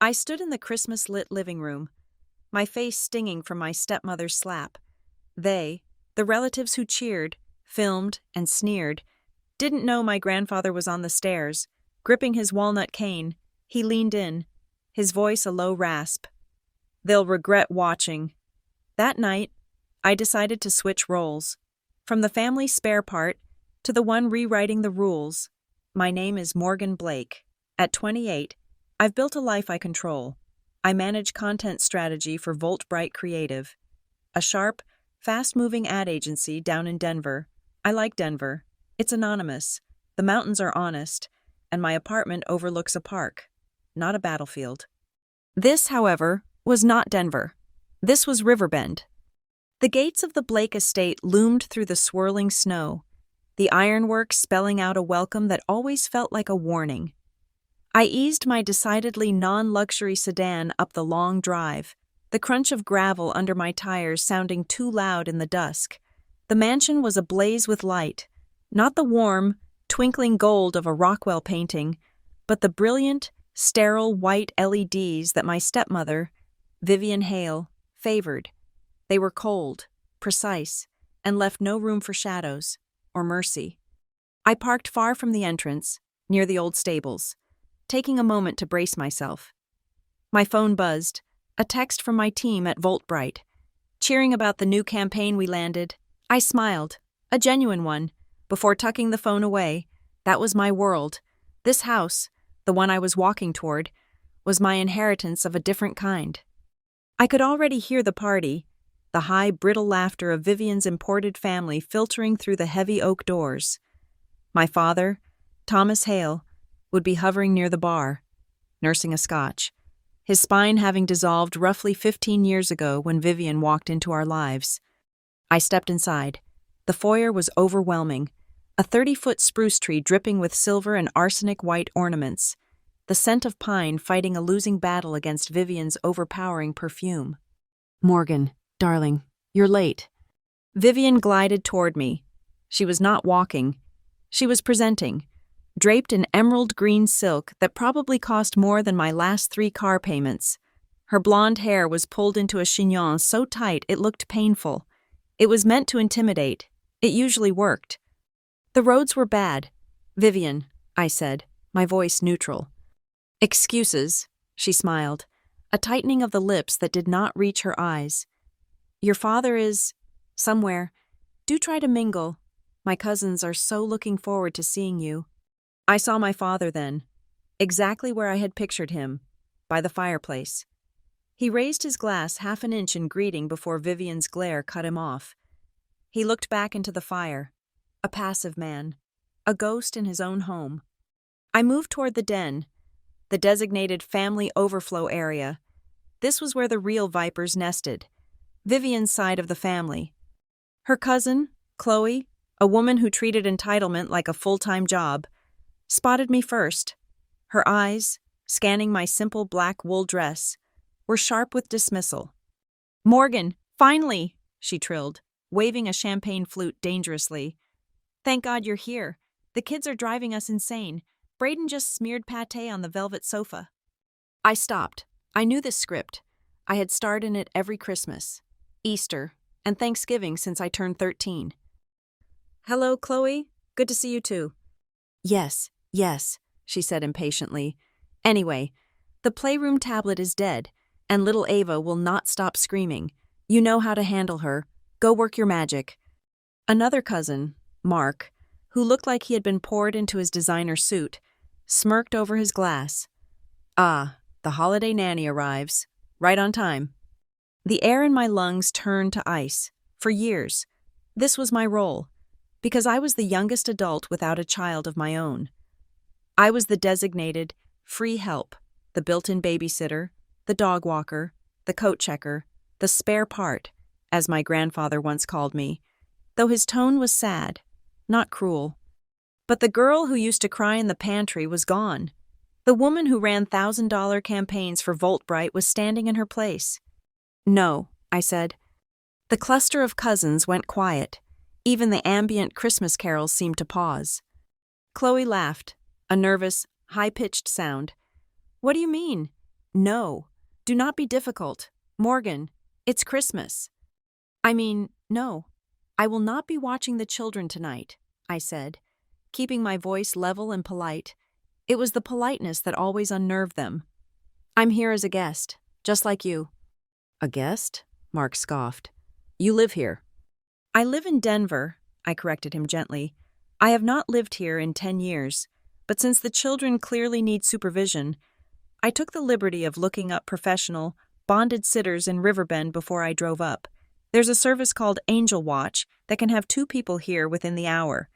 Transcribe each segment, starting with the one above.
I stood in the Christmas-lit living room, my face stinging from my stepmother's slap. They, the relatives who cheered, filmed, and sneered, didn't know my grandfather was on the stairs, gripping his walnut cane. He leaned in, his voice a low rasp. "They'll regret watching." That night, I decided to switch roles. From the family spare part to the one rewriting the rules. My name is Morgan Blake. At 28, I've built a life I control. I manage content strategy for Volt Bright Creative, a sharp, fast-moving ad agency down in Denver. I like Denver. It's anonymous, the mountains are honest, and my apartment overlooks a park, not a battlefield. This, however, was not Denver. This was Riverbend. The gates of the Blake estate loomed through the swirling snow, the ironwork spelling out a welcome that always felt like a warning. I eased my decidedly non-luxury sedan up the long drive, the crunch of gravel under my tires sounding too loud in the dusk. The mansion was ablaze with light, not the warm, twinkling gold of a Rockwell painting, but the brilliant, sterile white LEDs that my stepmother, Vivian Hale, favored. They were cold, precise, and left no room for shadows or mercy. I parked far from the entrance, near the old stables, taking a moment to brace myself. My phone buzzed, a text from my team at Voltbright, cheering about the new campaign we landed. I smiled, a genuine one, before tucking the phone away. That was my world. This house, the one I was walking toward, was my inheritance of a different kind. I could already hear the party, the high, brittle laughter of Vivian's imported family filtering through the heavy oak doors. My father, Thomas Hale, would be hovering near the bar, nursing a scotch, his spine having dissolved roughly 15 years ago when Vivian walked into our lives. I stepped inside. The foyer was overwhelming, a 30-foot spruce tree dripping with silver and arsenic-white ornaments, the scent of pine fighting a losing battle against Vivian's overpowering perfume. "Morgan, darling, you're late." Vivian glided toward me. She was not walking. She was presenting, draped in emerald green silk that probably cost more than my last 3 car payments. Her blonde hair was pulled into a chignon so tight it looked painful. It was meant to intimidate. It usually worked. "The roads were bad." "Vivian," I said, my voice neutral. "Excuses," she smiled, a tightening of the lips that did not reach her eyes. "Your father is somewhere. Do try to mingle. My cousins are so looking forward to seeing you." I saw my father then, exactly where I had pictured him, by the fireplace. He raised his glass half an inch in greeting before Vivian's glare cut him off. He looked back into the fire, a passive man, a ghost in his own home. I moved toward the den, the designated family overflow area. This was where the real vipers nested, Vivian's side of the family. Her cousin, Chloe, a woman who treated entitlement like a full-time job, spotted me first. Her eyes, scanning my simple black wool dress, were sharp with dismissal. "Morgan, finally!" she trilled, waving a champagne flute dangerously. "Thank God you're here. The kids are driving us insane. Braden just smeared pâté on the velvet sofa." I stopped. I knew this script. I had starred in it every Christmas, Easter, and Thanksgiving since I turned 13. "Hello, Chloe. Good to see you too." Yes, she said impatiently. "Anyway, the playroom tablet is dead, and little Ava will not stop screaming. You know how to handle her. Go work your magic." Another cousin, Mark, who looked like he had been poured into his designer suit, smirked over his glass. "Ah, the holiday nanny arrives. Right on time." The air in my lungs turned to ice. For years, this was my role, because I was the youngest adult without a child of my own. I was the designated free help, the built-in babysitter, the dog walker, the coat checker, the spare part, as my grandfather once called me, though his tone was sad, not cruel. But the girl who used to cry in the pantry was gone. The woman who ran $1,000 campaigns for Voltbright was standing in her place. "No," I said. The cluster of cousins went quiet. Even the ambient Christmas carols seemed to pause. Chloe laughed, a nervous, high-pitched sound. "What do you mean? No. Do not be difficult. Morgan, it's Christmas. No. I will not be watching the children tonight, I said, keeping my voice level and polite. It was the politeness that always unnerved them. I'm here as a guest, just like you. A guest? Mark scoffed. You live here. I live in Denver, I corrected him gently. I have not lived here in 10 years, but since the children clearly need supervision, I took the liberty of looking up professional, bonded sitters in Riverbend before I drove up. There's a service called Angel Watch that can have 2 people here within the hour.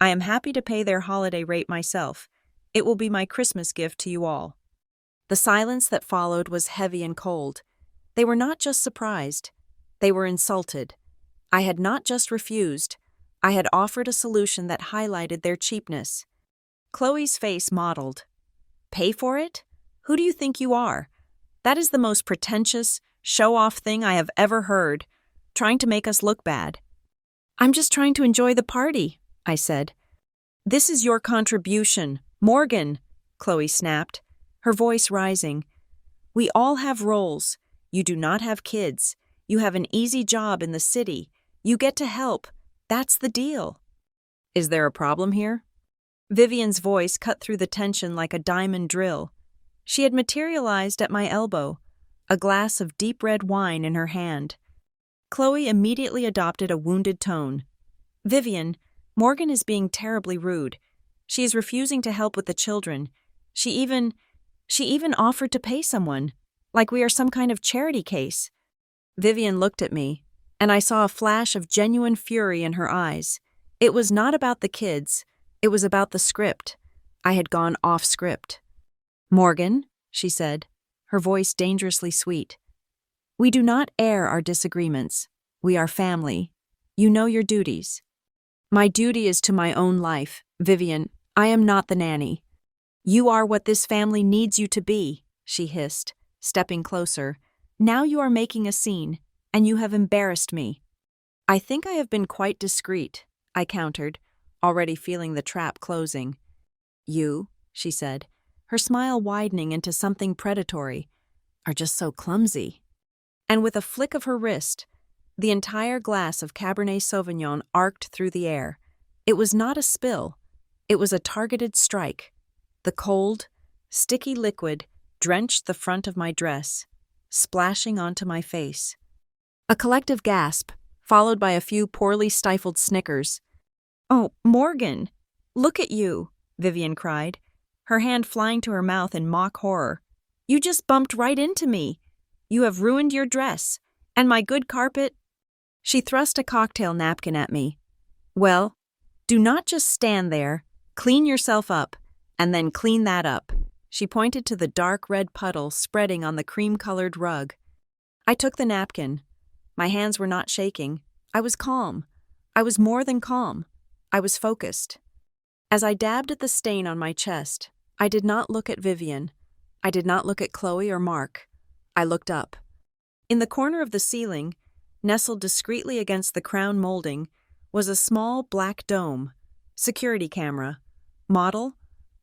I am happy to pay their holiday rate myself. It will be my Christmas gift to you all. The silence that followed was heavy and cold. They were not just surprised. They were insulted. I had not just refused. I had offered a solution that highlighted their cheapness. Chloe's face modeled. Pay for it? Who do you think you are? That is the most pretentious, show-off thing I have ever heard, trying to make us look bad. I'm just trying to enjoy the party, I said. This is your contribution, Morgan, Chloe snapped, her voice rising. We all have roles. You do not have kids. You have an easy job in the city. You get to help. That's the deal. Is there a problem here? Vivian's voice cut through the tension like a diamond drill. She had materialized at my elbow, a glass of deep red wine in her hand. Chloe immediately adopted a wounded tone. Vivian, Morgan is being terribly rude. She is refusing to help with the children. She even offered to pay someone, like we are some kind of charity case. Vivian looked at me, and I saw a flash of genuine fury in her eyes. It was not about the kids. It was about the script. I had gone off script. Morgan, she said, her voice dangerously sweet. We do not air our disagreements. We are family. You know your duties. My duty is to my own life, Vivian. I am not the nanny. You are what this family needs you to be, she hissed, stepping closer. Now you are making a scene, and you have embarrassed me. I think I have been quite discreet, I countered, already feeling the trap closing. You, she said, her smile widening into something predatory, are just so clumsy. And with a flick of her wrist, the entire glass of Cabernet Sauvignon arced through the air. It was not a spill. It was a targeted strike. The cold, sticky liquid drenched the front of my dress, splashing onto my face. A collective gasp, followed by a few poorly stifled snickers. Oh, Morgan! Look at you, Vivian cried, her hand flying to her mouth in mock horror. You just bumped right into me. You have ruined your dress, and my good carpet. She thrust a cocktail napkin at me. Well, do not just stand there. Clean yourself up, and then clean that up. She pointed to the dark red puddle spreading on the cream-colored rug. I took the napkin. My hands were not shaking. I was calm. I was more than calm. I was focused. As I dabbed at the stain on my chest, I did not look at Vivian. I did not look at Chloe or Mark. I looked up. In the corner of the ceiling, nestled discreetly against the crown molding, was a small black dome. Security camera. Model,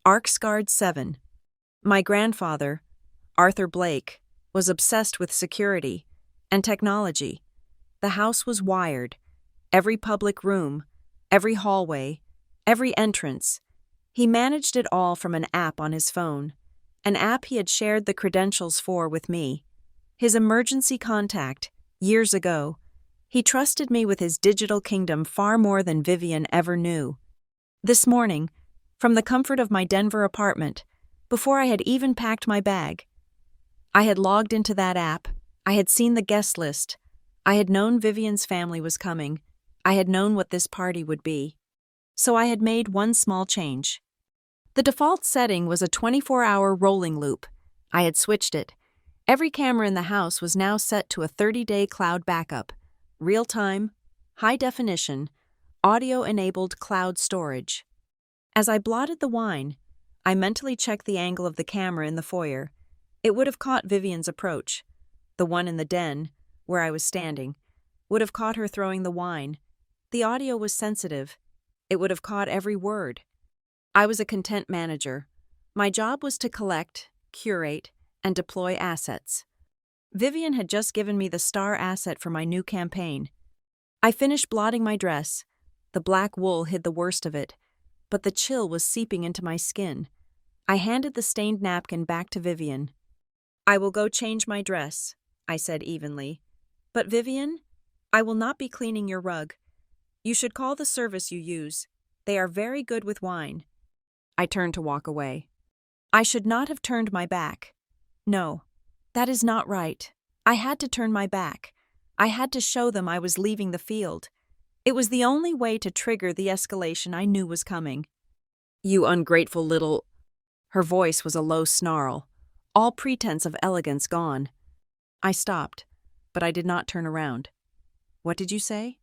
ArcScard 7. My grandfather, Arthur Blake, was obsessed with security and technology. The house was wired. Every public room, every hallway, every entrance. He managed it all from an app on his phone, an app he had shared the credentials for with me. His emergency contact, years ago. He trusted me with his digital kingdom far more than Vivian ever knew. This morning, from the comfort of my Denver apartment, before I had even packed my bag, I had logged into that app. I had seen the guest list. I had known Vivian's family was coming. I had known what this party would be. So I had made one small change. The default setting was a 24-hour rolling loop. I had switched it. Every camera in the house was now set to a 30-day cloud backup. Real-time, high-definition, audio-enabled cloud storage. As I blotted the wine, I mentally checked the angle of the camera in the foyer. It would have caught Vivian's approach. The one in the den, where I was standing, would have caught her throwing the wine. The audio was sensitive. It would have caught every word. I was a content manager. My job was to collect, curate, and deploy assets. Vivian had just given me the star asset for my new campaign. I finished blotting my dress. The black wool hid the worst of it, but the chill was seeping into my skin. I handed the stained napkin back to Vivian. "I will go change my dress," I said evenly. "But Vivian, I will not be cleaning your rug. You should call the service you use. They are very good with wine." I turned to walk away. I should not have turned my back. No, that is not right. I had to turn my back. I had to show them I was leaving the field. It was the only way to trigger the escalation I knew was coming. "You ungrateful little—" Her voice was a low snarl, all pretense of elegance gone. I stopped, but I did not turn around. "What did you say?"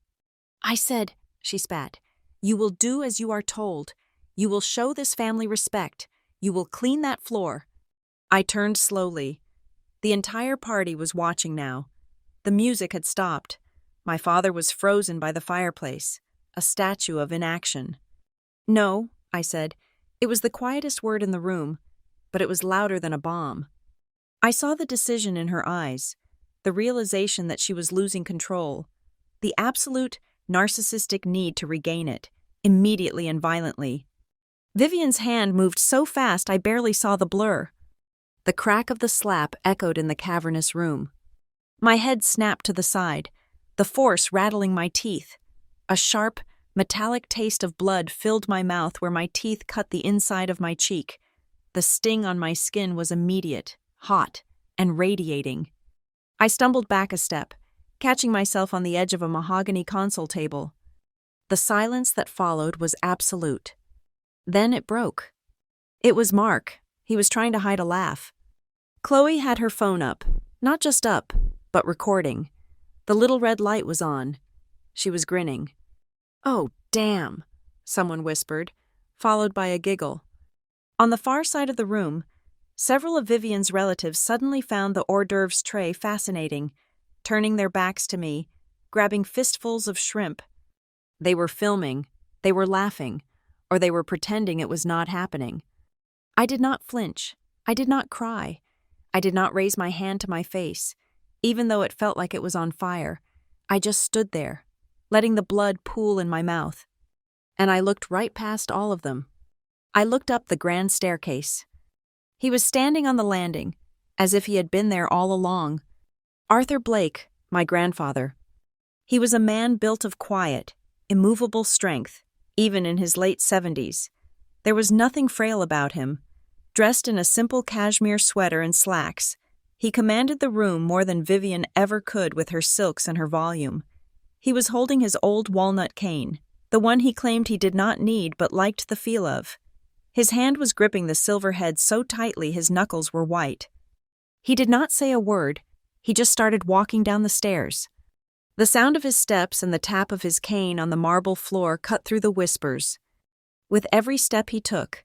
"I said," she spat, "you will do as you are told. You will show this family respect. You will clean that floor." I turned slowly. The entire party was watching now. The music had stopped. My father was frozen by the fireplace, a statue of inaction. "No," I said. It was the quietest word in the room, but it was louder than a bomb. I saw the decision in her eyes, the realization that she was losing control, the absolute narcissistic need to regain it, immediately and violently. Vivian's hand moved so fast I barely saw the blur. The crack of the slap echoed in the cavernous room. My head snapped to the side, the force rattling my teeth. A sharp, metallic taste of blood filled my mouth where my teeth cut the inside of my cheek. The sting on my skin was immediate, hot, and radiating. I stumbled back a step, catching myself on the edge of a mahogany console table. The silence that followed was absolute. Then it broke. It was Mark. He was trying to hide a laugh. Chloe had her phone up, not just up, but recording. The little red light was on. She was grinning. "Oh, damn," someone whispered, followed by a giggle. On the far side of the room, several of Vivian's relatives suddenly found the hors d'oeuvres tray fascinating, turning their backs to me, grabbing fistfuls of shrimp. They were filming, they were laughing, or they were pretending it was not happening. I did not flinch. I did not cry. I did not raise my hand to my face, even though it felt like it was on fire. I just stood there, letting the blood pool in my mouth. And I looked right past all of them. I looked up the grand staircase. He was standing on the landing, as if he had been there all along. Arthur Blake, my grandfather. He was a man built of quiet, immovable strength, even in his late 70s. There was nothing frail about him. Dressed in a simple cashmere sweater and slacks, he commanded the room more than Vivian ever could with her silks and her volume. He was holding his old walnut cane, the one he claimed he did not need but liked the feel of. His hand was gripping the silver head so tightly his knuckles were white. He did not say a word. He just started walking down the stairs. The sound of his steps and the tap of his cane on the marble floor cut through the whispers. With every step he took,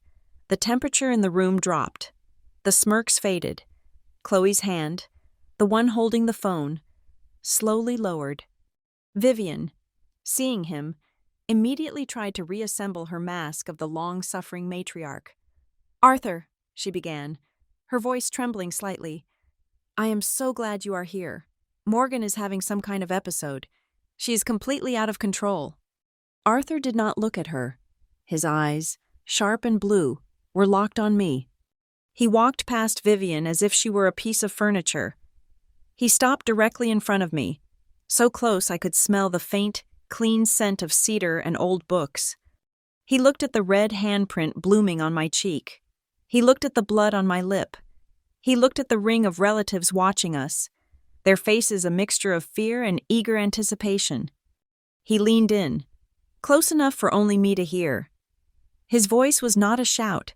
the temperature in the room dropped. The smirks faded. Chloe's hand, the one holding the phone, slowly lowered. Vivian, seeing him, immediately tried to reassemble her mask of the long-suffering matriarch. "Arthur," she began, her voice trembling slightly, "I am so glad you are here. Morgan is having some kind of episode. She is completely out of control." Arthur did not look at her. His eyes, sharp and blue, were locked on me. He walked past Vivian as if she were a piece of furniture. He stopped directly in front of me, so close I could smell the faint, clean scent of cedar and old books. He looked at the red handprint blooming on my cheek. He looked at the blood on my lip. He looked at the ring of relatives watching us, their faces a mixture of fear and eager anticipation. He leaned in, close enough for only me to hear. His voice was not a shout.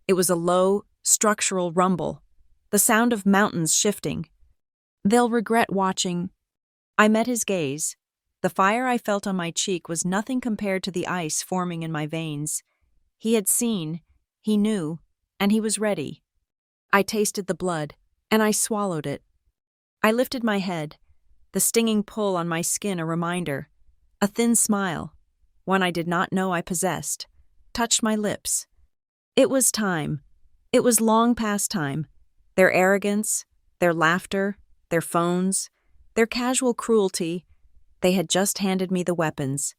It was a low, structural rumble, the sound of mountains shifting. "They'll regret watching." I met his gaze. The fire I felt on my cheek was nothing compared to the ice forming in my veins. He had seen, he knew, and he was ready. I tasted the blood, and I swallowed it. I lifted my head, the stinging pull on my skin a reminder. A thin smile, one I did not know I possessed, touched my lips. It was time. It was long past time. Their arrogance, their laughter, their phones, their casual cruelty, they had just handed me the weapons.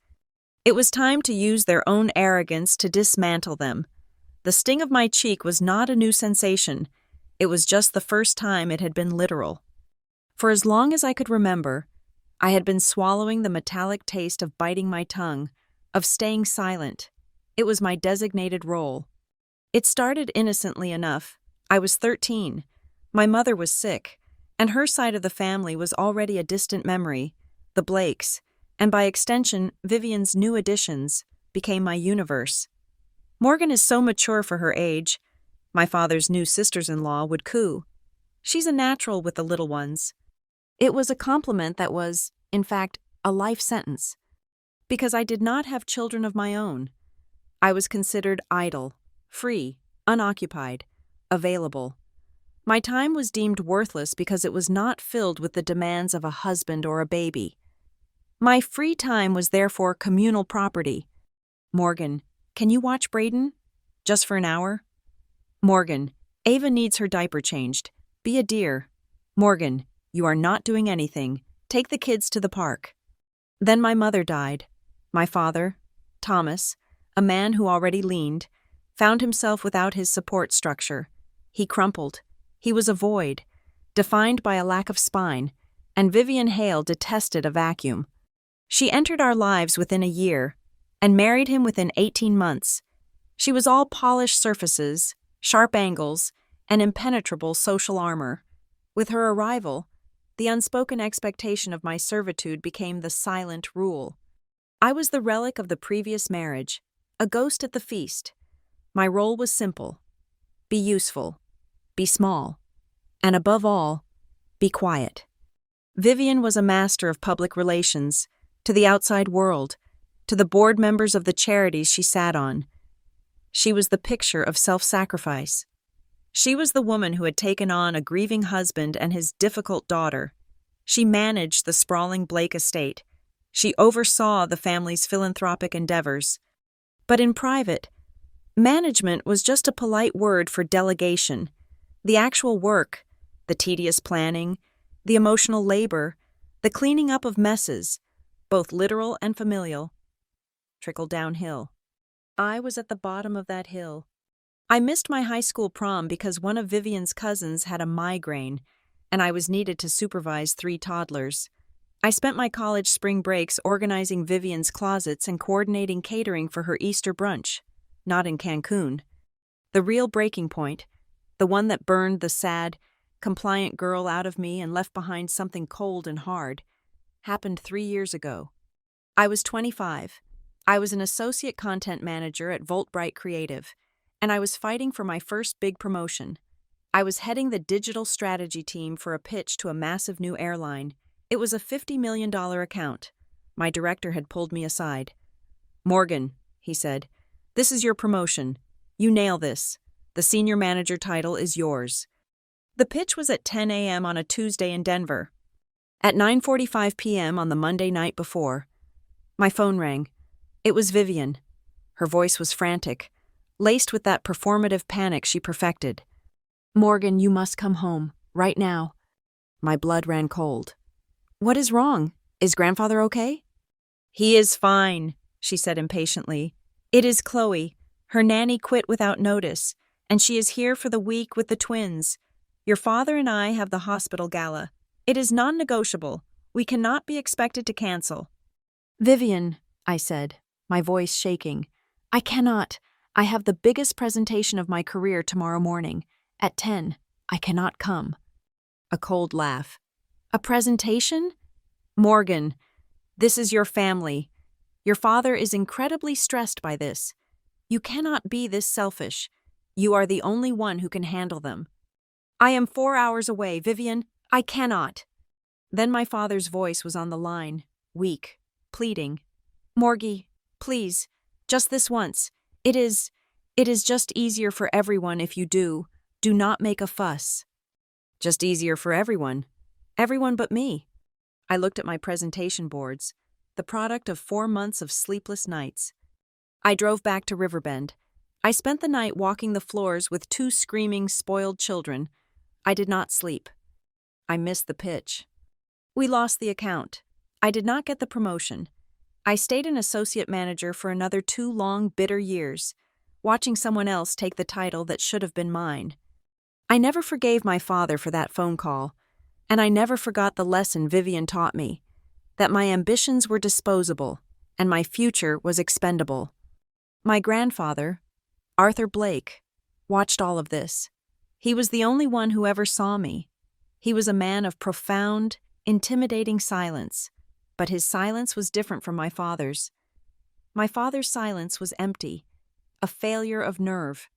It was time to use their own arrogance to dismantle them. The sting of my cheek was not a new sensation. It was just the first time it had been literal. For as long as I could remember, I had been swallowing the metallic taste of biting my tongue, of staying silent. It was my designated role. It started innocently enough. I was 13. My mother was sick, and her side of the family was already a distant memory. The Blakes, and by extension, Vivian's new additions, became my universe. Morgan is so mature for her age. My father's new sisters-in-law would coo. She's a natural with the little ones. It was a compliment that was, in fact, a life sentence. Because I did not have children of my own. I was considered idle, free, unoccupied, available. My time was deemed worthless because it was not filled with the demands of a husband or a baby. My free time was therefore communal property. Morgan, can you watch Braden? Just for an hour? Morgan, Ava needs her diaper changed. Be a dear. Morgan, you are not doing anything. Take the kids to the park. Then my mother died. My father, Thomas, a man who already leaned, found himself without his support structure. He crumpled. He was a void, defined by a lack of spine, and Vivian Hale detested a vacuum. She entered our lives within a year, and married him within 18 months. She was all polished surfaces, sharp angles, and impenetrable social armor. With her arrival, the unspoken expectation of my servitude became the silent rule. I was the relic of the previous marriage, a ghost at the feast. My role was simple: be useful, be small, and above all, be quiet. Vivian was a master of public relations, to the outside world, to the board members of the charities she sat on. She was the picture of self-sacrifice. She was the woman who had taken on a grieving husband and his difficult daughter. She managed the sprawling Blake estate. She oversaw the family's philanthropic endeavors. But in private, management was just a polite word for delegation. The actual work, the tedious planning, the emotional labor, the cleaning up of messes, both literal and familial, trickled downhill. I was at the bottom of that hill. I missed my high school prom because one of Vivian's cousins had a migraine, and I was needed to supervise 3 toddlers. I spent my college spring breaks organizing Vivian's closets and coordinating catering for her Easter brunch, not in Cancun. The real breaking point, the one that burned the sad, compliant girl out of me and left behind something cold and hard, happened 3 years ago. I was 25. I was an associate content manager at Voltbright Creative, and I was fighting for my first big promotion. I was heading the digital strategy team for a pitch to a massive new airline. It was a $50 million account. My director had pulled me aside. "Morgan," he said, "this is your promotion. You nail this. The senior manager title is yours." The pitch was at 10 a.m. on a Tuesday in Denver. At 9:45 p.m. on the Monday night before, my phone rang. It was Vivian. Her voice was frantic, laced with that performative panic she perfected. "Morgan, you must come home, right now." My blood ran cold. "What is wrong? Is grandfather okay?" "He is fine," she said impatiently. "It is Chloe. Her nanny quit without notice, and she is here for the week with the twins. Your father and I have the hospital gala. It is non-negotiable. We cannot be expected to cancel." "Vivian," I said, my voice shaking, "I cannot. I have the biggest presentation of my career tomorrow morning. At 10. I cannot come." A cold laugh. "A presentation? Morgan, this is your family. Your father is incredibly stressed by this. You cannot be this selfish. You are the only one who can handle them." "I am 4 hours away, Vivian. I cannot." Then my father's voice was on the line, weak, pleading. "Morgie, please, just this once. It is just easier for everyone if you do. Do not make a fuss." Just easier for everyone. Everyone but me. I looked at my presentation boards, the product of 4 months of sleepless nights. I drove back to Riverbend. I spent the night walking the floors with 2 screaming, spoiled children. I did not sleep. I missed the pitch. We lost the account. I did not get the promotion. I stayed an associate manager for another 2 long, bitter years, watching someone else take the title that should have been mine. I never forgave my father for that phone call, and I never forgot the lesson Vivian taught me, that my ambitions were disposable and my future was expendable. My grandfather, Arthur Blake, watched all of this. He was the only one who ever saw me. He was a man of profound, intimidating silence, but his silence was different from my father's. My father's silence was empty, a failure of nerve.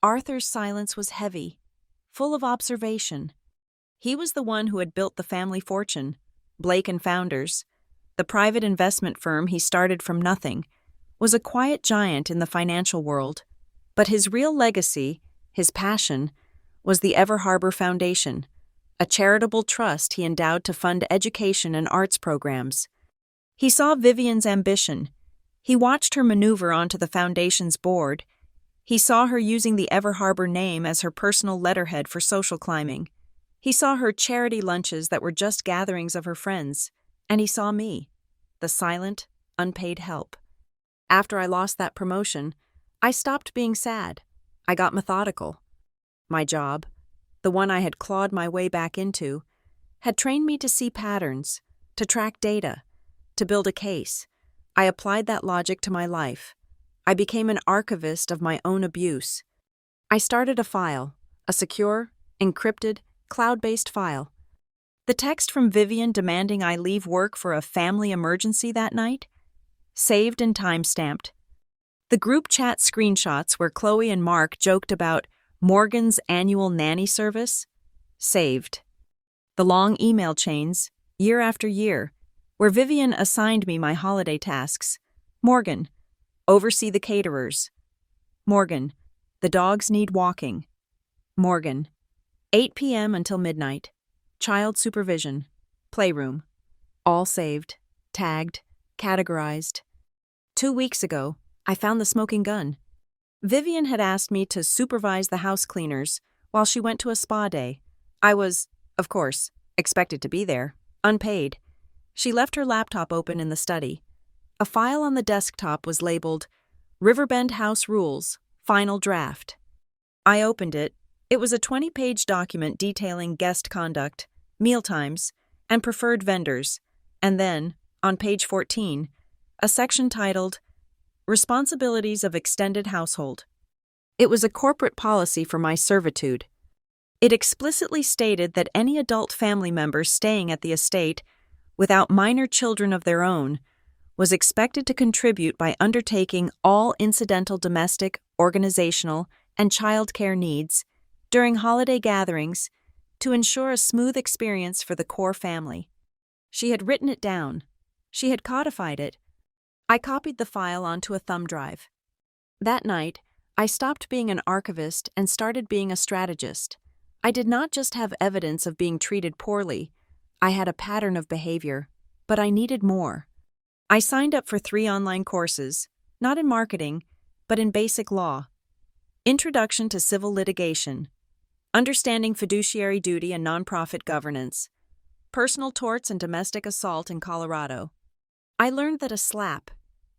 Arthur's silence was heavy, full of observation. He was the one who had built the family fortune, Blake and Founders. The private investment firm he started from nothing was a quiet giant in the financial world, but his real legacy, his passion, was the Ever Harbor Foundation, a charitable trust he endowed to fund education and arts programs. He saw Vivian's ambition. He watched her maneuver onto the foundation's board. He saw her using the Ever Harbor name as her personal letterhead for social climbing. He saw her charity lunches that were just gatherings of her friends. And he saw me, the silent, unpaid help. After I lost that promotion, I stopped being sad. I got methodical. My job, the one I had clawed my way back into, had trained me to see patterns, to track data, to build a case. I applied that logic to my life. I became an archivist of my own abuse. I started a file, a secure, encrypted, cloud-based file. The text from Vivian demanding I leave work for a family emergency that night? Saved and time-stamped. The group chat screenshots where Chloe and Mark joked about Morgan's annual nanny service? Saved. The long email chains, year after year, where Vivian assigned me my holiday tasks. Morgan, oversee the caterers. Morgan, the dogs need walking. Morgan, 8 p.m. until midnight. Child supervision. Playroom. All saved, tagged, categorized. 2 weeks ago, I found the smoking gun. Vivian had asked me to supervise the house cleaners while she went to a spa day. I was, of course, expected to be there, unpaid. She left her laptop open in the study. A file on the desktop was labeled Riverbend House Rules, Final Draft. I opened it. It was a 20-page document detailing guest conduct, mealtimes, and preferred vendors, and then, on page 14, a section titled Responsibilities of Extended Household. It was a corporate policy for my servitude. It explicitly stated that any adult family member staying at the estate without minor children of their own was expected to contribute by undertaking all incidental domestic, organizational, and childcare needs during holiday gatherings to ensure a smooth experience for the core family. She had written it down. She had codified it. I copied the file onto a thumb drive. That night, I stopped being an archivist and started being a strategist. I did not just have evidence of being treated poorly. I had a pattern of behavior, but I needed more. I signed up for 3 online courses, not in marketing, but in basic law. Introduction to Civil Litigation, Understanding Fiduciary Duty and Nonprofit Governance, Personal Torts and Domestic Assault in Colorado. I learned that a slap,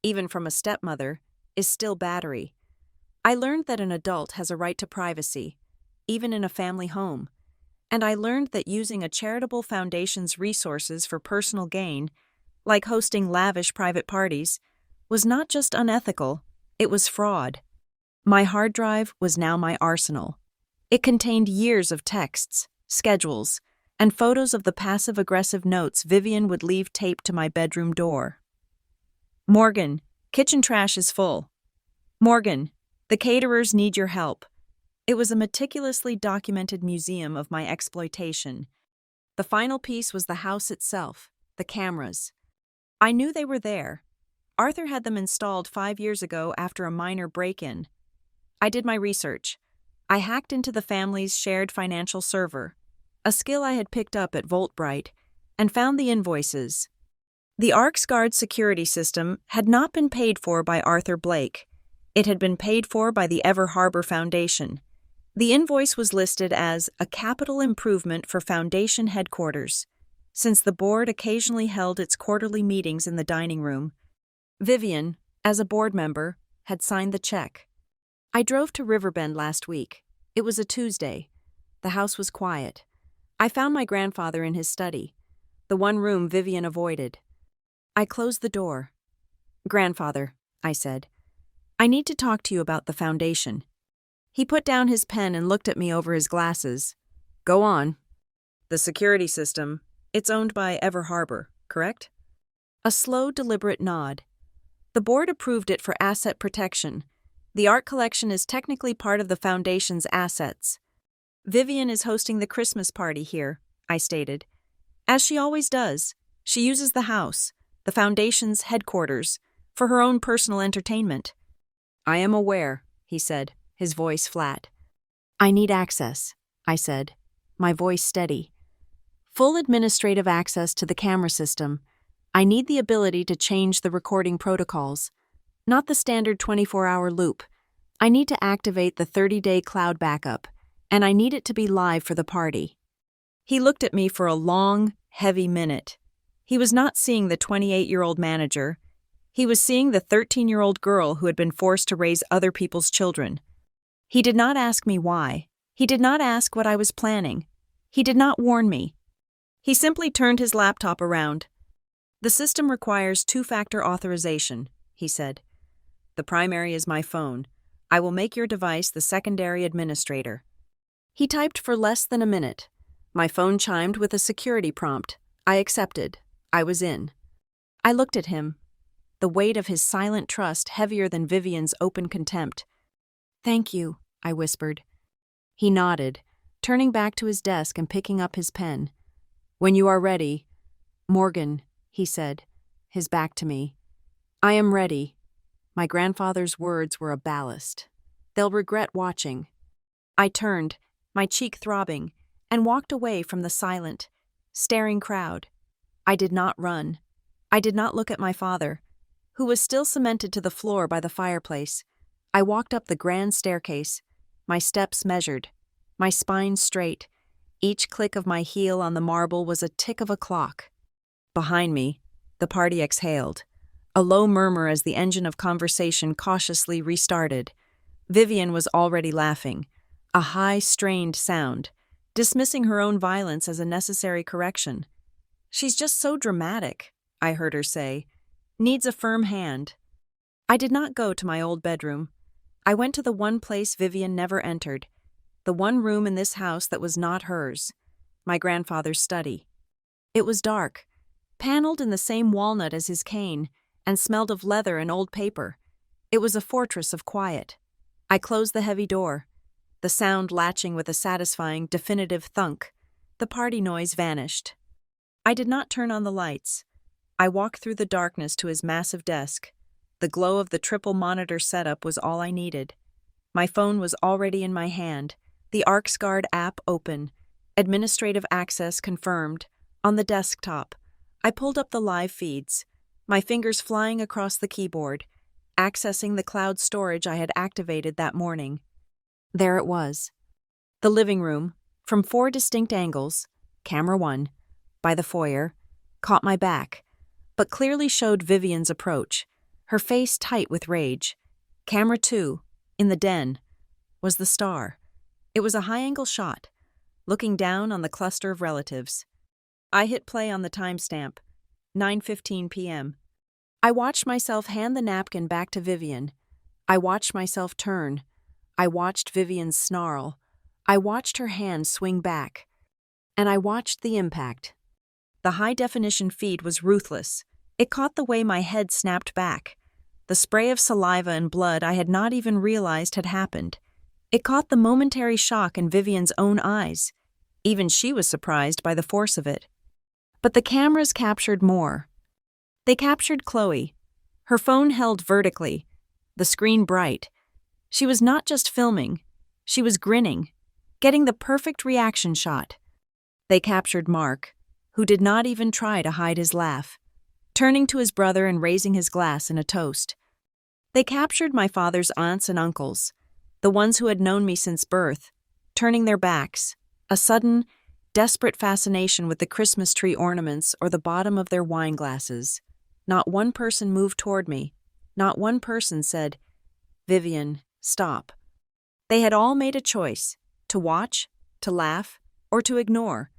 even from a stepmother, is still battery. I learned that an adult has a right to privacy, even in a family home. And I learned that using a charitable foundation's resources for personal gain, like hosting lavish private parties, was not just unethical, it was fraud. My hard drive was now my arsenal. It contained years of texts, schedules, and photos of the passive-aggressive notes Vivian would leave taped to my bedroom door. Morgan, kitchen trash is full. Morgan, the caterers need your help. It was a meticulously documented museum of my exploitation. The final piece was the house itself, the cameras. I knew they were there. Arthur had them installed 5 years ago after a minor break-in. I did my research. I hacked into the family's shared financial server, a skill I had picked up at Voltbright, and found the invoices. The ArcsGuard security system had not been paid for by Arthur Blake. It had been paid for by the Ever Harbor Foundation. The invoice was listed as a capital improvement for Foundation headquarters, since the board occasionally held its quarterly meetings in the dining room. Vivian, as a board member, had signed the check. I drove to Riverbend last week. It was a Tuesday. The house was quiet. I found my grandfather in his study, the one room Vivian avoided. I closed the door. "Grandfather," I said, "I need to talk to you about the Foundation." He put down his pen and looked at me over his glasses. "Go on." "The security system, it's owned by Ever Harbor, correct?" A slow, deliberate nod. "The board approved it for asset protection. The art collection is technically part of the Foundation's assets. Vivian is hosting the Christmas party here," I stated. "As she always does, she uses the house, the Foundation's headquarters, for her own personal entertainment." "I am aware," he said, his voice flat. "I need access," I said, my voice steady. "Full administrative access to the camera system. I need the ability to change the recording protocols. Not the standard 24-hour loop. I need to activate the 30-day cloud backup, and I need it to be live for the party." He looked at me for a long, heavy minute. He was not seeing the 28-year-old manager. He was seeing the 13-year-old girl who had been forced to raise other people's children. He did not ask me why. He did not ask what I was planning. He did not warn me. He simply turned his laptop around. "The system requires two-factor authorization," he said. "The primary is my phone. I will make your device the secondary administrator." He typed for less than a minute. My phone chimed with a security prompt. I accepted. I was in. I looked at him, the weight of his silent trust heavier than Vivian's open contempt. "Thank you," I whispered. He nodded, turning back to his desk and picking up his pen. "When you are ready." "Morgan," he said, his back to me. "I am ready." My grandfather's words were a ballast. "They'll regret watching." I turned, my cheek throbbing, and walked away from the silent, staring crowd. I did not run. I did not look at my father, who was still cemented to the floor by the fireplace. I walked up the grand staircase, my steps measured, my spine straight. Each click of my heel on the marble was a tick of a clock. Behind me, the party exhaled, a low murmur as the engine of conversation cautiously restarted. Vivian was already laughing, a high, strained sound, dismissing her own violence as a necessary correction. "She's just so dramatic," I heard her say. "Needs a firm hand." I did not go to my old bedroom. I went to the one place Vivian never entered, the one room in this house that was not hers, my grandfather's study. It was dark, paneled in the same walnut as his cane, and smelled of leather and old paper. It was a fortress of quiet. I closed the heavy door, the sound latching with a satisfying, definitive thunk. The party noise vanished. I did not turn on the lights. I walked through the darkness to his massive desk. The glow of the triple monitor setup was all I needed. My phone was already in my hand, the ArcsGuard app open, administrative access confirmed. On the desktop, I pulled up the live feeds, my fingers flying across the keyboard, accessing the cloud storage I had activated that morning. There it was. The living room, from 4 distinct angles, camera 1, by the foyer, caught my back, but clearly showed Vivian's approach, her face tight with rage. Camera 2, in the den, was the star. It was a high-angle shot, looking down on the cluster of relatives. I hit play on the timestamp, 9:15 p.m. I watched myself hand the napkin back to Vivian. I watched myself turn. I watched Vivian snarl. I watched her hand swing back. And I watched the impact. The high-definition feed was ruthless. It caught the way my head snapped back. The spray of saliva and blood I had not even realized had happened. It caught the momentary shock in Vivian's own eyes. Even she was surprised by the force of it. But the cameras captured more. They captured Chloe, her phone held vertically, the screen bright. She was not just filming, she was grinning, getting the perfect reaction shot. They captured Mark, who did not even try to hide his laugh, turning to his brother and raising his glass in a toast. They captured my father's aunts and uncles, the ones who had known me since birth, turning their backs, a sudden, desperate fascination with the Christmas tree ornaments or the bottom of their wine glasses. Not one person moved toward me. Not one person said, "Vivian, stop." They had all made a choice, to watch, to laugh, or to ignore.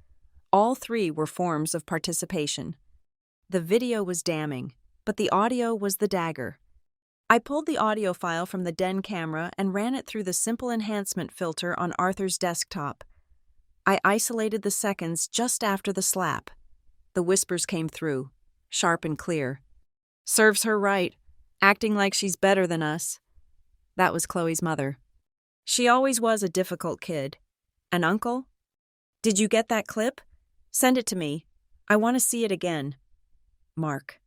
All three were forms of participation. The video was damning, but the audio was the dagger. I pulled the audio file from the den camera and ran it through the simple enhancement filter on Arthur's desktop. I isolated the seconds just after the slap. The whispers came through, sharp and clear. "Serves her right, acting like she's better than us." That was Chloe's mother. She always was a difficult kid. And Uncle? "Did you get that clip? Send it to me. I want to see it again." Mark.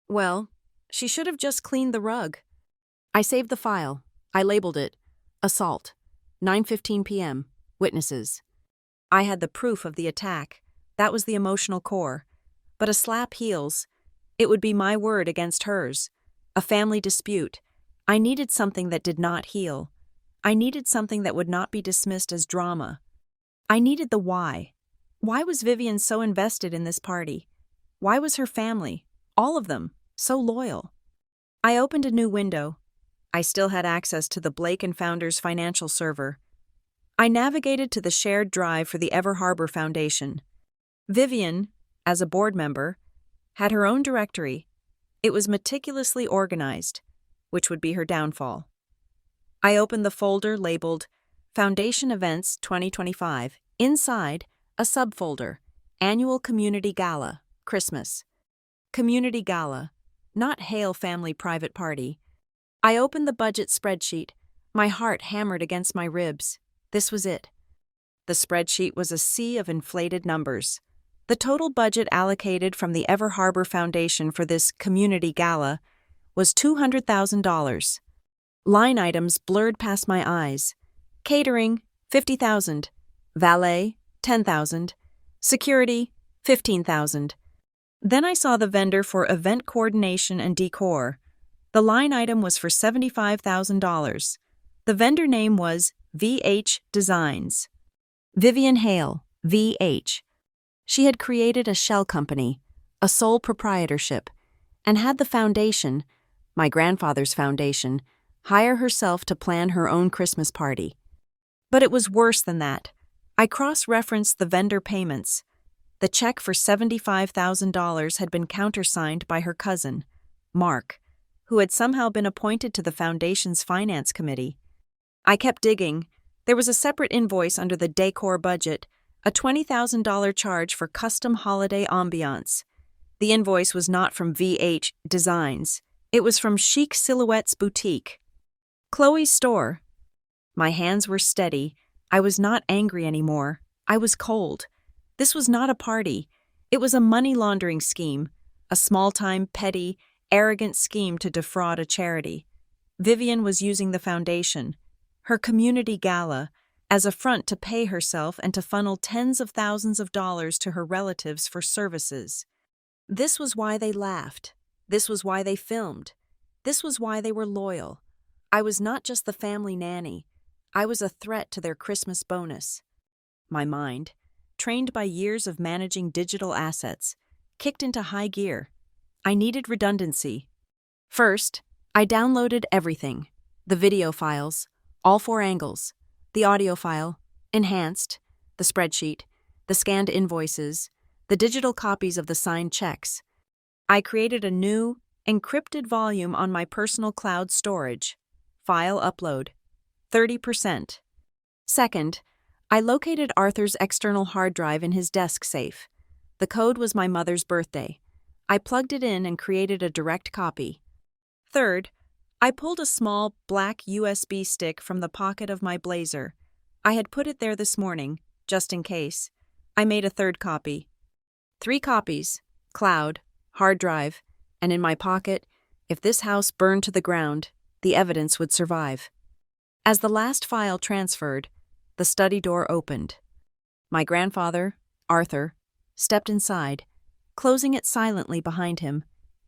"Well, she should have just cleaned the rug." I saved the file. I labeled it, "Assault, 9:15 p.m., witnesses." I had the proof of the attack. That was the emotional core. But a slap heals. It would be my word against hers. A family dispute. I needed something that did not heal. I needed something that would not be dismissed as drama. I needed the why. Why was Vivian so invested in this party? Why was her family, all of them, so loyal? I opened a new window. I still had access to the Blake & Founders financial server. I navigated to the shared drive for the Ever Harbor Foundation. Vivian, as a board member, had her own directory. It was meticulously organized, which would be her downfall. I opened the folder labeled Foundation Events 2025. Inside, a subfolder, Annual Community Gala, Christmas. Community Gala, not Hale Family Private Party. I opened the budget spreadsheet, my heart hammered against my ribs. This was it. The spreadsheet was a sea of inflated numbers. The total budget allocated from the Ever Harbor Foundation for this community gala was $200,000. Line items blurred past my eyes. Catering, $50,000. Valet, $10,000. Security, $15,000. Then I saw the vendor for event coordination and decor. The line item was for $75,000. The vendor name was VH Designs. Vivian Hale, VH. She had created a shell company, a sole proprietorship, and had the foundation, my grandfather's foundation, hire herself to plan her own Christmas party. But it was worse than that. I cross-referenced the vendor payments. The check for $75,000 had been countersigned by her cousin, Mark, who had somehow been appointed to the foundation's finance committee. I kept digging. There was a separate invoice under the decor budget, a $20,000 charge for custom holiday ambiance. The invoice was not from VH Designs. It was from Chic Silhouettes Boutique. Chloe's store. My hands were steady. I was not angry anymore. I was cold. This was not a party. It was a money laundering scheme, a small-time, petty, arrogant scheme to defraud a charity. Vivian was using the foundation, her community gala, as a front to pay herself and to funnel tens of thousands of dollars to her relatives for services. This was why they laughed. This was why they filmed. This was why they were loyal. I was not just the family nanny. I was a threat to their Christmas bonus. My mind, trained by years of managing digital assets, kicked into high gear. I needed redundancy. First, I downloaded everything. The video files, all 4 angles, the audio file, enhanced, the spreadsheet, the scanned invoices, the digital copies of the signed checks. I created a new, encrypted volume on my personal cloud storage. File upload, 30%. Second, I located Arthur's external hard drive in his desk safe. The code was my mother's birthday. I plugged it in and created a direct copy. Third, I pulled a small, black USB stick from the pocket of my blazer. I had put it there this morning, just in case. I made a third copy. 3 copies, cloud, hard drive, and in my pocket, if this house burned to the ground, the evidence would survive. As the last file transferred, the study door opened. My grandfather, Arthur, stepped inside, closing it silently behind him.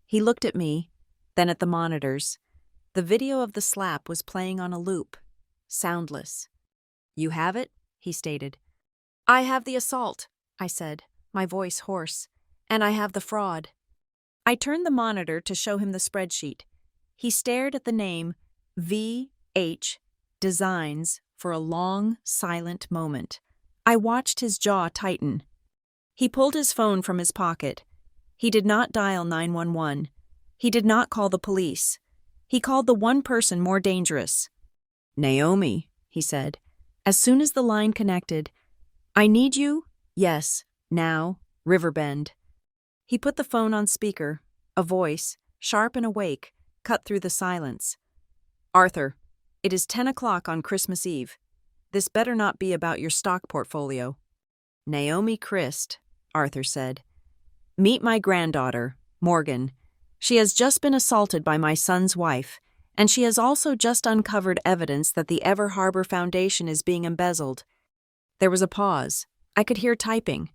He looked at me, then at the monitors. The video of the slap was playing on a loop, soundless. "You have it?" he stated. I have the assault, I said, my voice hoarse, and I have the fraud. I turned the monitor to show him the spreadsheet. He stared at the name V.H. Designs for a long, silent moment. I watched his jaw tighten. He pulled his phone from his pocket. He did not dial 911. He did not call the police. He called the one person more dangerous. Naomi, he said. As soon as the line connected, I need you? Yes, now, Riverbend. He put the phone on speaker. A voice, sharp and awake, cut through the silence. Arthur, it is 10 o'clock on Christmas Eve. This better not be about your stock portfolio. Naomi Christ, Arthur said. Meet my granddaughter, Morgan. She has just been assaulted by my son's wife, and she has also just uncovered evidence that the Ever Harbor Foundation is being embezzled. There was a pause. I could hear typing.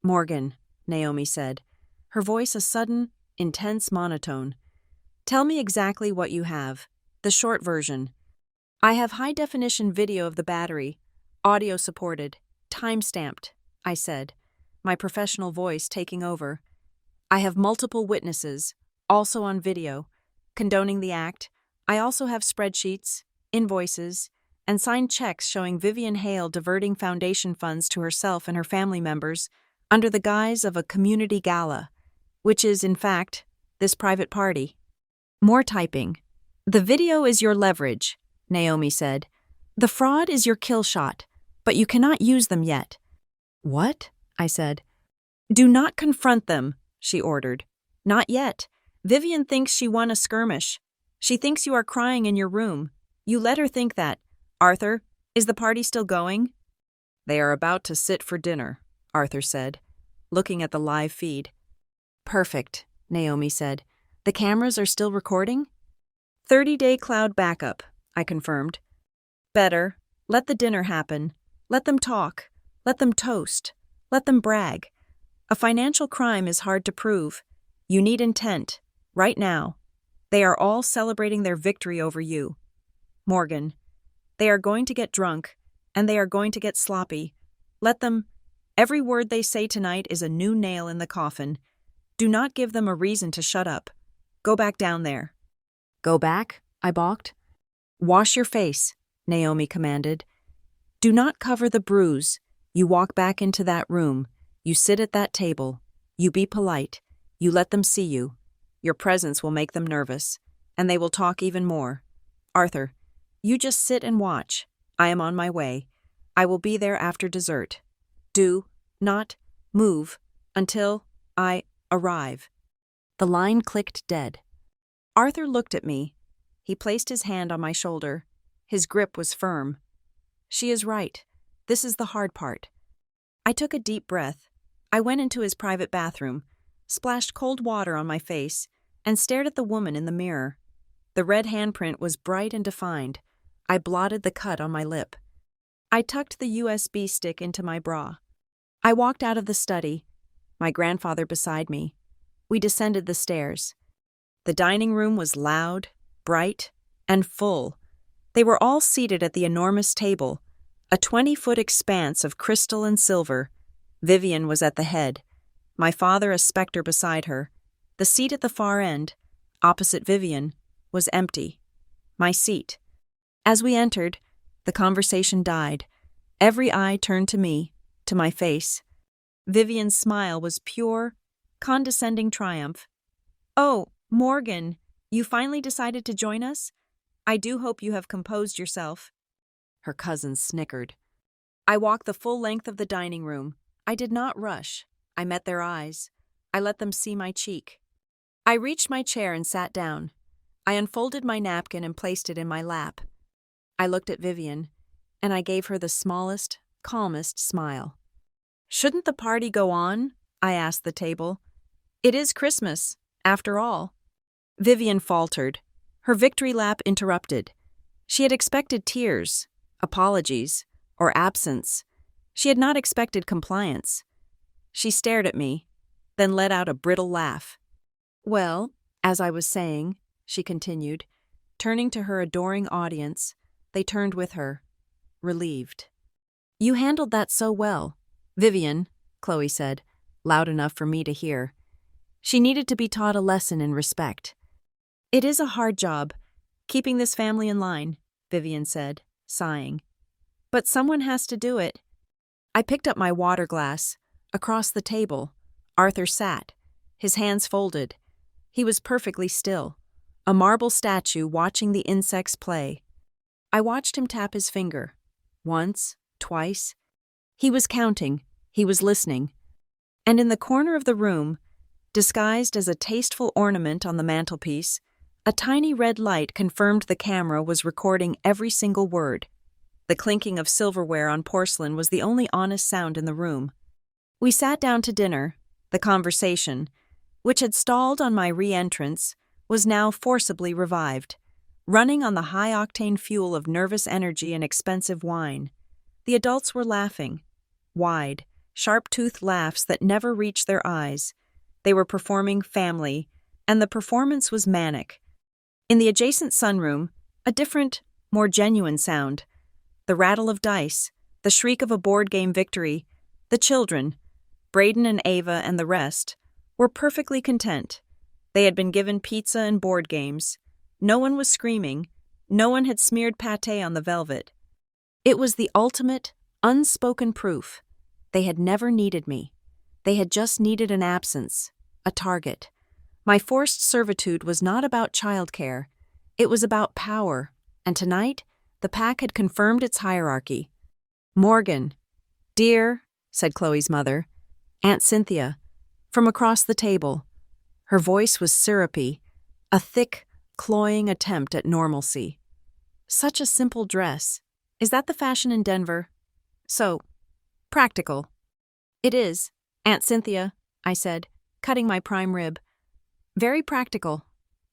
Morgan, Naomi said, her voice a sudden, intense monotone. Tell me exactly what you have, the short version. I have high-definition video of the battery, audio-supported, time-stamped, I said, my professional voice taking over. I have multiple witnesses, also on video, condoning the act. I also have spreadsheets, invoices, and signed checks showing Vivian Hale diverting foundation funds to herself and her family members under the guise of a community gala, which is, in fact, this private party. More typing. The video is your leverage, Naomi said. The fraud is your kill shot, but you cannot use them yet. What? I said. Do not confront them, she ordered. Not yet. Vivian thinks she won a skirmish. She thinks you are crying in your room. You let her think that. Arthur, is the party still going? They are about to sit for dinner, Arthur said, looking at the live feed. Perfect, Naomi said. The cameras are still recording? 30-day cloud backup, I confirmed. Better. Let the dinner happen. Let them talk. Let them toast. Let them brag. A financial crime is hard to prove. You need intent. Right now. They are all celebrating their victory over you. Morgan. They are going to get drunk, and they are going to get sloppy. Let them. Every word they say tonight is a new nail in the coffin. Do not give them a reason to shut up. Go back down there. Go back? I balked. Wash your face, Naomi commanded. Do not cover the bruise. You walk back into that room. You sit at that table. You be polite. You let them see you. Your presence will make them nervous, and they will talk even more. Arthur, you just sit and watch. I am on my way. I will be there after dessert. Do not move until I arrive. The line clicked dead. Arthur looked at me. He placed his hand on my shoulder. His grip was firm. She is right. This is the hard part. I took a deep breath. I went into his private bathroom, splashed cold water on my face, and stared at the woman in the mirror. The red handprint was bright and defined. I blotted the cut on my lip. I tucked the USB stick into my bra. I walked out of the study, my grandfather beside me. We descended the stairs. The dining room was loud, bright, and full. They were all seated at the enormous table, a 20-foot expanse of crystal and silver. Vivian was at the head, my father a specter beside her. The seat at the far end, opposite Vivian, was empty. My seat. As we entered, the conversation died. Every eye turned to me, to my face. Vivian's smile was pure, condescending triumph. Oh, Morgan, you finally decided to join us? I do hope you have composed yourself. Her cousin snickered. I walked the full length of the dining room. I did not rush. I met their eyes. I let them see my cheek. I reached my chair and sat down. I unfolded my napkin and placed it in my lap. I looked at Vivian, and I gave her the smallest, calmest smile. Shouldn't the party go on? I asked the table. It is Christmas, after all. Vivian faltered. Her victory lap interrupted. She had expected tears, apologies, or absence. She had not expected compliance. She stared at me, then let out a brittle laugh. Well, as I was saying, she continued, turning to her adoring audience. They turned with her, relieved. You handled that so well. Vivian, Chloe said, loud enough for me to hear. She needed to be taught a lesson in respect. It is a hard job, keeping this family in line, Vivian said, sighing. But someone has to do it. I picked up my water glass. Across the table, Arthur sat, his hands folded. He was perfectly still, a marble statue watching the insects play. I watched him tap his finger. Once, twice. He was counting, he was listening. And in the corner of the room, disguised as a tasteful ornament on the mantelpiece, a tiny red light confirmed the camera was recording every single word. The clinking of silverware on porcelain was the only honest sound in the room. We sat down to dinner. The conversation, which had stalled on my re-entrance, was now forcibly revived, running on the high-octane fuel of nervous energy and expensive wine. The adults were laughing, wide, sharp-toothed laughs that never reached their eyes. They were performing family, and the performance was manic. In the adjacent sunroom, a different, more genuine sound. The rattle of dice, the shriek of a board game victory. The children, Braden and Ava and the rest, were perfectly content. They had been given pizza and board games. No one was screaming. No one had smeared pâté on the velvet. It was the ultimate, unspoken proof. They had never needed me. They had just needed an absence, a target. My forced servitude was not about childcare. It was about power, and tonight, the pack had confirmed its hierarchy. "Morgan." "Dear," said Chloe's mother, "Aunt Cynthia," from across the table. Her voice was syrupy, a thick, cloying attempt at normalcy. "Such a simple dress. Is that the fashion in Denver? So, practical." "It is, Aunt Cynthia," I said, cutting my prime rib. "Very practical."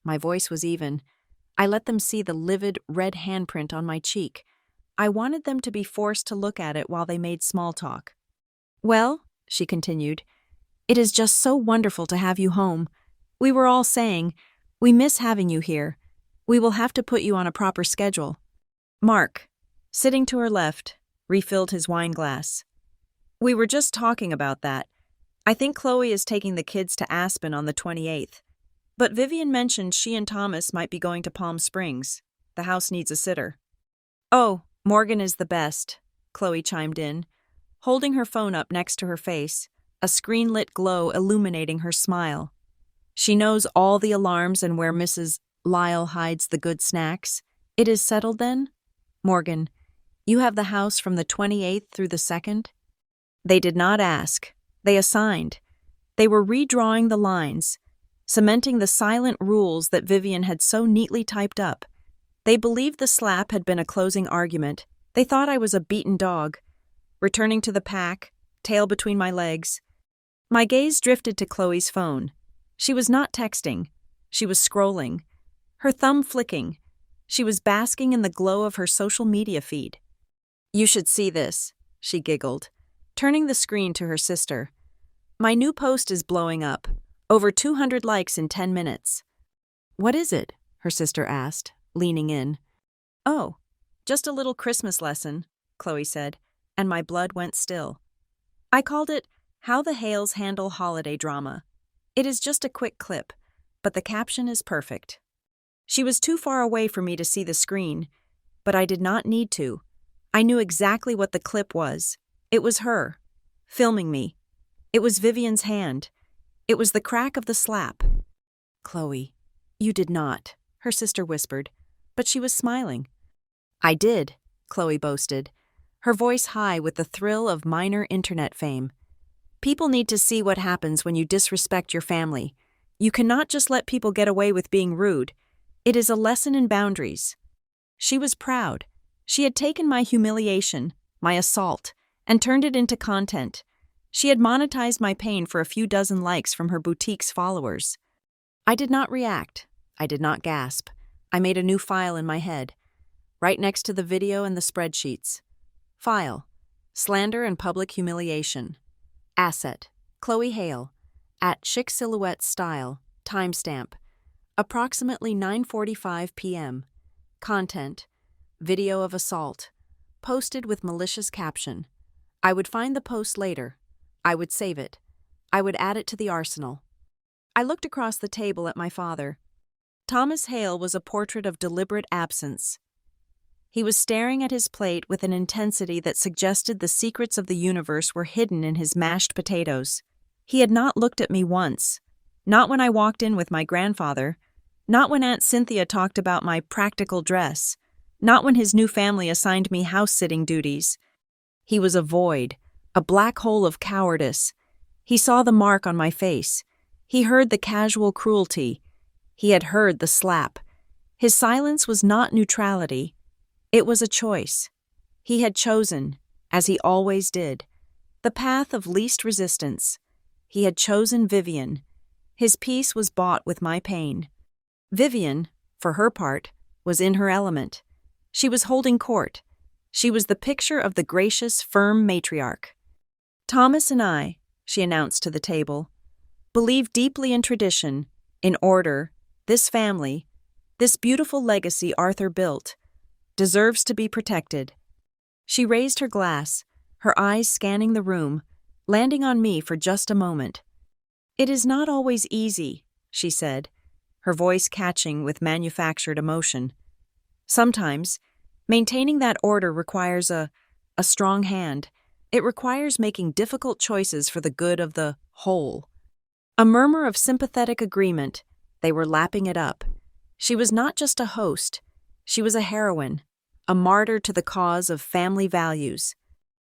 My voice was even. I let them see the livid, red handprint on my cheek. I wanted them to be forced to look at it while they made small talk. "Well," she continued, "it is just so wonderful to have you home. We were all saying, we miss having you here. We will have to put you on a proper schedule." Mark, sitting to her left, refilled his wine glass. "We were just talking about that. I think Chloe is taking the kids to Aspen on the 28th. But Vivian mentioned she and Thomas might be going to Palm Springs. The house needs a sitter." "Oh, Morgan is the best," Chloe chimed in, holding her phone up next to her face, a screen-lit glow illuminating her smile. "She knows all the alarms and where Mrs. Lyle hides the good snacks. It is settled then? Morgan, you have the house from the 28th through the 2nd? They did not ask. They assigned. They were redrawing the lines, cementing the silent rules that Vivian had so neatly typed up. They believed the slap had been a closing argument. They thought I was a beaten dog, returning to the pack, tail between my legs. My gaze drifted to Chloe's phone. She was not texting. She was scrolling, her thumb flicking. She was basking in the glow of her social media feed. "You should see this," she giggled, turning the screen to her sister. "My new post is blowing up. Over 200 likes in 10 minutes. "What is it?" her sister asked, leaning in. "Oh, just a little Christmas lesson," Chloe said, and my blood went still. I called it How the Hales Handle Holiday Drama. It is just a quick clip, but the caption is perfect. She was too far away for me to see the screen, but I did not need to. I knew exactly what the clip was. It was her, filming me. It was Vivian's hand. It was the crack of the slap. "Chloe, you did not," her sister whispered, but she was smiling. "I did," Chloe boasted, her voice high with the thrill of minor internet fame. "People need to see what happens when you disrespect your family. You cannot just let people get away with being rude. It is a lesson in boundaries." She was proud. She had taken my humiliation, my assault, and turned it into content. She had monetized my pain for a few dozen likes from her boutique's followers. I did not react. I did not gasp. I made a new file in my head, right next to the video and the spreadsheets. File: Slander and Public Humiliation. Asset: Chloe Hale. At Chic Silhouette Style. Timestamp: approximately 9:45 p.m. Content: Video of assault. Posted with malicious caption. I would find the post later. I would save it. I would add it to the arsenal. I looked across the table at my father. Thomas Hale was a portrait of deliberate absence. He was staring at his plate with an intensity that suggested the secrets of the universe were hidden in his mashed potatoes. He had not looked at me once. Not when I walked in with my grandfather. Not when Aunt Cynthia talked about my practical dress. Not when his new family assigned me house-sitting duties. He was a void, a black hole of cowardice. He saw the mark on my face. He heard the casual cruelty. He had heard the slap. His silence was not neutrality. It was a choice. He had chosen, as he always did, the path of least resistance. He had chosen Vivian. His peace was bought with my pain. Vivian, for her part, was in her element. She was holding court. She was the picture of the gracious, firm matriarch. Thomas and I, she announced to the table, believe deeply in tradition, in order. This family, this beautiful legacy Arthur built, deserves to be protected. She raised her glass, her eyes scanning the room, landing on me for just a moment. It is not always easy, she said, her voice catching with manufactured emotion. Sometimes, maintaining that order requires a strong hand. It requires making difficult choices for the good of the whole. A murmur of sympathetic agreement. They were lapping it up. She was not just a host. She was a heroine, a martyr to the cause of family values.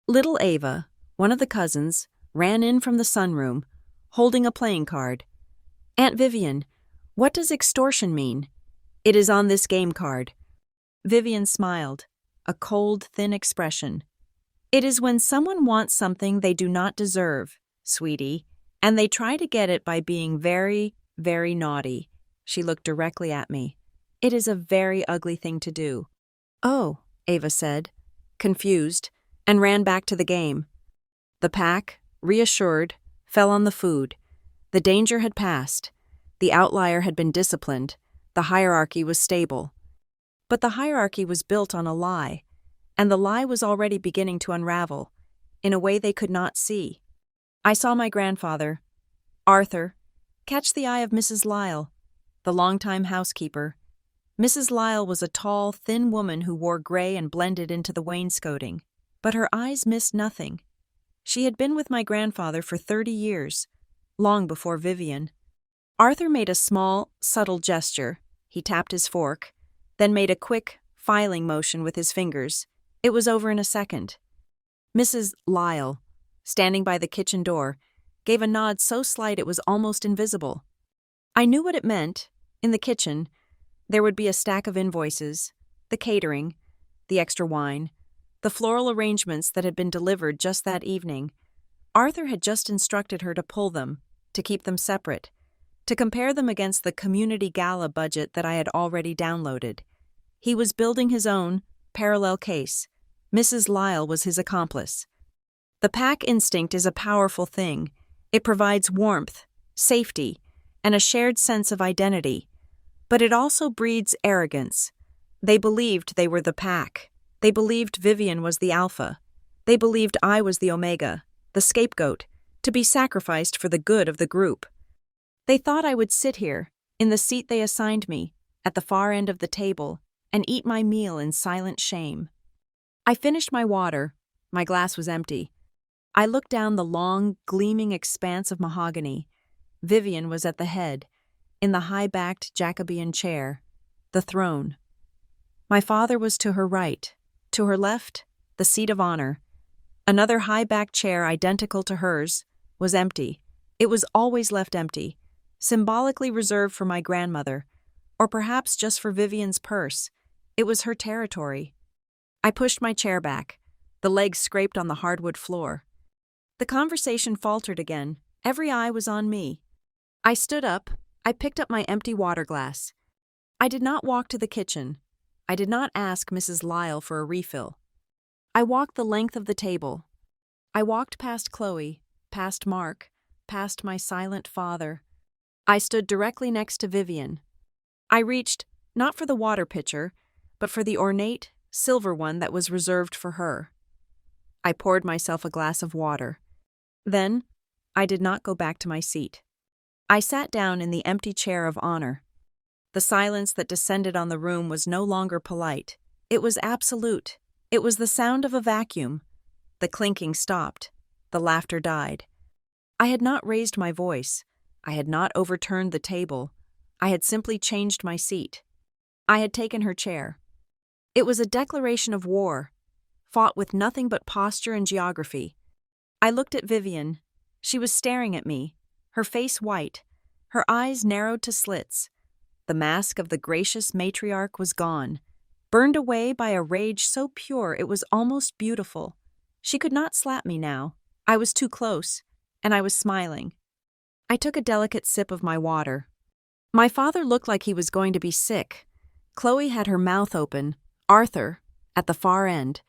Little Ava, one of the cousins, ran in from the sunroom, holding a playing card. Aunt Vivian, what does extortion mean? It is on this game card. Vivian smiled, a cold, thin expression. It is when someone wants something they do not deserve, sweetie, and they try to get it by being very, very naughty. She looked directly at me. It is a very ugly thing to do. Oh, Ava said, confused, and ran back to the game. The pack, reassured, fell on the food. The danger had passed. The outlier had been disciplined. The hierarchy was stable. But the hierarchy was built on a lie, and the lie was already beginning to unravel, in a way they could not see. I saw my grandfather, Arthur, catch the eye of Mrs. Lyle, the longtime housekeeper. Mrs. Lyle was a tall, thin woman who wore gray and blended into the wainscoting, but her eyes missed nothing. She had been with my grandfather for 30 years, long before Vivian. Arthur made a small, subtle gesture. He tapped his fork, then made a quick, filing motion with his fingers. It was over in a second. Mrs. Lyle, standing by the kitchen door, gave a nod so slight it was almost invisible. I knew what it meant. In the kitchen, there would be a stack of invoices, the catering, the extra wine, the floral arrangements that had been delivered just that evening. Arthur had just instructed her to pull them, to keep them separate, to compare them against the community gala budget that I had already downloaded. He was building his own parallel case. Mrs. Lyle was his accomplice. The pack instinct is a powerful thing. It provides warmth, safety, and a shared sense of identity. But it also breeds arrogance. They believed they were the pack. They believed Vivian was the alpha. They believed I was the omega, the scapegoat, to be sacrificed for the good of the group. They thought I would sit here, in the seat they assigned me, at the far end of the table, and eat my meal in silent shame. I finished my water. My glass was empty. I looked down the long, gleaming expanse of mahogany. Vivian was at the head, in the high-backed Jacobean chair, the throne. My father was to her right. To her left, the seat of honor. Another high-backed chair identical to hers was empty. It was always left empty, symbolically reserved for my grandmother, or perhaps just for Vivian's purse. It was her territory. I pushed my chair back. The legs scraped on the hardwood floor. The conversation faltered again. Every eye was on me. I stood up. I picked up my empty water glass. I did not walk to the kitchen. I did not ask Mrs. Lyle for a refill. I walked the length of the table. I walked past Chloe, past Mark, past my silent father. I stood directly next to Vivian. I reached, not for the water pitcher, but for the ornate, silver one that was reserved for her. I poured myself a glass of water. Then, I did not go back to my seat. I sat down in the empty chair of honor. The silence that descended on the room was no longer polite. It was absolute. It was the sound of a vacuum. The clinking stopped. The laughter died. I had not raised my voice. I had not overturned the table. I had simply changed my seat. I had taken her chair. It was a declaration of war, fought with nothing but posture and geography. I looked at Vivian. She was staring at me, her face white, her eyes narrowed to slits. The mask of the gracious matriarch was gone, burned away by a rage so pure it was almost beautiful. She could not slap me now. I was too close, and I was smiling. I took a delicate sip of my water. My father looked like he was going to be sick. Chloe had her mouth open. Arthur, at the far end,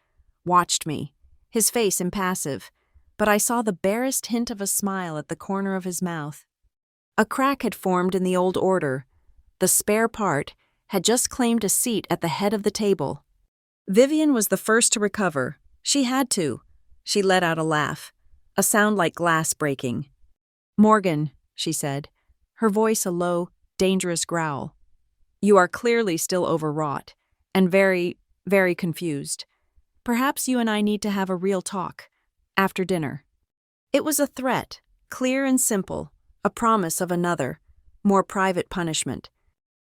watched me, his face impassive, but I saw the barest hint of a smile at the corner of his mouth. A crack had formed in the old order. The spare part had just claimed a seat at the head of the table. Vivian was the first to recover. She had to. She let out a laugh, a sound like glass breaking. "Morgan," she said, her voice a low, dangerous growl. "You are clearly still overwrought, and very, very confused. Perhaps you and I need to have a real talk, after dinner." It was a threat, clear and simple, a promise of another, more private punishment.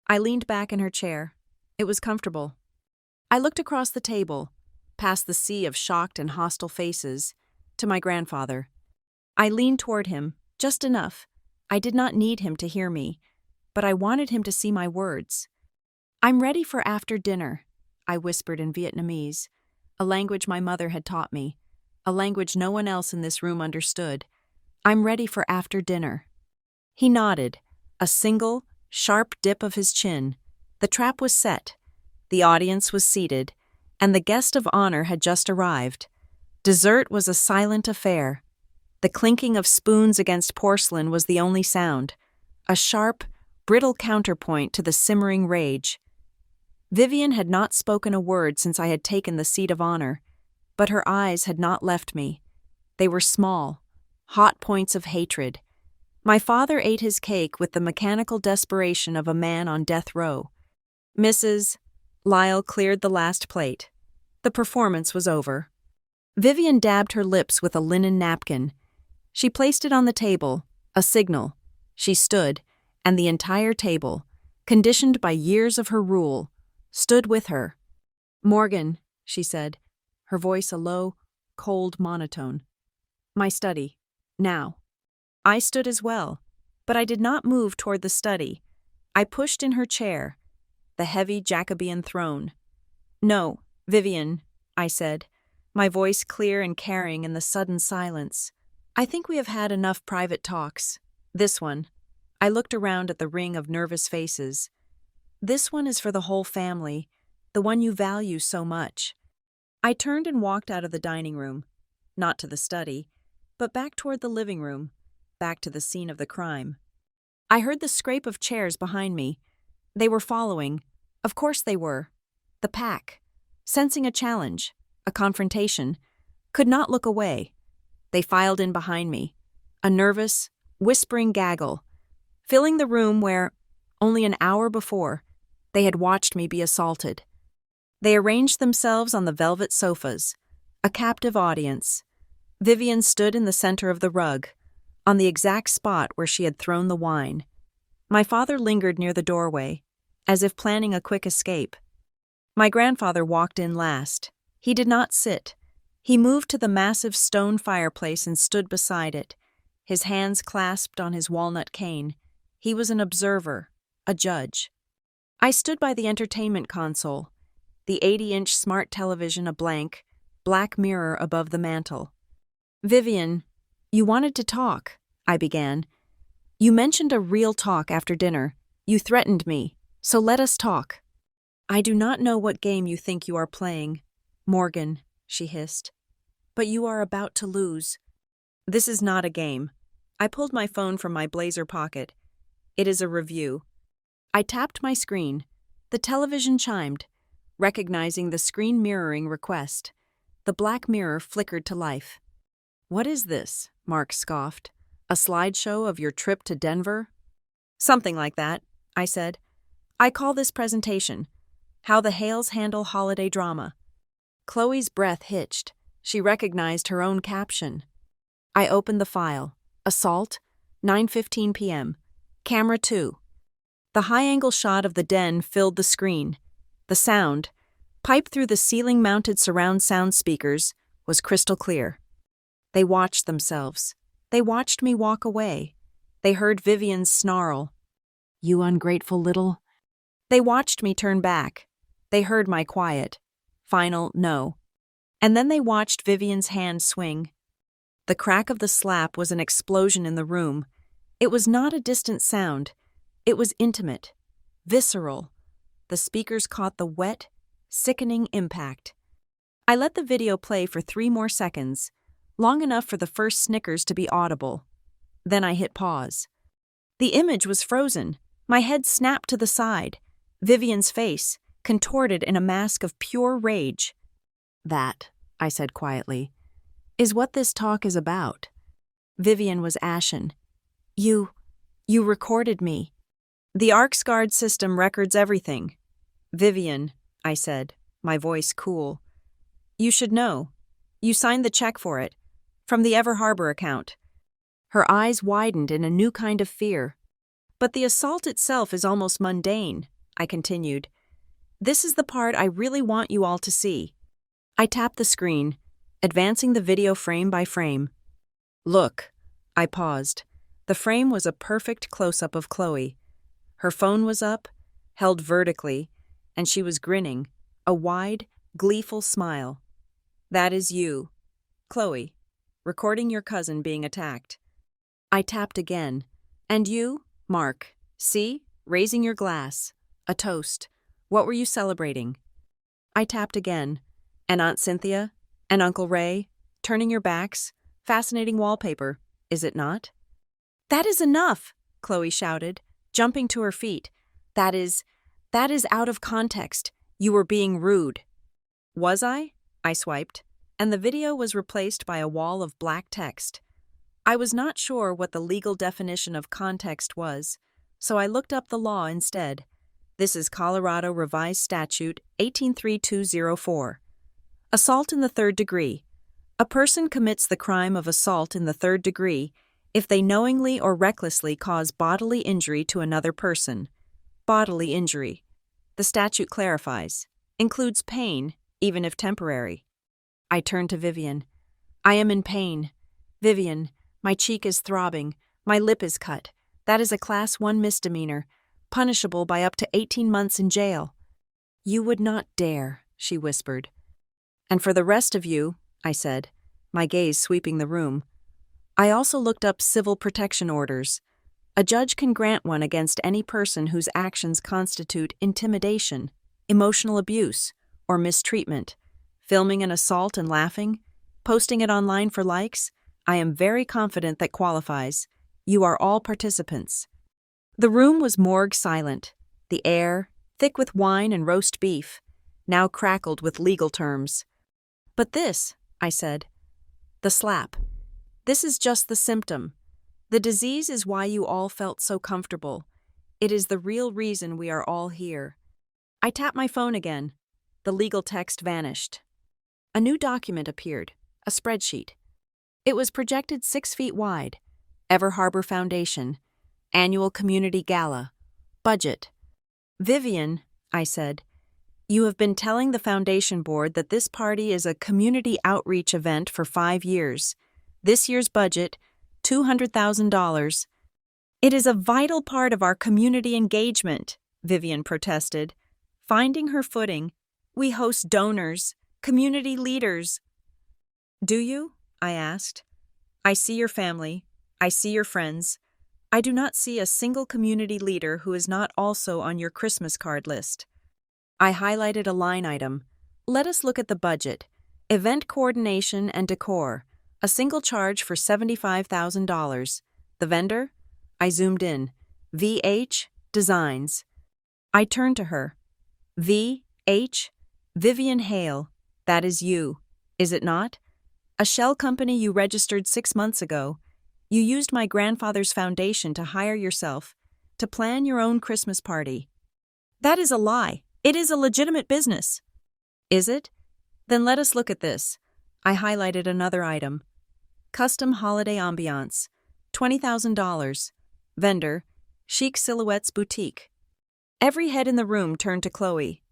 I leaned back in her chair. It was comfortable. I looked across the table, past the sea of shocked and hostile faces, to my grandfather. I leaned toward him, just enough. I did not need him to hear me, but I wanted him to see my words. "I'm ready for after dinner," I whispered in Vietnamese, a language my mother had taught me, a language no one else in this room understood. "I'm ready for after dinner." He nodded, a single, sharp dip of his chin. The trap was set. The audience was seated, and the guest of honor had just arrived. Dessert was a silent affair. The clinking of spoons against porcelain was the only sound, a sharp, brittle counterpoint to the simmering rage. Vivian had not spoken a word since I had taken the seat of honor, but her eyes had not left me. They were small, hot points of hatred. My father ate his cake with the mechanical desperation of a man on death row. Mrs. Lyle cleared the last plate. The performance was over. Vivian dabbed her lips with a linen napkin. She placed it on the table, a signal. She stood, and the entire table, conditioned by years of her rule, stood with her. "Morgan," she said, her voice a low, cold monotone. "My study. Now." I stood as well, but I did not move toward the study. I pushed in her chair, the heavy Jacobean throne. "No, Vivian," I said, my voice clear and caring in the sudden silence. "I think we have had enough private talks. This one." I looked around at the ring of nervous faces. "This one is for the whole family, the one you value so much." I turned and walked out of the dining room, not to the study, but back toward the living room, back to the scene of the crime. I heard the scrape of chairs behind me. They were following. Of course they were. The pack, sensing a challenge, a confrontation, could not look away. They filed in behind me, a nervous, whispering gaggle, filling the room where, only an hour before, they had watched me be assaulted. They arranged themselves on the velvet sofas, a captive audience. Vivian stood in the center of the rug, on the exact spot where she had thrown the wine. My father lingered near the doorway, as if planning a quick escape. My grandfather walked in last. He did not sit. He moved to the massive stone fireplace and stood beside it, his hands clasped on his walnut cane. He was an observer, a judge. I stood by the entertainment console, the 80-inch smart television a blank, black mirror above the mantel. "Vivian, you wanted to talk," I began. "You mentioned a real talk after dinner. You threatened me, so let us talk." "I do not know what game you think you are playing, Morgan," she hissed, "but you are about to lose." "This is not a game." I pulled my phone from my blazer pocket. "It is a review." I tapped my screen. The television chimed, recognizing the screen mirroring request. The black mirror flickered to life. "What is this?" Mark scoffed. "A slideshow of your trip to Denver?" "Something like that," I said. "I call this presentation, How the Hales Handle Holiday Drama." Chloe's breath hitched. She recognized her own caption. I opened the file. Assault, 9:15 p.m. Camera 2. The high-angle shot of the den filled the screen. The sound, piped through the ceiling-mounted surround sound speakers, was crystal clear. They watched themselves. They watched me walk away. They heard Vivian's snarl. "You ungrateful little..." They watched me turn back. They heard my quiet, final no. And then they watched Vivian's hand swing. The crack of the slap was an explosion in the room. It was not a distant sound. It was intimate, visceral. The speakers caught the wet, sickening impact. I let the video play for 3 more seconds, long enough for the first snickers to be audible. Then I hit pause. The image was frozen. My head snapped to the side. Vivian's face, contorted in a mask of pure rage. "That," I said quietly, "is what this talk is about." Vivian was ashen. You recorded me." "The ArcScard system records everything." "Vivian," I said, my voice cool. "You should know. You signed the check for it, from the Ever Harbor account." Her eyes widened in a new kind of fear. "But the assault itself is almost mundane," I continued. "This is the part I really want you all to see." I tapped the screen, advancing the video frame by frame. "Look." I paused. The frame was a perfect close-up of Chloe. Her phone was up, held vertically, and she was grinning, a wide, gleeful smile. "That is you, Chloe, recording your cousin being attacked." I tapped again. "And you, Mark, see, raising your glass. A toast. What were you celebrating?" I tapped again. "And Aunt Cynthia? And Uncle Ray? Turning your backs? Fascinating wallpaper, is it not?" "That is enough," Chloe shouted, jumping to her feet. That is out of context. You were being rude." "Was I?" I swiped, and the video was replaced by a wall of black text. I was not sure what the legal definition of context was, so I looked up the law instead. This is Colorado Revised Statute 183204. Assault in the third degree. A person commits the crime of assault in the third degree if they knowingly or recklessly cause bodily injury to another person. Bodily injury. The statute clarifies. Includes pain, even if temporary. I turned to Vivian. "I am in pain. Vivian, my cheek is throbbing. My lip is cut. That is a Class 1 misdemeanor, punishable by up to 18 months in jail." "You would not dare," she whispered. "And for the rest of you," I said, my gaze sweeping the room, "I also looked up civil protection orders. A judge can grant one against any person whose actions constitute intimidation, emotional abuse, or mistreatment. Filming an assault and laughing, posting it online for likes, I am very confident that qualifies. You are all participants." The room was morgue silent. The air, thick with wine and roast beef, now crackled with legal terms. "But this," I said, "the slap, this is just the symptom. The disease is why you all felt so comfortable. It is the real reason we are all here." I tapped my phone again. The legal text vanished. A new document appeared, a spreadsheet. It was projected 6 feet wide. Ever Harbor Foundation. Annual Community Gala. Budget. "Vivian," I said, "you have been telling the foundation board that this party is a community outreach event for 5 years. This year's budget, $200,000. "It is a vital part of our community engagement," Vivian protested. Finding her footing, "We host donors, community leaders." "Do you?" I asked. "I see your family. I see your friends. I do not see a single community leader who is not also on your Christmas card list." I highlighted a line item. "Let us look at the budget. Event coordination and decor. A single charge for $75,000. The vendor?" I zoomed in. "VH Designs." I turned to her. "VH? Vivian Hale. That is you. Is it not? A shell company you registered 6 months ago. You used my grandfather's foundation to hire yourself, to plan your own Christmas party. That is a lie. It is a legitimate business. Is it? Then let us look at this. I highlighted another item. Custom holiday ambiance. $20,000. Vendor. Chic Silhouettes Boutique. Every head in the room turned to Chloe.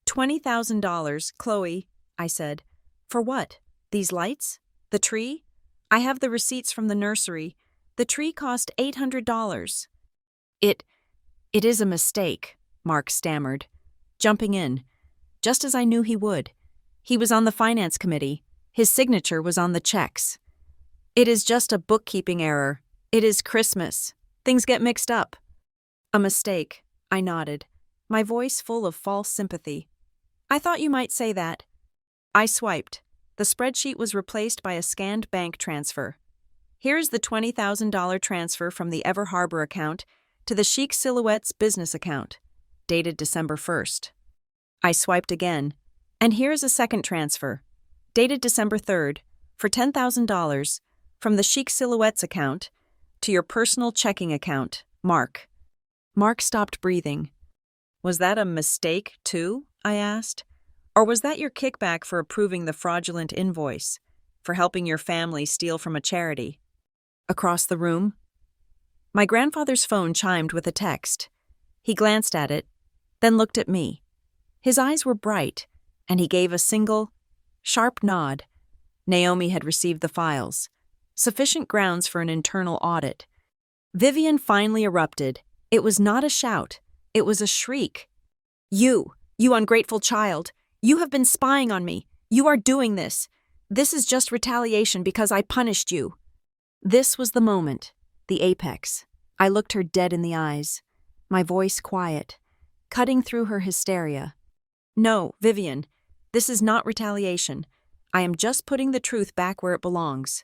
$20,000, Chloe, I said. For what? These lights? The tree? I have the receipts from the nursery. The tree cost $800. It is a mistake, Mark stammered, jumping in, just as I knew he would. He was on the finance committee. His signature was on the checks. It is just a bookkeeping error. It is Christmas. Things get mixed up. A mistake, I nodded, my voice full of false sympathy. I thought you might say that. I swiped. The spreadsheet was replaced by a scanned bank transfer. Here's the $20,000 transfer from the Ever Harbor account to the Chic Silhouettes business account, dated December 1st. I swiped again, and here's a second transfer, dated December 3rd, for $10,000 from the Chic Silhouettes account to your personal checking account, Mark. Mark stopped breathing. Was that a mistake, too? I asked. Or was that your kickback for approving the fraudulent invoice, for helping your family steal from a charity? Across the room, my grandfather's phone chimed with a text. He glanced at it, then looked at me. His eyes were bright, and he gave a single, sharp nod. Naomi had received the files. Sufficient grounds for an internal audit. Vivian finally erupted. It was not a shout. It was a shriek. You ungrateful child! You have been spying on me. You are doing this. This is just retaliation because I punished you. This was the moment, the apex. I looked her dead in the eyes, my voice quiet, cutting through her hysteria. No, Vivian, this is not retaliation. I am just putting the truth back where it belongs.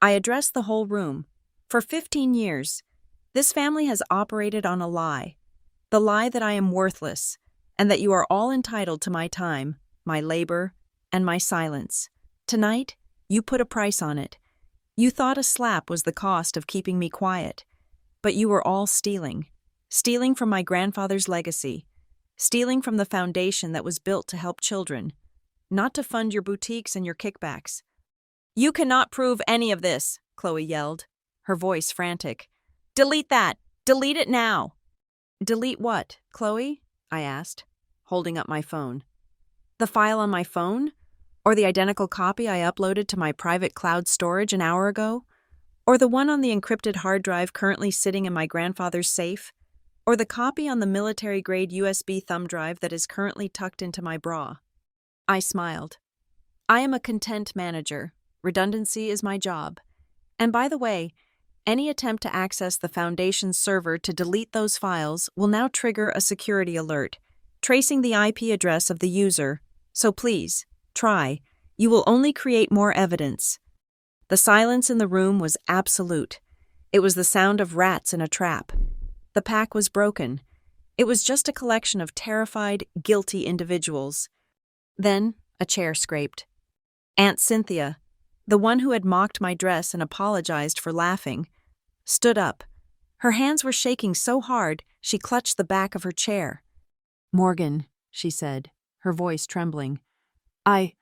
I addressed the whole room. For 15 years, this family has operated on a lie. The lie that I am worthless, and that you are all entitled to my time, my labor, and my silence. Tonight, you put a price on it. You thought a slap was the cost of keeping me quiet, but you were all stealing. Stealing from my grandfather's legacy. Stealing from the foundation that was built to help children, not to fund your boutiques and your kickbacks. You cannot prove any of this, Chloe yelled, her voice frantic. Delete that! Delete it now! Delete what, Chloe? I asked, holding up my phone. The file on my phone? Or the identical copy I uploaded to my private cloud storage an hour ago? Or the one on the encrypted hard drive currently sitting in my grandfather's safe? Or the copy on the military-grade USB thumb drive that is currently tucked into my bra? I smiled. I am a content manager. Redundancy is my job. And by the way, any attempt to access the Foundation's server to delete those files will now trigger a security alert, tracing the IP address of the user. So please, try. You will only create more evidence. The silence in the room was absolute. It was the sound of rats in a trap. The pack was broken. It was just a collection of terrified, guilty individuals. Then, a chair scraped. Aunt Cynthia, the one who had mocked my dress and apologized for laughing, stood up. Her hands were shaking so hard she clutched the back of her chair. Morgan, she said, her voice trembling. I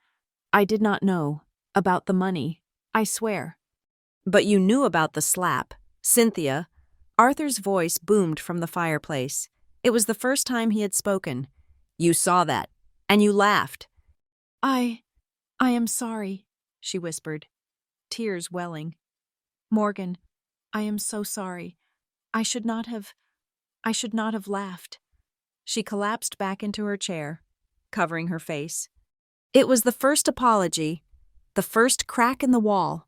did not know about the money, I swear. But you knew about the slap, Cynthia. Arthur's voice boomed from the fireplace. It was the first time he had spoken. You saw that, and you laughed. I am sorry, she whispered, tears welling. Morgan, I am so sorry. I should not have laughed. She collapsed back into her chair, covering her face. It was the first apology, the first crack in the wall.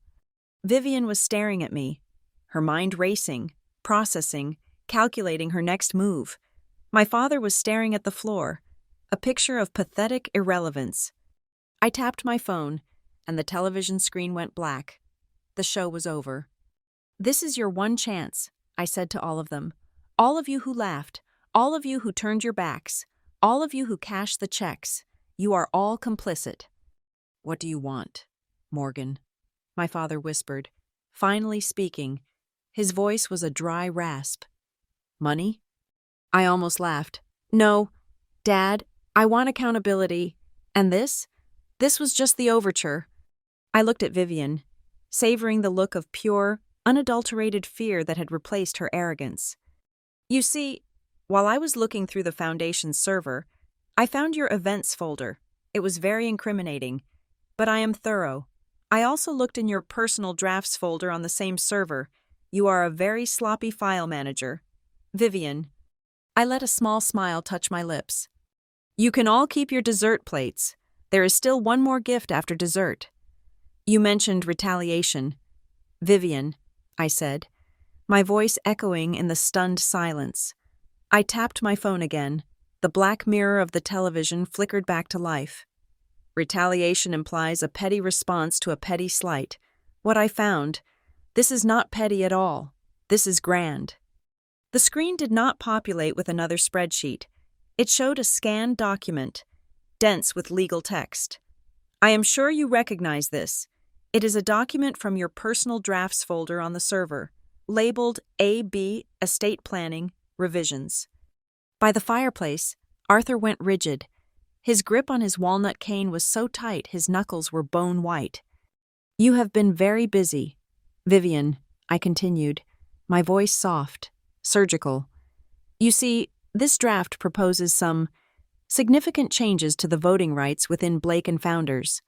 Vivian was staring at me, her mind racing, processing, calculating her next move. My father was staring at the floor, a picture of pathetic irrelevance. I tapped my phone, and the television screen went black. The show was over. This is your one chance, I said to all of them. All of you who laughed, all of you who turned your backs, all of you who cashed the checks. You are all complicit. What do you want, Morgan? My father whispered, finally speaking. His voice was a dry rasp. Money? I almost laughed. No, Dad, I want accountability. And this? This was just the overture. I looked at Vivian, savoring the look of pure, unadulterated fear that had replaced her arrogance. You see, while I was looking through the Foundation's server, I found your events folder. It was very incriminating, but I am thorough. I also looked in your personal drafts folder on the same server. You are a very sloppy file manager. Vivian. I let a small smile touch my lips. You can all keep your dessert plates. There is still one more gift after dessert. You mentioned retaliation. Vivian, I said, my voice echoing in the stunned silence. I tapped my phone again. The black mirror of the television flickered back to life. Retaliation implies a petty response to a petty slight. What I found, this is not petty at all. This is grand. The screen did not populate with another spreadsheet. It showed a scanned document, dense with legal text. I am sure you recognize this. It is a document from your personal drafts folder on the server, labeled AB Estate Planning Revisions. By the fireplace, Arthur went rigid. His grip on his walnut cane was so tight his knuckles were bone white. You have been very busy. Vivian, I continued, my voice soft, surgical. You see, this draft proposes some significant changes to the voting rights within Blake and Founders.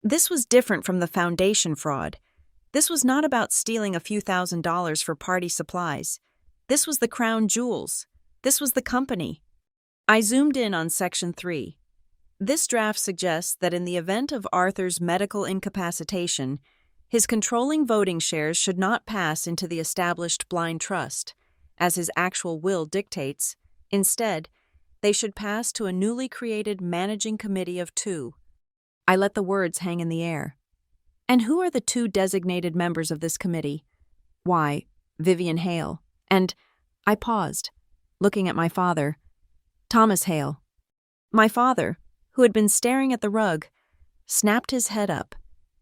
This was different from the Foundation fraud. This was not about stealing a few $1,000s for party supplies. This was the crown jewels. This was the company. I zoomed in on Section 3. This draft suggests that in the event of Arthur's medical incapacitation, his controlling voting shares should not pass into the established blind trust, as his actual will dictates. Instead, they should pass to a newly created managing committee of 2. I let the words hang in the air. And who are the 2 designated members of this committee? Why, Vivian Hale, and I paused, looking at my father, Thomas Hale. My father, who had been staring at the rug, snapped his head up.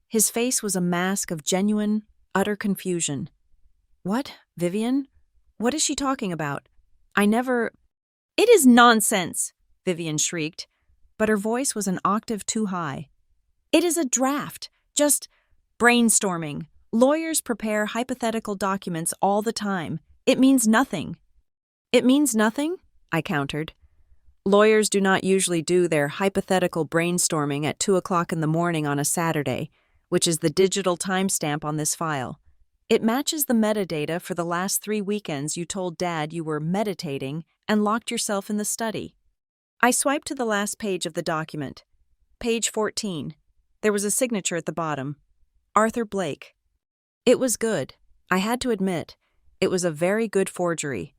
His face was a mask of genuine, utter confusion. What, Vivian? What is she talking about? It is nonsense, Vivian shrieked, but her voice was an octave too high. It is a draft, just brainstorming. Lawyers prepare hypothetical documents all the time. It means nothing. It means nothing? I countered. Lawyers do not usually do their hypothetical brainstorming at 2 o'clock in the morning on a Saturday, which is the digital timestamp on this file. It matches the metadata for the last 3 weekends you told Dad you were meditating and locked yourself in the study. I swiped to the last page of the document. Page 14. There was a signature at the bottom. Arthur Blake. It was good. I had to admit, it was a very good forgery.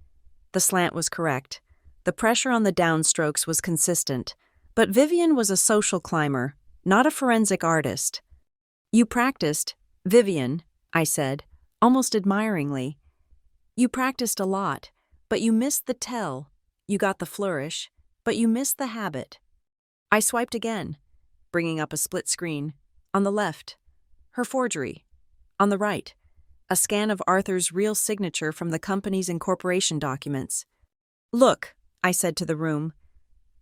The slant was correct. The pressure on the downstrokes was consistent. But Vivian was a social climber, not a forensic artist. You practiced, Vivian, I said, almost admiringly. You practiced a lot, but you missed the tell. You got the flourish, but you missed the habit. I swiped again, bringing up a split screen. On the left, her forgery. On the right, a scan of Arthur's real signature from the company's incorporation documents. Look, I said to the room.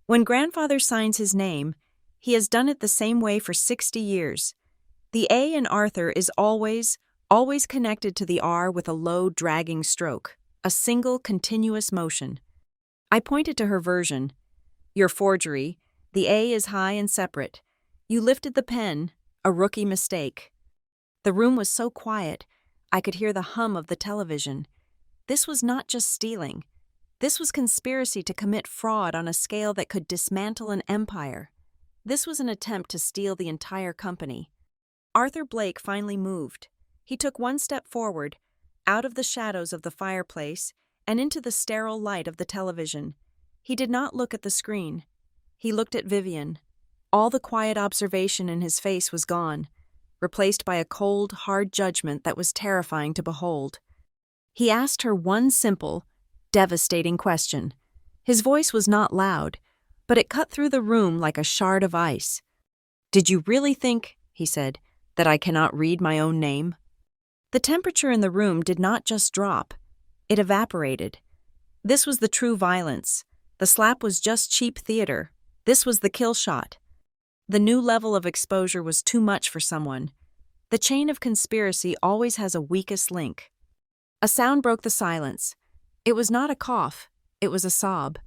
When grandfather signs his name, he has done it the same way for 60 years. The A in Arthur is always connected to the R with a low, dragging stroke, a single, continuous motion. I pointed to her version. Your forgery, the A is high and separate. You lifted the pen, a rookie mistake. The room was so quiet, I could hear the hum of the television. This was not just stealing. This was conspiracy to commit fraud on a scale that could dismantle an empire. This was an attempt to steal the entire company. Arthur Blake finally moved. He took one step forward, out of the shadows of the fireplace and into the sterile light of the television. He did not look at the screen. He looked at Vivian. All the quiet observation in his face was gone, replaced by a cold, hard judgment that was terrifying to behold. He asked her one simple, devastating question. His voice was not loud, but it cut through the room like a shard of ice. Did you really think, he said, that I cannot read my own name? The temperature in the room did not just drop. It evaporated. This was the true violence. The slap was just cheap theater. This was the kill shot. The new level of exposure was too much for someone. The chain of conspiracy always has a weakest link. A sound broke the silence. It was not a cough. It was a sob.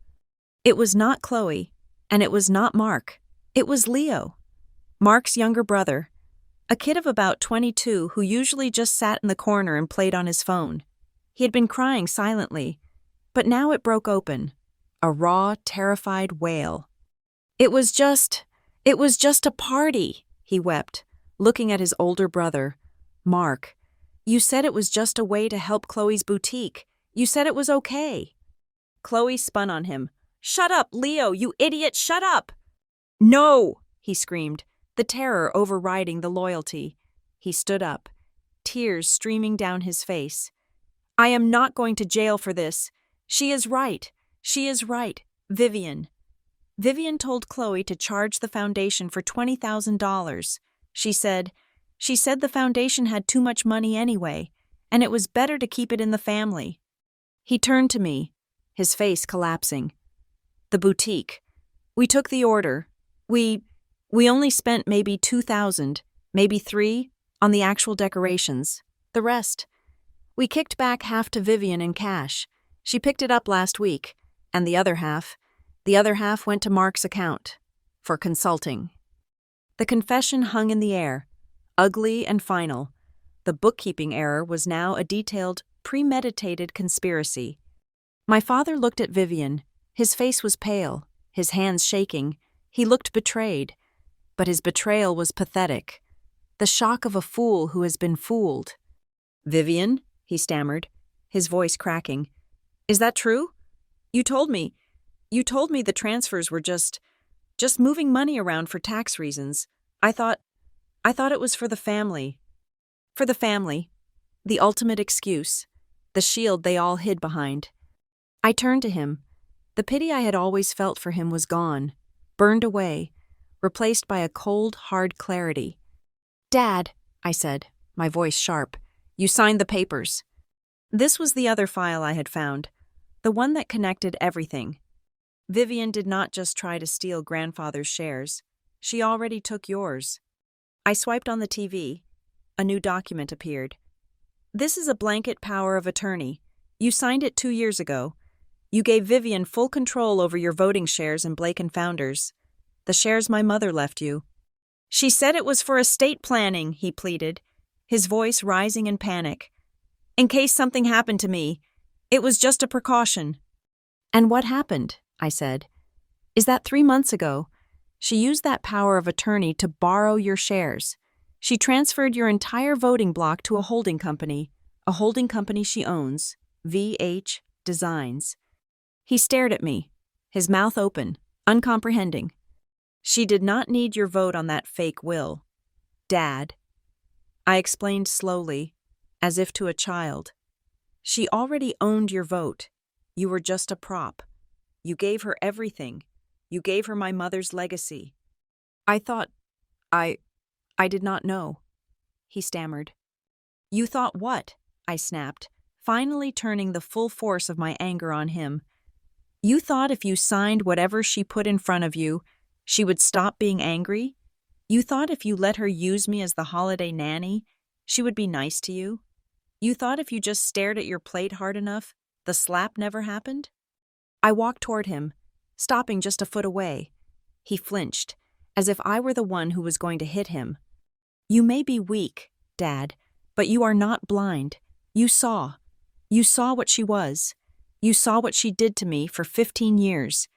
It was not Chloe, and it was not Mark. It was Leo, Mark's younger brother, a kid of about 22 who usually just sat in the corner and played on his phone. He had been crying silently, but now it broke open, a raw, terrified wail. It was just a party, he wept, looking at his older brother. Mark, you said it was just a way to help Chloe's boutique. You said it was okay. Chloe spun on him. Shut up, Leo, you idiot, shut up! No, he screamed, the terror overriding the loyalty. He stood up, tears streaming down his face. I am not going to jail for this. She is right. She is right. Vivian. Vivian told Chloe to charge the foundation for $20,000. She said the foundation had too much money anyway, and it was better to keep it in the family. He turned to me, his face collapsing. The boutique. We took the order. We only spent maybe $2,000, maybe $3,000, on the actual decorations. The rest. We kicked back half to Vivian in cash. She picked it up last week, and the other half went to Mark's account. For consulting. The confession hung in the air, ugly and final. The bookkeeping error was now a detailed, premeditated conspiracy. My father looked at Vivian. His face was pale, his hands shaking. He looked betrayed. But his betrayal was pathetic. The shock of a fool who has been fooled. Vivian, he stammered, his voice cracking. Is that true? You told me the transfers were just moving money around for tax reasons. I thought it was for the family. For the family. The ultimate excuse. The shield they all hid behind. I turned to him. The pity I had always felt for him was gone, burned away, replaced by a cold, hard clarity. Dad, I said, my voice sharp, you signed the papers. This was the other file I had found, the one that connected everything. Vivian did not just try to steal grandfather's shares. She already took yours. I swiped on the TV. A new document appeared. This is a blanket power of attorney. You signed it 2 years ago. You gave Vivian full control over your voting shares in Blake & Founders. The shares my mother left you. She said it was for estate planning, he pleaded, his voice rising in panic. In case something happened to me, it was just a precaution. And what happened? I said. Is that 3 months ago, she used that power of attorney to borrow your shares. She transferred your entire voting block to a holding company she owns, VH Designs. He stared at me, his mouth open, uncomprehending. She did not need your vote on that fake will. Dad. I explained slowly, as if to a child. She already owned your vote. You were just a prop. You gave her everything. You gave her my mother's legacy. I did not know. He stammered. You thought what? I snapped, finally turning the full force of my anger on him. You thought if you signed whatever she put in front of you, she would stop being angry? You thought if you let her use me as the holiday nanny, she would be nice to you? You thought if you just stared at your plate hard enough, the slap never happened? I walked toward him, stopping just a foot away. He flinched, as if I were the one who was going to hit him. You may be weak, Dad, but you are not blind. You saw. You saw what she was. You saw what she did to me for 15 years.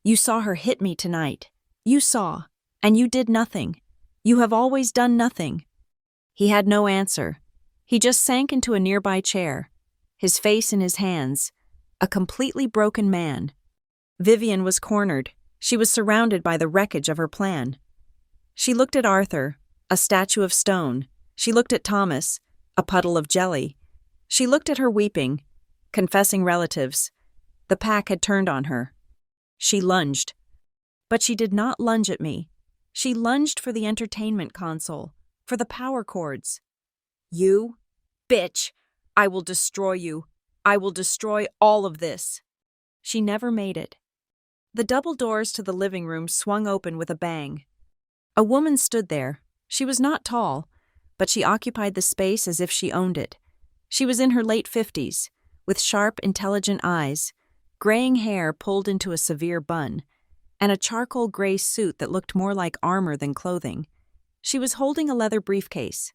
You saw her hit me tonight. You saw, and you did nothing. You have always done nothing. He had no answer. He just sank into a nearby chair, his face in his hands, a completely broken man. Vivian was cornered. She was surrounded by the wreckage of her plan. She looked at Arthur, a statue of stone. She looked at Thomas, a puddle of jelly. She looked at her weeping, confessing relatives. The pack had turned on her. She lunged. But she did not lunge at me. She lunged for the entertainment console, for the power cords. "You? Bitch! I will destroy you. I will destroy all of this." She never made it. The double doors to the living room swung open with a bang. A woman stood there. She was not tall, but she occupied the space as if she owned it. She was in her late 50s, with sharp, intelligent eyes, graying hair pulled into a severe bun, and a charcoal gray suit that looked more like armor than clothing. She was holding a leather briefcase.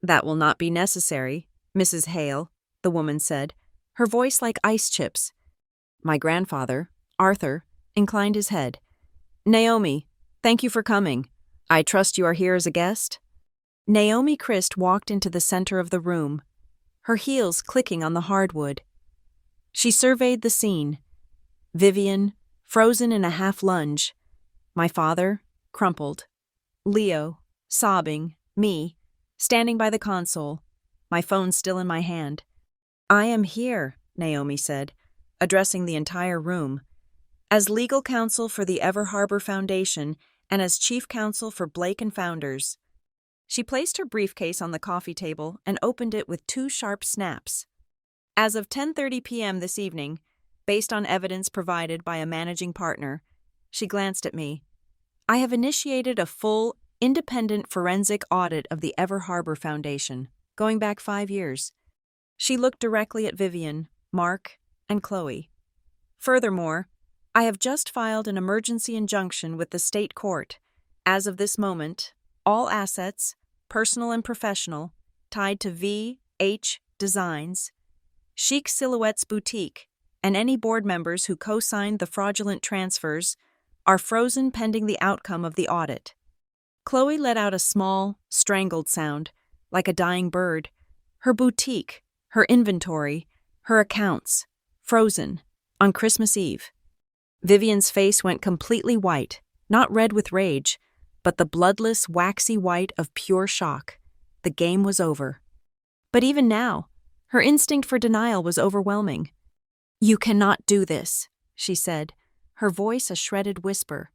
"That will not be necessary, Mrs. Hale," the woman said, her voice like ice chips. My grandfather, Arthur, inclined his head. "Naomi, thank you for coming. I trust you are here as a guest?" Naomi Christ walked into the center of the room, her heels clicking on the hardwood. She surveyed the scene. Vivian, frozen in a half lunge. My father, crumpled. Leo, sobbing. Me, standing by the console, my phone still in my hand. "I am here," Naomi said, addressing the entire room, "as legal counsel for the Ever Harbor Foundation and as chief counsel for Blake and Founders." She placed her briefcase on the coffee table and opened it with 2 sharp snaps. "As of 10:30 p.m. this evening, based on evidence provided by a managing partner," she glanced at me, "I have initiated a full, independent forensic audit of the Ever Harbor Foundation, going back 5 years." She looked directly at Vivian, Mark, and Chloe. "Furthermore, I have just filed an emergency injunction with the state court. As of this moment, all assets, personal and professional, tied to V.H. Designs, Chic Silhouettes Boutique, and any board members who co-signed the fraudulent transfers are frozen pending the outcome of the audit." Chloe let out a small, strangled sound, like a dying bird. Her boutique, her inventory, her accounts, frozen, on Christmas Eve. Vivian's face went completely white, not red with rage, but the bloodless, waxy white of pure shock. The game was over. But even now, her instinct for denial was overwhelming. "You cannot do this," she said, her voice a shredded whisper.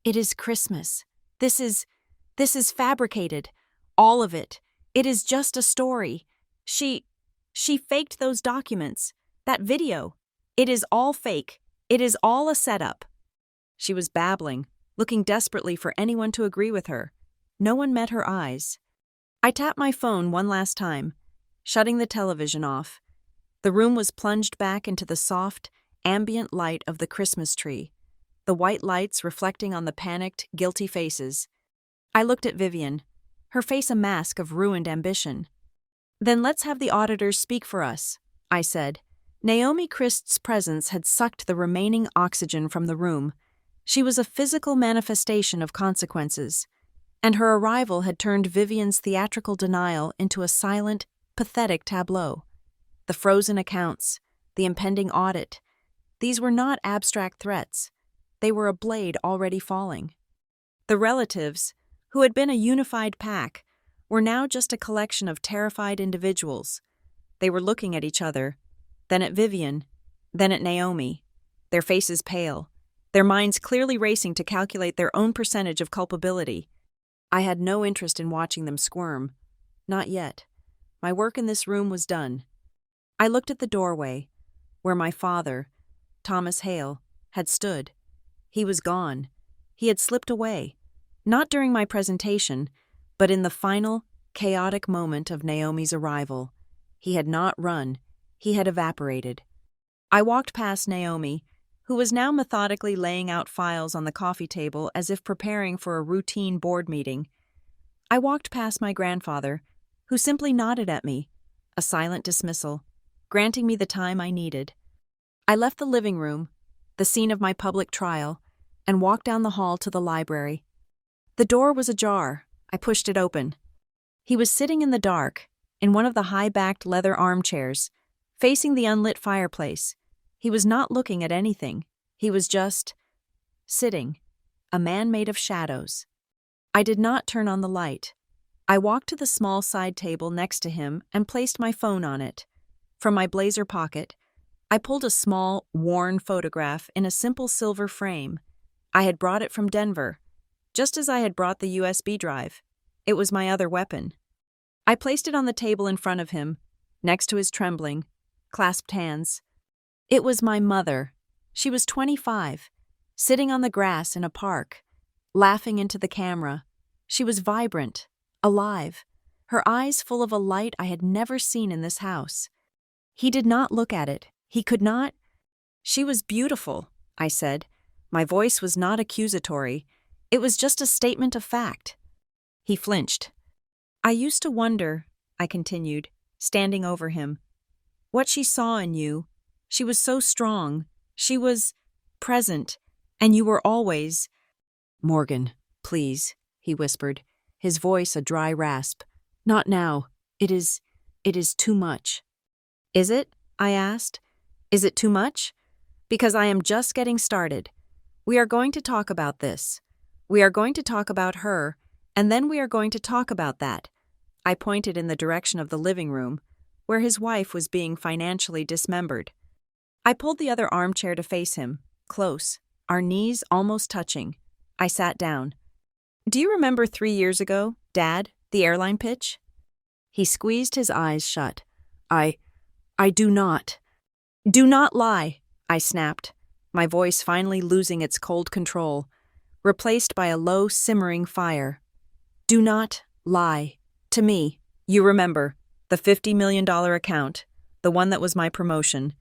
"It is Christmas. This is fabricated. All of it. It is just a story. She faked those documents. That video. It is all fake. It is all a setup." She was babbling, looking desperately for anyone to agree with her. No one met her eyes. I tapped my phone one last time, shutting the television off. The room was plunged back into the soft, ambient light of the Christmas tree, the white lights reflecting on the panicked, guilty faces. I looked at Vivian, her face a mask of ruined ambition. "Then let's have the auditors speak for us," I said. Naomi Christ's presence had sucked the remaining oxygen from the room. She was a physical manifestation of consequences, and her arrival had turned Vivian's theatrical denial into a silent, pathetic tableau. The frozen accounts, the impending audit, these were not abstract threats. They were a blade already falling. The relatives, who had been a unified pack, were now just a collection of terrified individuals. They were looking at each other, then at Vivian, then at Naomi, their faces pale, their minds clearly racing to calculate their own percentage of culpability. I had no interest in watching them squirm. Not yet. My work in this room was done. I looked at the doorway, where my father, Thomas Hale, had stood. He was gone. He had slipped away, not during my presentation, but in the final, chaotic moment of Naomi's arrival. He had not run. He had evaporated. I walked past Naomi, who was now methodically laying out files on the coffee table as if preparing for a routine board meeting. I walked past my grandfather, who simply nodded at me, a silent dismissal, granting me the time I needed. I left the living room, the scene of my public trial, and walked down the hall to the library. The door was ajar. I pushed it open. He was sitting in the dark, in one of the high-backed leather armchairs, facing the unlit fireplace. He was not looking at anything. He was just sitting, a man made of shadows. I did not turn on the light. I walked to the small side table next to him and placed my phone on it. From my blazer pocket, I pulled a small, worn photograph in a simple silver frame. I had brought it from Denver. just as I had brought the USB drive. It was my other weapon. I placed it on the table in front of him, next to his trembling, clasped hands. It was my mother. She was 25, sitting on the grass in a park, laughing into the camera. She was vibrant, alive, her eyes full of a light I had never seen in this house. He did not look at it. He could not. She was beautiful, I said. My voice was not accusatory. It was just a statement of fact. He flinched. I used to wonder, I continued, standing over him, what she saw in you. She was so strong. She was present, and you were always— Morgan, please, he whispered, his voice a dry rasp. Not now. It is too much. Is it? I asked. Is it too much? Because I am just getting started. We are going to talk about this. We are going to talk about her, and then we are going to talk about that. I pointed in the direction of the living room, where his wife was being financially dismembered. I pulled the other armchair to face him, close, our knees almost touching. I sat down. Do you remember 3 years ago, Dad, the airline pitch? He squeezed his eyes shut. I do not. Do not lie, I snapped, my voice finally losing its cold control, replaced by a low, simmering fire. Do not lie. To me, you remember, the $50 million account, the one that was my promotion,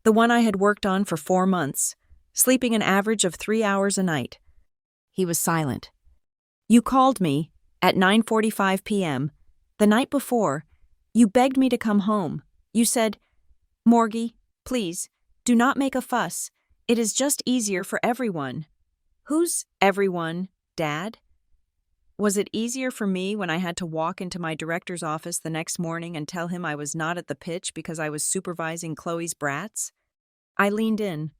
the one I had worked on for 4 months, sleeping an average of 3 hours a night. He was silent. You called me at 9:45 p.m. the night before. You begged me to come home. You said, Morgie, please, do not make a fuss. It is just easier for everyone. Who's everyone, Dad? Was it easier for me when I had to walk into my director's office the next morning and tell him I was not at the pitch because I was supervising Chloe's brats? I leaned in.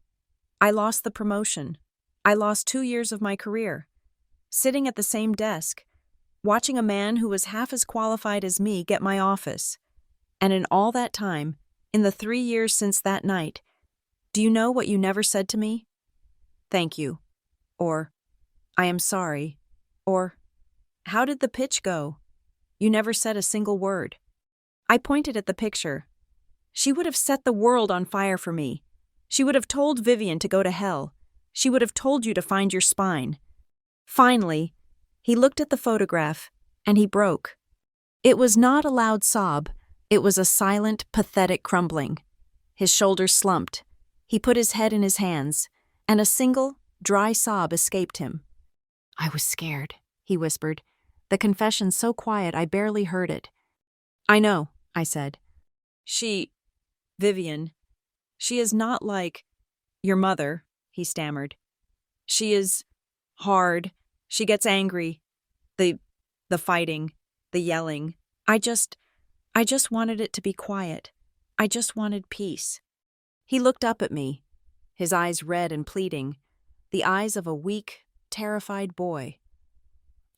I lost the promotion. I lost 2 years of my career. Sitting at the same desk, watching a man who was half as qualified as me get my office. And in all that time, in the 3 years since that night, do you know what you never said to me? Thank you. Or, I am sorry. Or, how did the pitch go? You never said a single word. I pointed at the picture. She would have set the world on fire for me. She would have told Vivian to go to hell. She would have told you to find your spine. Finally, he looked at the photograph, and he broke. It was not a loud sob. It was a silent, pathetic crumbling. His shoulders slumped. He put his head in his hands, and a single, dry sob escaped him. I was scared, he whispered, the confession so quiet I barely heard it. I know, I said. Vivian, she is not like your mother, he stammered. She is hard. She gets angry. The fighting, the yelling. I just wanted it to be quiet. I just wanted peace. He looked up at me, his eyes red and pleading, the eyes of a weak, terrified boy.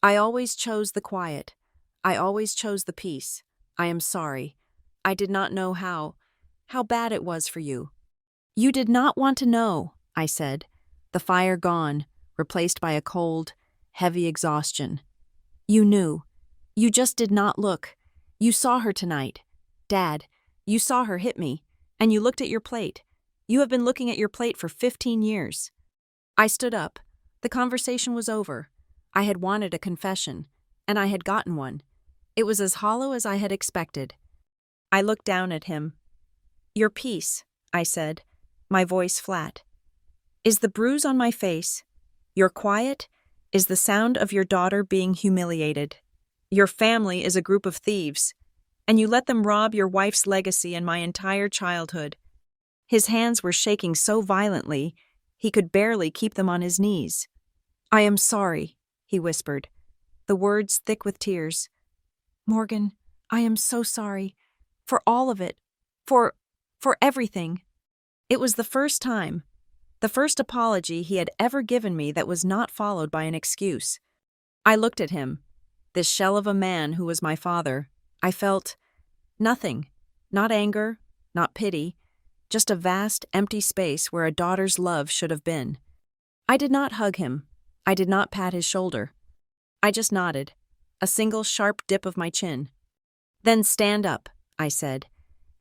I always chose the quiet. I always chose the peace. I am sorry. I did not know how bad it was for you. You did not want to know, I said, the fire gone, replaced by a cold, heavy exhaustion. You knew. You just did not look. You saw her tonight. Dad, you saw her hit me, and you looked at your plate. You have been looking at your plate for 15 years. I stood up. The conversation was over. I had wanted a confession, and I had gotten one. It was as hollow as I had expected. I looked down at him. Your peace, I said, my voice flat. Is the bruise on my face? Your quiet is the sound of your daughter being humiliated. Your family is a group of thieves, and you let them rob your wife's legacy and my entire childhood. His hands were shaking so violently, he could barely keep them on his knees. I am sorry, he whispered, the words thick with tears. Morgan, I am so sorry. For all of it. For everything. It was the first time, the first apology he had ever given me that was not followed by an excuse. I looked at him, this shell of a man who was my father. I felt nothing, not anger, not pity, just a vast, empty space where a daughter's love should have been. I did not hug him. I did not pat his shoulder. I just nodded, a single sharp dip of my chin. Then stand up, I said.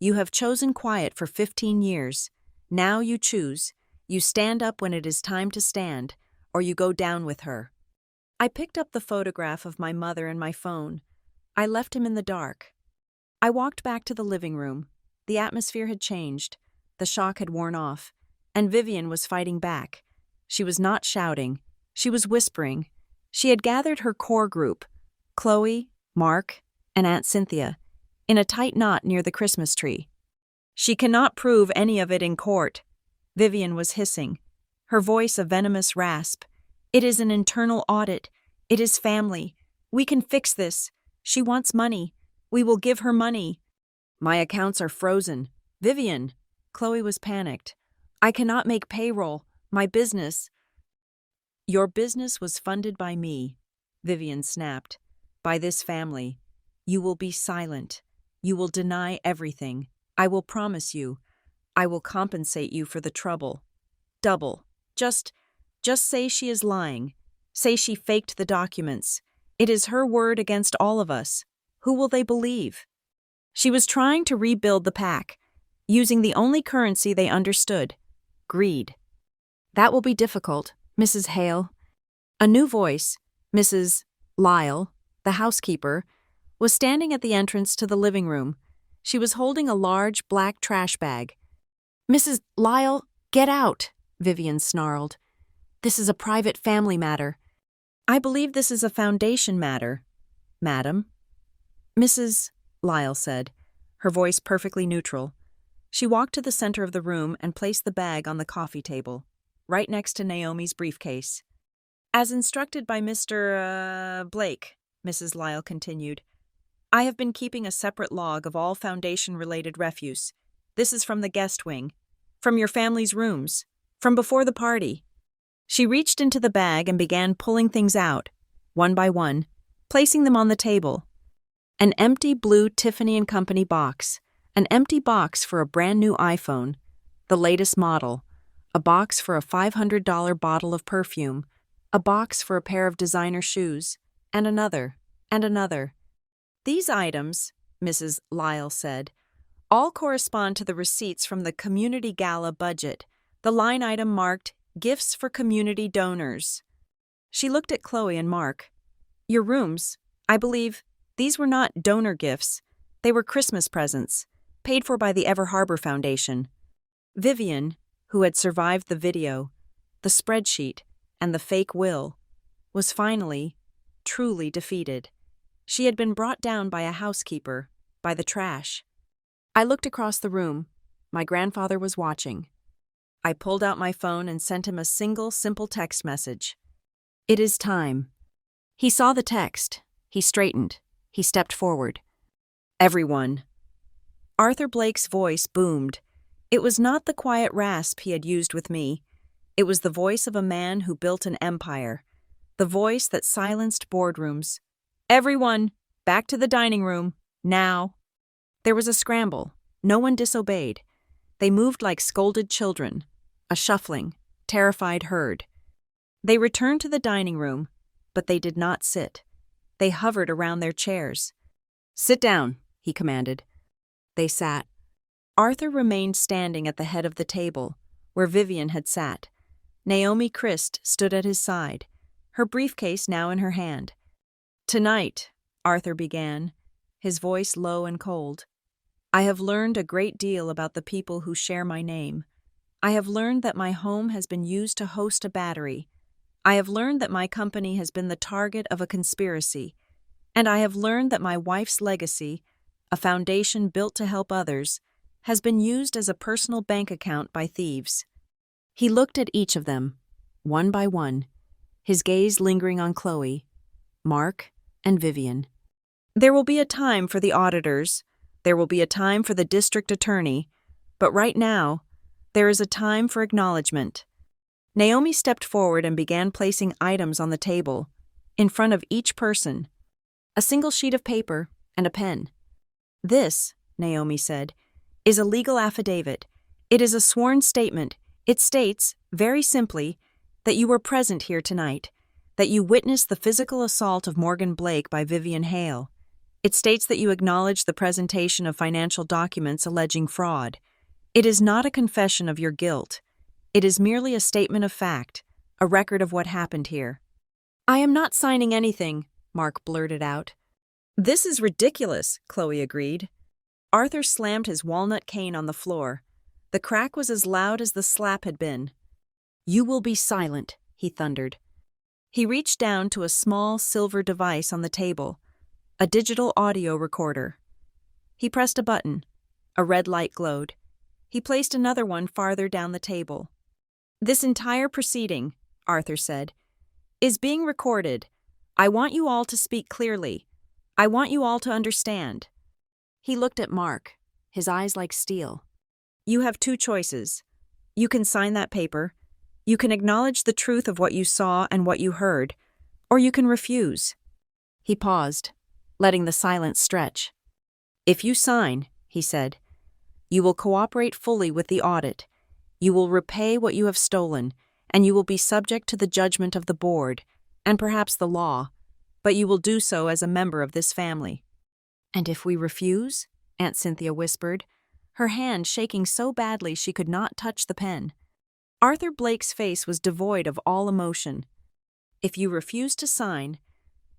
You have chosen quiet for 15 years. Now you choose. You stand up when it is time to stand, or you go down with her. I picked up the photograph of my mother and my phone. I left him in the dark. I walked back to the living room. The atmosphere had changed. The shock had worn off, and Vivian was fighting back. She was not shouting. She was whispering. She had gathered her core group, Chloe, Mark, and Aunt Cynthia, in a tight knot near the Christmas tree. She cannot prove any of it in court, Vivian was hissing, her voice a venomous rasp. It is an internal audit. It is family. We can fix this. She wants money. We will give her money. My accounts are frozen. Vivian. Chloe was panicked. I cannot make payroll. My business. Your business was funded by me, Vivian snapped. By this family. You will be silent. You will deny everything. I will promise you. I will compensate you for the trouble. Double. Just say she is lying. Say she faked the documents. It is her word against all of us. Who will they believe? She was trying to rebuild the pack, using the only currency they understood, greed. That will be difficult, Mrs. Hale. A new voice, Mrs. Lyle, the housekeeper, was standing at the entrance to the living room. She was holding a large black trash bag. Mrs. Lyle, get out, Vivian snarled. This is a private family matter. I believe this is a foundation matter, madam. Mrs. Lyle said, her voice perfectly neutral. She walked to the center of the room and placed the bag on the coffee table, right next to Naomi's briefcase. As instructed by Mr. Blake, Mrs. Lyle continued, I have been keeping a separate log of all foundation-related refuse. This is from the guest wing, from your family's rooms, from before the party. She reached into the bag and began pulling things out, one by one, placing them on the table. An empty blue Tiffany & Company box, an empty box for a brand new iPhone, the latest model, a box for a $500 bottle of perfume, a box for a pair of designer shoes, and another, and another. These items, Mrs. Lyle said, all correspond to the receipts from the community gala budget, the line item marked Gifts for Community Donors. She looked at Chloe and Mark. Your rooms, I believe, these were not donor gifts. They were Christmas presents, paid for by the Ever Harbor Foundation. Vivian, who had survived the video, the spreadsheet, and the fake will, was finally, truly defeated. She had been brought down by a housekeeper, by the trash. I looked across the room. My grandfather was watching. I pulled out my phone and sent him a single, simple text message. It is time. He saw the text. He straightened. He stepped forward. Everyone. Arthur Blake's voice boomed. It was not the quiet rasp he had used with me. It was the voice of a man who built an empire. The voice that silenced boardrooms. Everyone, back to the dining room, now. There was a scramble. No one disobeyed. They moved like scolded children, a shuffling, terrified herd. They returned to the dining room, but they did not sit. They hovered around their chairs. Sit down, he commanded. They sat. Arthur remained standing at the head of the table, where Vivian had sat. Naomi Christ stood at his side, her briefcase now in her hand. Tonight, Arthur began, his voice low and cold. I have learned a great deal about the people who share my name. I have learned that my home has been used to host a battery. I have learned that my company has been the target of a conspiracy. And I have learned that my wife's legacy, a foundation built to help others, has been used as a personal bank account by thieves. He looked at each of them, one by one, his gaze lingering on Chloe, Mark, and Vivian. There will be a time for the auditors. There will be a time for the district attorney. But right now, there is a time for acknowledgement. Naomi stepped forward and began placing items on the table, in front of each person. A single sheet of paper and a pen. This, Naomi said, is a legal affidavit. It is a sworn statement. It states, very simply, that you were present here tonight, that you witnessed the physical assault of Morgan Blake by Vivian Hale. It states that you acknowledge the presentation of financial documents alleging fraud. It is not a confession of your guilt. It is merely a statement of fact, a record of what happened here. I am not signing anything, Mark blurted out. This is ridiculous, Chloe agreed. Arthur slammed his walnut cane on the floor. The crack was as loud as the slap had been. You will be silent, he thundered. He reached down to a small silver device on the table, a digital audio recorder. He pressed a button. A red light glowed. He placed another one farther down the table. This entire proceeding, Arthur said, is being recorded. I want you all to speak clearly. I want you all to understand. He looked at Mark, his eyes like steel. You have two choices. You can sign that paper. You can acknowledge the truth of what you saw and what you heard, or you can refuse. He paused, letting the silence stretch. If you sign, he said, you will cooperate fully with the audit. You will repay what you have stolen, and you will be subject to the judgment of the board, and perhaps the law, but you will do so as a member of this family. And if we refuse? Aunt Cynthia whispered, her hand shaking so badly she could not touch the pen. Arthur Blake's face was devoid of all emotion. If you refuse to sign,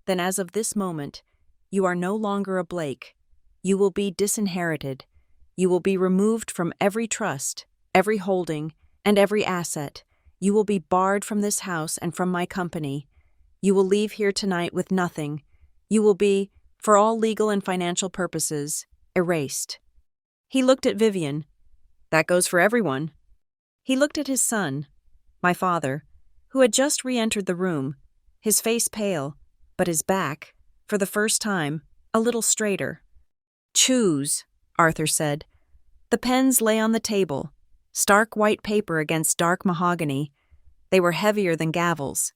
then as of this moment, you are no longer a Blake. You will be disinherited. You will be removed from every trust, every holding, and every asset. You will be barred from this house and from my company. You will leave here tonight with nothing. You will be, for all legal and financial purposes, erased. He looked at Vivian. That goes for everyone. He looked at his son, my father, who had just re-entered the room, his face pale, but his back, for the first time, a little straighter. Choose, Arthur said. The pens lay on the table, stark white paper against dark mahogany. They were heavier than gavels.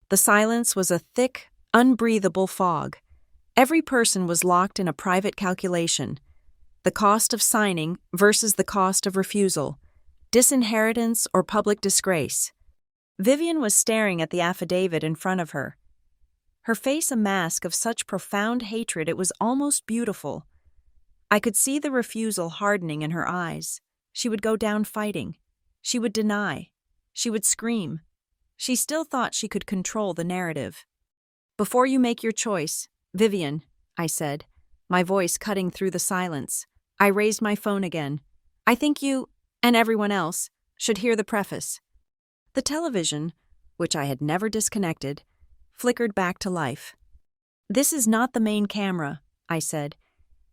The silence was a thick, unbreathable fog. Every person was locked in a private calculation. The cost of signing versus the cost of refusal. Disinheritance or public disgrace. Vivian was staring at the affidavit in front of her. Her face a mask of such profound hatred it was almost beautiful. I could see the refusal hardening in her eyes. She would go down fighting. She would deny. She would scream. She still thought she could control the narrative. Before you make your choice, Vivian, I said, my voice cutting through the silence. I raised my phone again. I think you, and everyone else, should hear the preface. The television, which I had never disconnected, flickered back to life. This is not the main camera, I said.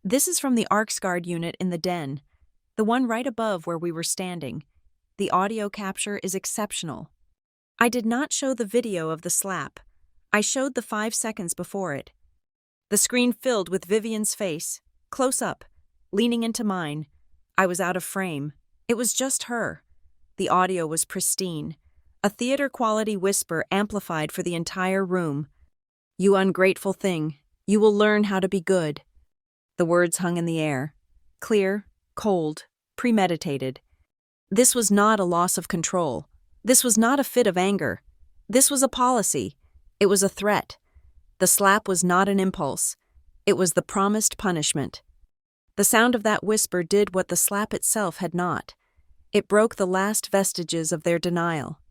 This is from the ArcsGuard unit in the den, the one right above where we were standing. The audio capture is exceptional. I did not show the video of the slap. I showed the 5 seconds before it. The screen filled with Vivian's face, close up, leaning into mine. I was out of frame. It was just her. The audio was pristine, a theater-quality whisper amplified for the entire room. You ungrateful thing, you will learn how to be good. The words hung in the air, clear, cold, premeditated. This was not a loss of control. This was not a fit of anger. This was a policy. It was a threat. The slap was not an impulse. It was the promised punishment. The sound of that whisper did what the slap itself had not. It broke the last vestiges of their denial.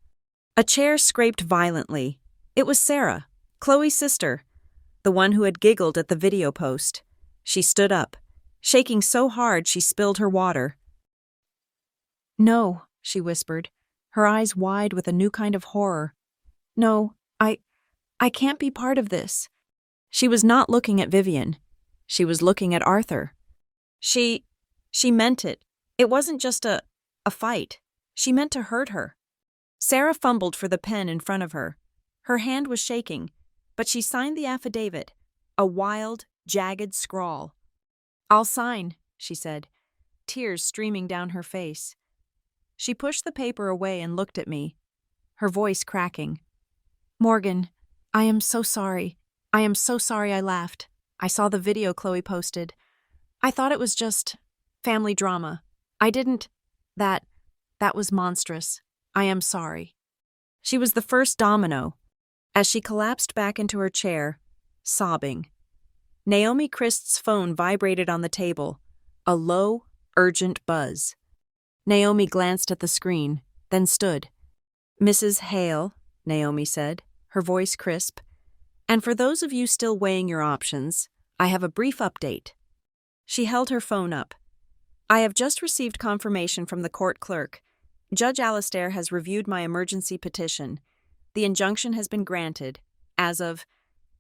A chair scraped violently. It was Sarah, Chloe's sister, the one who had giggled at the video post. She stood up, shaking so hard she spilled her water. No, she whispered, her eyes wide with a new kind of horror. No, I can't be part of this. She was not looking at Vivian. She was looking at Arthur. She meant it. It wasn't just a fight. She meant to hurt her. Sarah fumbled for the pen in front of her. Her hand was shaking, but she signed the affidavit, a wild, jagged scrawl. I'll sign, she said, tears streaming down her face. She pushed the paper away and looked at me, her voice cracking. Morgan, I am so sorry. I am so sorry I laughed. I saw the video Chloe posted. I thought it was just family drama. I didn't. That was monstrous. I am sorry. She was the first domino. as she collapsed back into her chair, sobbing. Naomi Christ's phone vibrated on the table, a low, urgent buzz. Naomi glanced at the screen, then stood. "Mrs. Hale," Naomi said, her voice crisp. "And for those of you still weighing your options, I have a brief update." She held her phone up. "I have just received confirmation from the court clerk. Judge Alastair has reviewed my emergency petition. The injunction has been granted, as of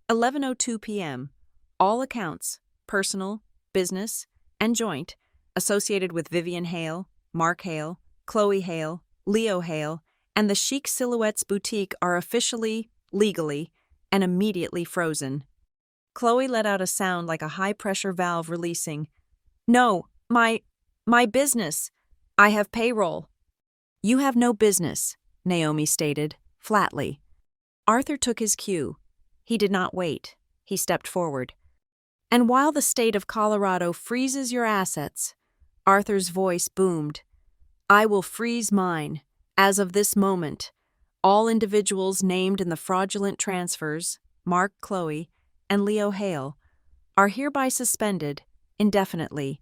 11:02 p.m. All accounts, personal, business, and joint, associated with Vivian Hale, Mark Hale, Chloe Hale, Leo Hale, and the Chic Silhouettes boutique are officially, legally, and immediately frozen." Chloe let out a sound like a high-pressure valve releasing. "No, my business. I have payroll." "You have no business," Naomi stated, flatly. Arthur took his cue. He did not wait. He stepped forward. "And while the state of Colorado freezes your assets," Arthur's voice boomed, "I will freeze mine. As of this moment, all individuals named in the fraudulent transfers, Mark, Chloe, and Leo Hale, are hereby suspended, indefinitely,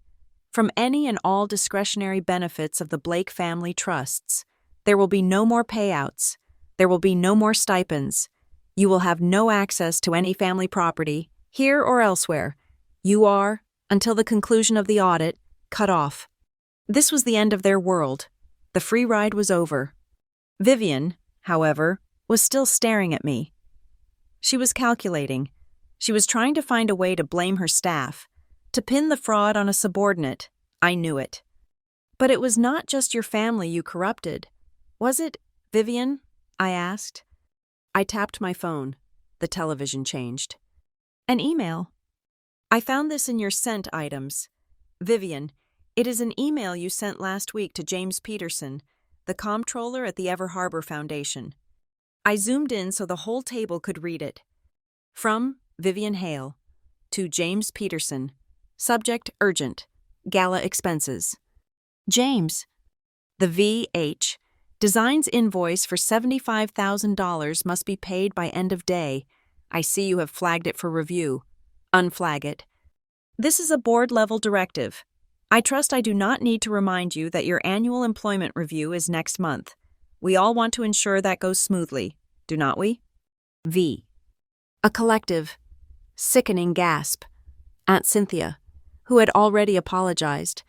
from any and all discretionary benefits of the Blake family trusts. There will be no more payouts. There will be no more stipends. You will have no access to any family property, here or elsewhere. You are, until the conclusion of the audit, cut off." This was the end of their world. The free ride was over. Vivian, however, was still staring at me. She was calculating. She was trying to find a way to blame her staff, to pin the fraud on a subordinate. I knew it. "But it was not just your family you corrupted, was it, Vivian?" I asked. I tapped my phone. The television changed. "An email. I found this in your sent items. Vivian, it is an email you sent last week to James Peterson, the comptroller at the Ever Harbor Foundation." I zoomed in so the whole table could read it. "From Vivian Hale to James Peterson. Subject urgent. Gala expenses. James, the V.H. Design's invoice for $75,000 must be paid by end of day. I see you have flagged it for review. Unflag it. This is a board-level directive. I trust I do not need to remind you that your annual employment review is next month. We all want to ensure that goes smoothly, do not we?" V. A collective, sickening gasp. Aunt Cynthia, who had already apologized,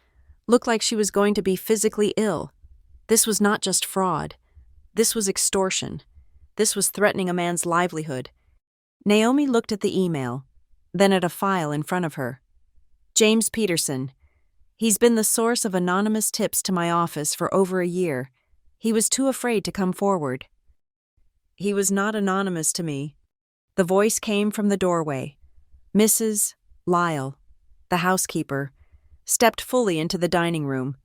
looked like she was going to be physically ill. This was not just fraud. This was extortion. This was threatening a man's livelihood. Naomi looked at the email, then at a file in front of her. "James Peterson. He's been the source of anonymous tips to my office for over a year. He was too afraid to come forward." "He was not anonymous to me." The voice came from the doorway. Mrs. Lyle, the housekeeper, stepped fully into the dining room.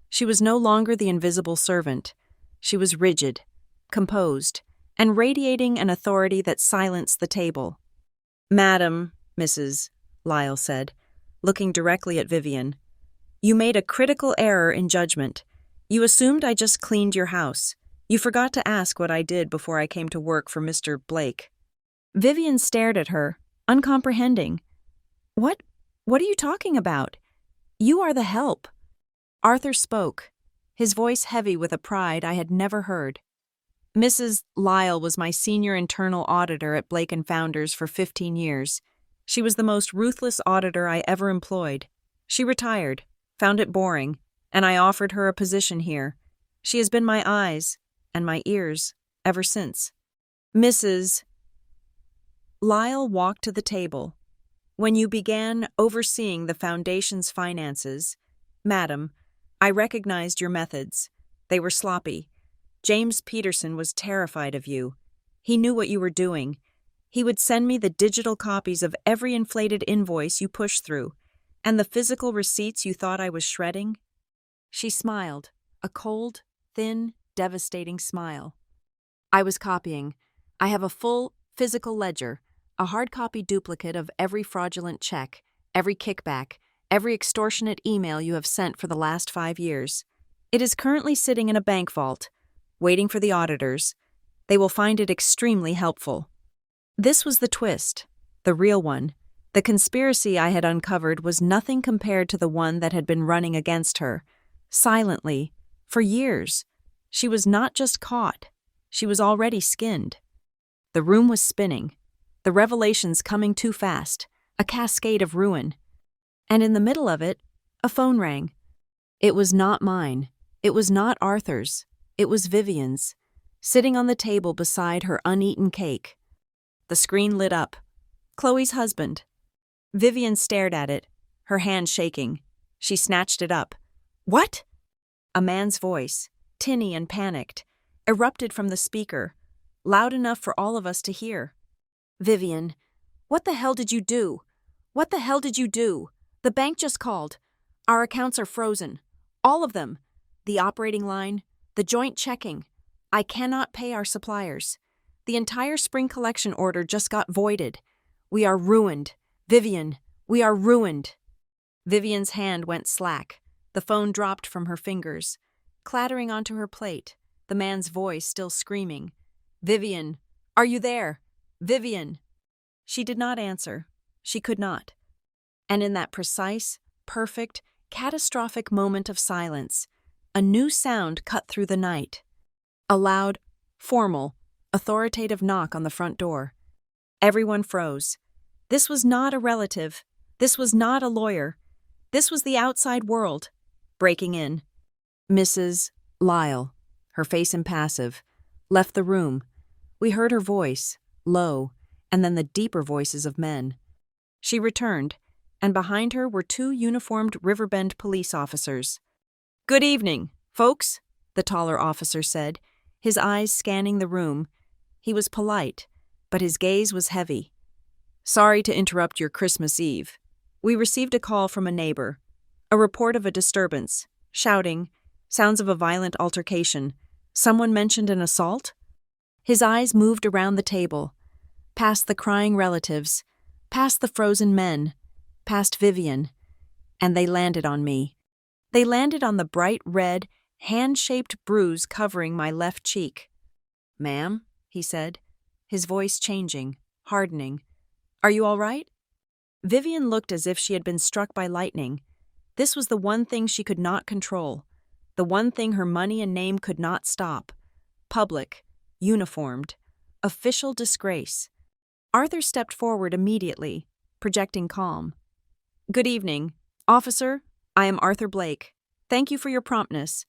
She was no longer the invisible servant. She was rigid, composed, and radiating an authority that silenced the table. "Madam," Mrs. Lyle said, looking directly at Vivian, "you made a critical error in judgment. You assumed I just cleaned your house. You forgot to ask what I did before I came to work for Mr. Blake." Vivian stared at her, uncomprehending. What are you talking about? You are the help." Arthur spoke, his voice heavy with a pride I had never heard. "Mrs. Lyle was my senior internal auditor at Blake & Founders for 15 years. She was the most ruthless auditor I ever employed. She retired, found it boring, and I offered her a position here. She has been my eyes and my ears ever since." Mrs. Lyle walked to the table. "When you began overseeing the foundation's finances, Madam, I recognized your methods. They were sloppy. James Peterson was terrified of you. He knew what you were doing. He would send me the digital copies of every inflated invoice you pushed through, and the physical receipts you thought I was shredding." She smiled, a cold, thin, devastating smile. "I was copying. I have a full, physical ledger, a hard copy duplicate of every fraudulent check, every kickback, every extortionate email you have sent for the last 5 years. It is currently sitting in a bank vault, waiting for the auditors. They will find it extremely helpful." This was the twist, the real one. The conspiracy I had uncovered was nothing compared to the one that had been running against her, silently, for years. She was not just caught, she was already skinned. The room was spinning, the revelations coming too fast, a cascade of ruin. And in the middle of it, a phone rang. It was not mine. It was not Arthur's. It was Vivian's, sitting on the table beside her uneaten cake. The screen lit up. Chloe's husband. Vivian stared at it, her hand shaking. She snatched it up. "What?" A man's voice, tinny and panicked, erupted from the speaker, loud enough for all of us to hear. "Vivian, what the hell did you do? What the hell did you do? The bank just called. Our accounts are frozen. All of them. The operating line, the joint checking. I cannot pay our suppliers. The entire spring collection order just got voided. We are ruined. Vivian, we are ruined." Vivian's hand went slack. The phone dropped from her fingers, clattering onto her plate, the man's voice still screaming. "Vivian, are you there? Vivian!" She did not answer. She could not. And in that precise, perfect, catastrophic moment of silence, a new sound cut through the night. A loud, formal, authoritative knock on the front door. Everyone froze. This was not a relative. This was not a lawyer. This was the outside world, breaking in. Mrs. Lyle, her face impassive, left the room. We heard her voice, low, and then the deeper voices of men. She returned, and behind her were two uniformed Riverbend police officers. "Good evening, folks," the taller officer said, his eyes scanning the room. He was polite, but his gaze was heavy. "Sorry to interrupt your Christmas Eve. We received a call from a neighbor, a report of a disturbance, shouting, sounds of a violent altercation. Someone mentioned an assault?" His eyes moved around the table, past the crying relatives, past the frozen men, past Vivian, and they landed on me. They landed on the bright red, hand-shaped bruise covering my left cheek. "Ma'am," he said, his voice changing, hardening. "Are you all right?" Vivian looked as if she had been struck by lightning. This was the one thing she could not control, the one thing her money and name could not stop. Public, uniformed, official disgrace. Arthur stepped forward immediately, projecting calm. "Good evening. Officer, I am Arthur Blake. Thank you for your promptness.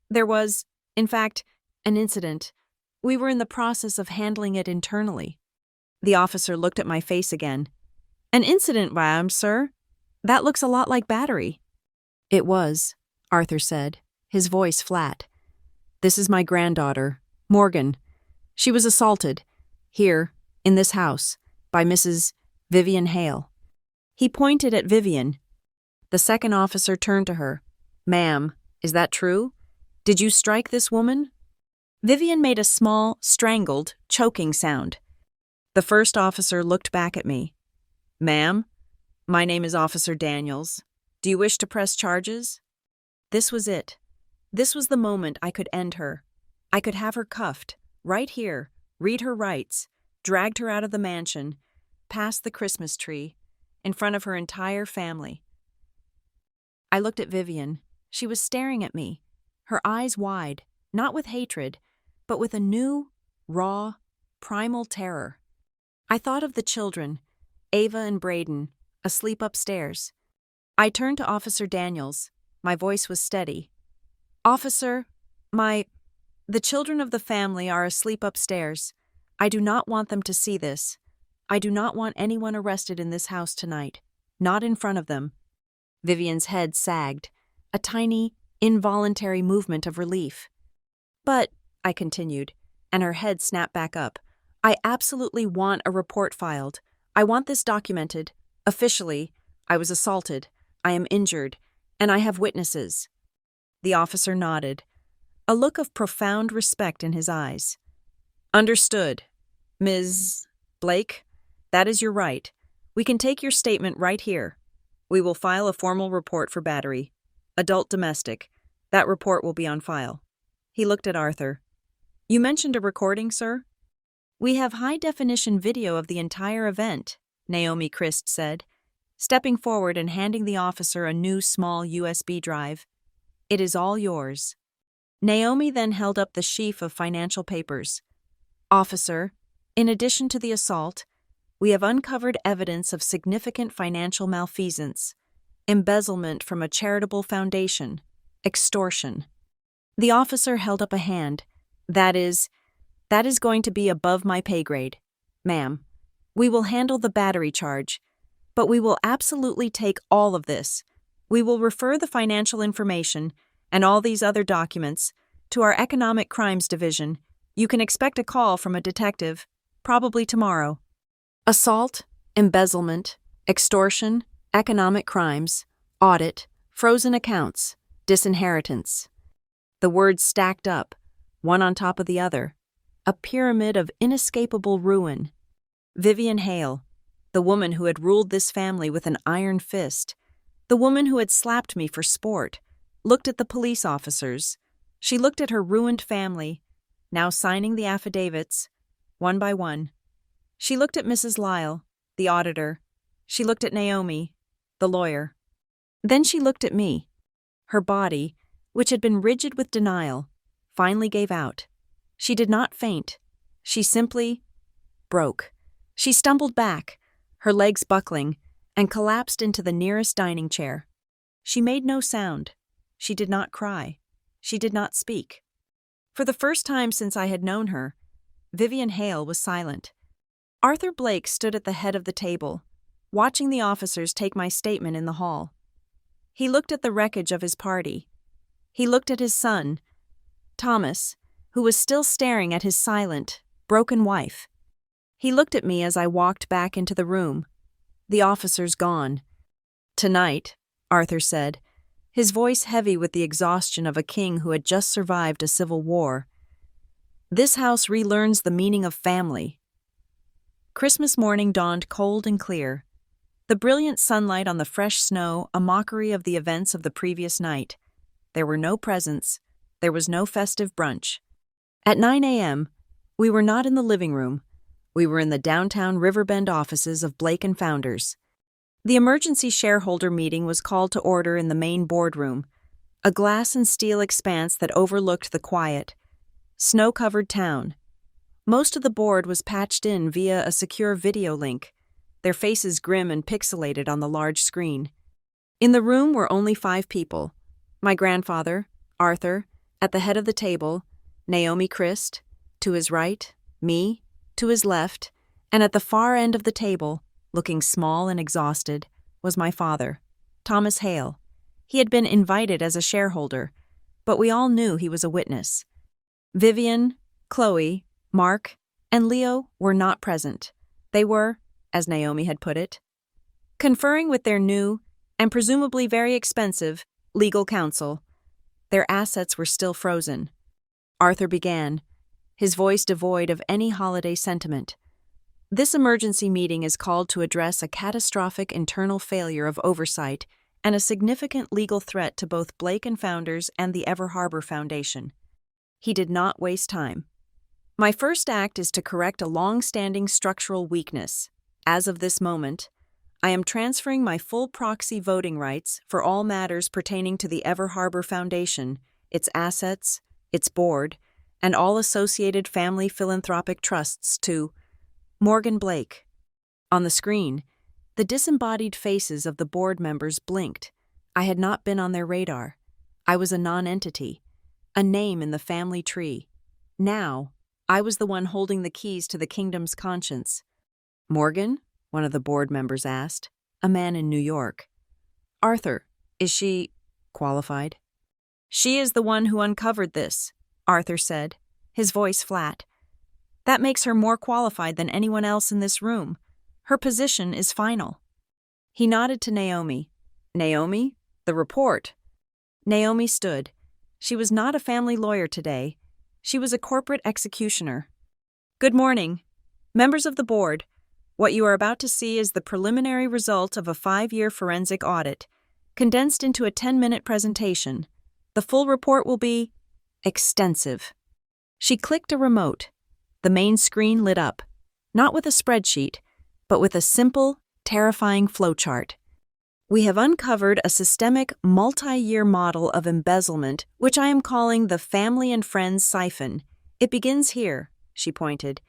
There was, in fact, an incident. We were in the process of handling it internally." The officer looked at my face again. "An incident, ma'am, sir? That looks a lot like battery." "It was," Arthur said, his voice flat. "This is my granddaughter, Morgan. She was assaulted, here, in this house, by Mrs. Vivian Hale." He pointed at Vivian. The second officer turned to her. "Ma'am, is that true? Did you strike this woman?" Vivian made a small, strangled, choking sound. The first officer looked back at me. "Ma'am, my name is Officer Daniels. Do you wish to press charges?" This was it. This was the moment I could end her. I could have her cuffed, right here, read her rights, dragged her out of the mansion, past the Christmas tree, in front of her entire family. I looked at Vivian. She was staring at me, her eyes wide, not with hatred, but with a new, raw, primal terror. I thought of the children, Ava and Braden, asleep upstairs. I turned to Officer Daniels. My voice was steady. "Officer, the children of the family are asleep upstairs. I do not want them to see this. I do not want anyone arrested in this house tonight. Not in front of them." Vivian's head sagged, a tiny, involuntary movement of relief. "But," I continued, and her head snapped back up, "I absolutely want a report filed. I want this documented. Officially, I was assaulted, I am injured, and I have witnesses." The officer nodded, a look of profound respect in his eyes. "Understood. Ms. Blake, that is your right. We can take your statement right here. We will file a formal report for battery. Adult domestic. That report will be on file." He looked at Arthur. "You mentioned a recording, sir?" We have high-definition video of the entire event, Naomi Christ said, stepping forward and handing the officer a new small USB drive. It is all yours. Naomi then held up the sheaf of financial papers. Officer, in addition to the assault, we have uncovered evidence of significant financial malfeasance, embezzlement from a charitable foundation, extortion. The officer held up a hand. That is going to be above my pay grade. Ma'am, we will handle the battery charge, but we will absolutely take all of this. We will refer the financial information and all these other documents to our Economic Crimes Division. You can expect a call from a detective, probably tomorrow. Assault, embezzlement, extortion, economic crimes, audit, frozen accounts, disinheritance. The words stacked up, one on top of the other, a pyramid of inescapable ruin. Vivian Hale, the woman who had ruled this family with an iron fist, the woman who had slapped me for sport, looked at the police officers. She looked at her ruined family, now signing the affidavits, one by one. She looked at Mrs. Lyle, the auditor. She looked at Naomi, the lawyer. Then she looked at me. Her body, which had been rigid with denial, finally gave out. She did not faint. She simply broke. She stumbled back, her legs buckling, and collapsed into the nearest dining chair. She made no sound. She did not cry. She did not speak. For the first time since I had known her, Vivian Hale was silent. Arthur Blake stood at the head of the table, watching the officers take my statement in the hall. He looked at the wreckage of his party. He looked at his son, Thomas, who was still staring at his silent, broken wife. He looked at me as I walked back into the room. The officers gone. Tonight, Arthur said, his voice heavy with the exhaustion of a king who had just survived a civil war. This house relearns the meaning of family. Christmas morning dawned cold and clear. The brilliant sunlight on the fresh snow, a mockery of the events of the previous night. There were no presents. There was no festive brunch. At 9 a.m., we were not in the living room. We were in the downtown Riverbend offices of Blake and Founders. The emergency shareholder meeting was called to order in the main boardroom, a glass and steel expanse that overlooked the quiet, snow-covered town. Most of the board was patched in via a secure video link, their faces grim and pixelated on the large screen. In the room were only 5 people: my grandfather, Arthur, at the head of the table, Naomi Christ, to his right, me, to his left, and at the far end of the table, looking small and exhausted, was my father, Thomas Hale. He had been invited as a shareholder, but we all knew he was a witness. Vivian, Chloe, Mark, and Leo were not present. They were, as Naomi had put it, conferring with their new, and presumably very expensive, legal counsel. Their assets were still frozen. Arthur began, his voice devoid of any holiday sentiment. This emergency meeting is called to address a catastrophic internal failure of oversight and a significant legal threat to both Blake and Founders and the Ever Harbor Foundation. He did not waste time. My first act is to correct a long-standing structural weakness. As of this moment, I am transferring my full proxy voting rights for all matters pertaining to the Ever Harbor Foundation, its assets, its board, and all associated family philanthropic trusts to Morgan Blake. On the screen, the disembodied faces of the board members blinked. I had not been on their radar. I was a non-entity, a name in the family tree. Now, I was the one holding the keys to the kingdom's conscience. Morgan? One of the board members asked, a man in New York. Arthur, is she qualified? She is the one who uncovered this, Arthur said, his voice flat. That makes her more qualified than anyone else in this room. Her position is final. He nodded to Naomi. Naomi, the report. Naomi stood. She was not a family lawyer today. She was a corporate executioner. Good morning. Members of the board, what you are about to see is the preliminary result of a 5-year forensic audit, condensed into a 10-minute presentation. The full report will be extensive. She clicked a remote. The main screen lit up, not with a spreadsheet, but with a simple, terrifying flowchart. We have uncovered a systemic, multi-year model of embezzlement, which I am calling the family and friends siphon. It begins here, she pointed,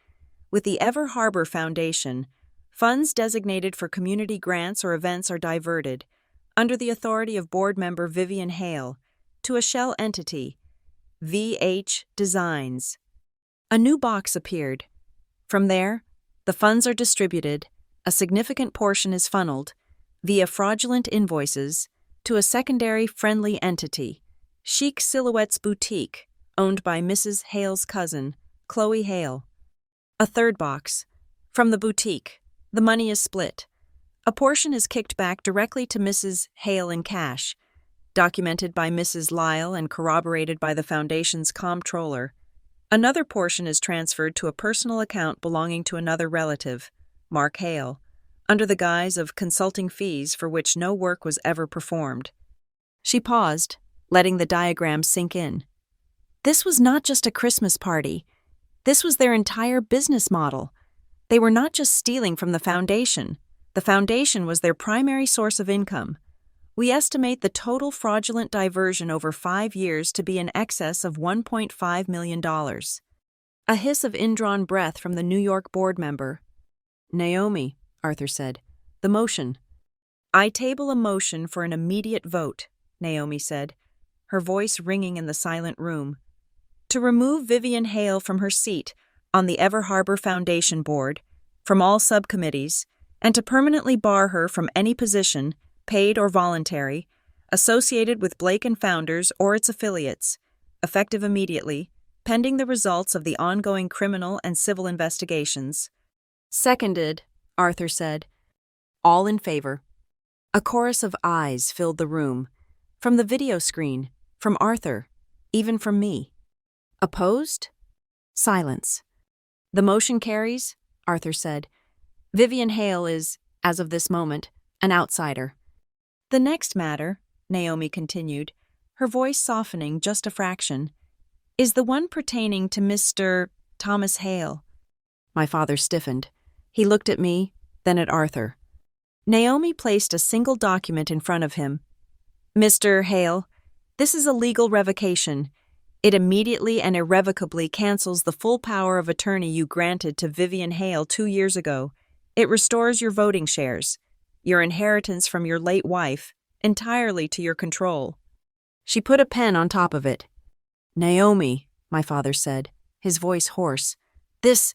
with the Ever Harbor Foundation. Funds designated for community grants or events are diverted, under the authority of board member Vivian Hale, to a shell entity, VH Designs. A new box appeared. From there, the funds are distributed, a significant portion is funneled, via fraudulent invoices, to a secondary friendly entity, Chic Silhouettes Boutique, owned by Mrs. Hale's cousin, Chloe Hale. A third box. From the boutique, the money is split. A portion is kicked back directly to Mrs. Hale in cash, documented by Mrs. Lyle and corroborated by the Foundation's comptroller. Another portion is transferred to a personal account belonging to another relative, Mark Hale, under the guise of consulting fees for which no work was ever performed. She paused, letting the diagram sink in. This was not just a Christmas party. This was their entire business model. They were not just stealing from the Foundation. The Foundation was their primary source of income. We estimate the total fraudulent diversion over 5 years to be in excess of $1.5 million. A hiss of indrawn breath from the New York board member. Naomi, Arthur said. The motion. I table a motion for an immediate vote, Naomi said, her voice ringing in the silent room. To remove Vivian Hale from her seat on the Ever Harbor Foundation board, from all subcommittees, and to permanently bar her from any position, paid or voluntary, associated with Blake and Founders or its affiliates, effective immediately, pending the results of the ongoing criminal and civil investigations. Seconded, Arthur said. All in favor. A chorus of eyes filled the room, from the video screen, from Arthur, even from me. Opposed? Silence. The motion carries, Arthur said. Vivian Hale is, as of this moment, an outsider. The next matter, Naomi continued, her voice softening just a fraction, is the one pertaining to Mr. Thomas Hale. My father stiffened. He looked at me, then at Arthur. Naomi placed a single document in front of him. Mr. Hale, this is a legal revocation. It immediately and irrevocably cancels the full power of attorney you granted to Vivian Hale 2 years ago. It restores your voting shares, your inheritance from your late wife, entirely to your control. She put a pen on top of it. Naomi, my father said, his voice hoarse, this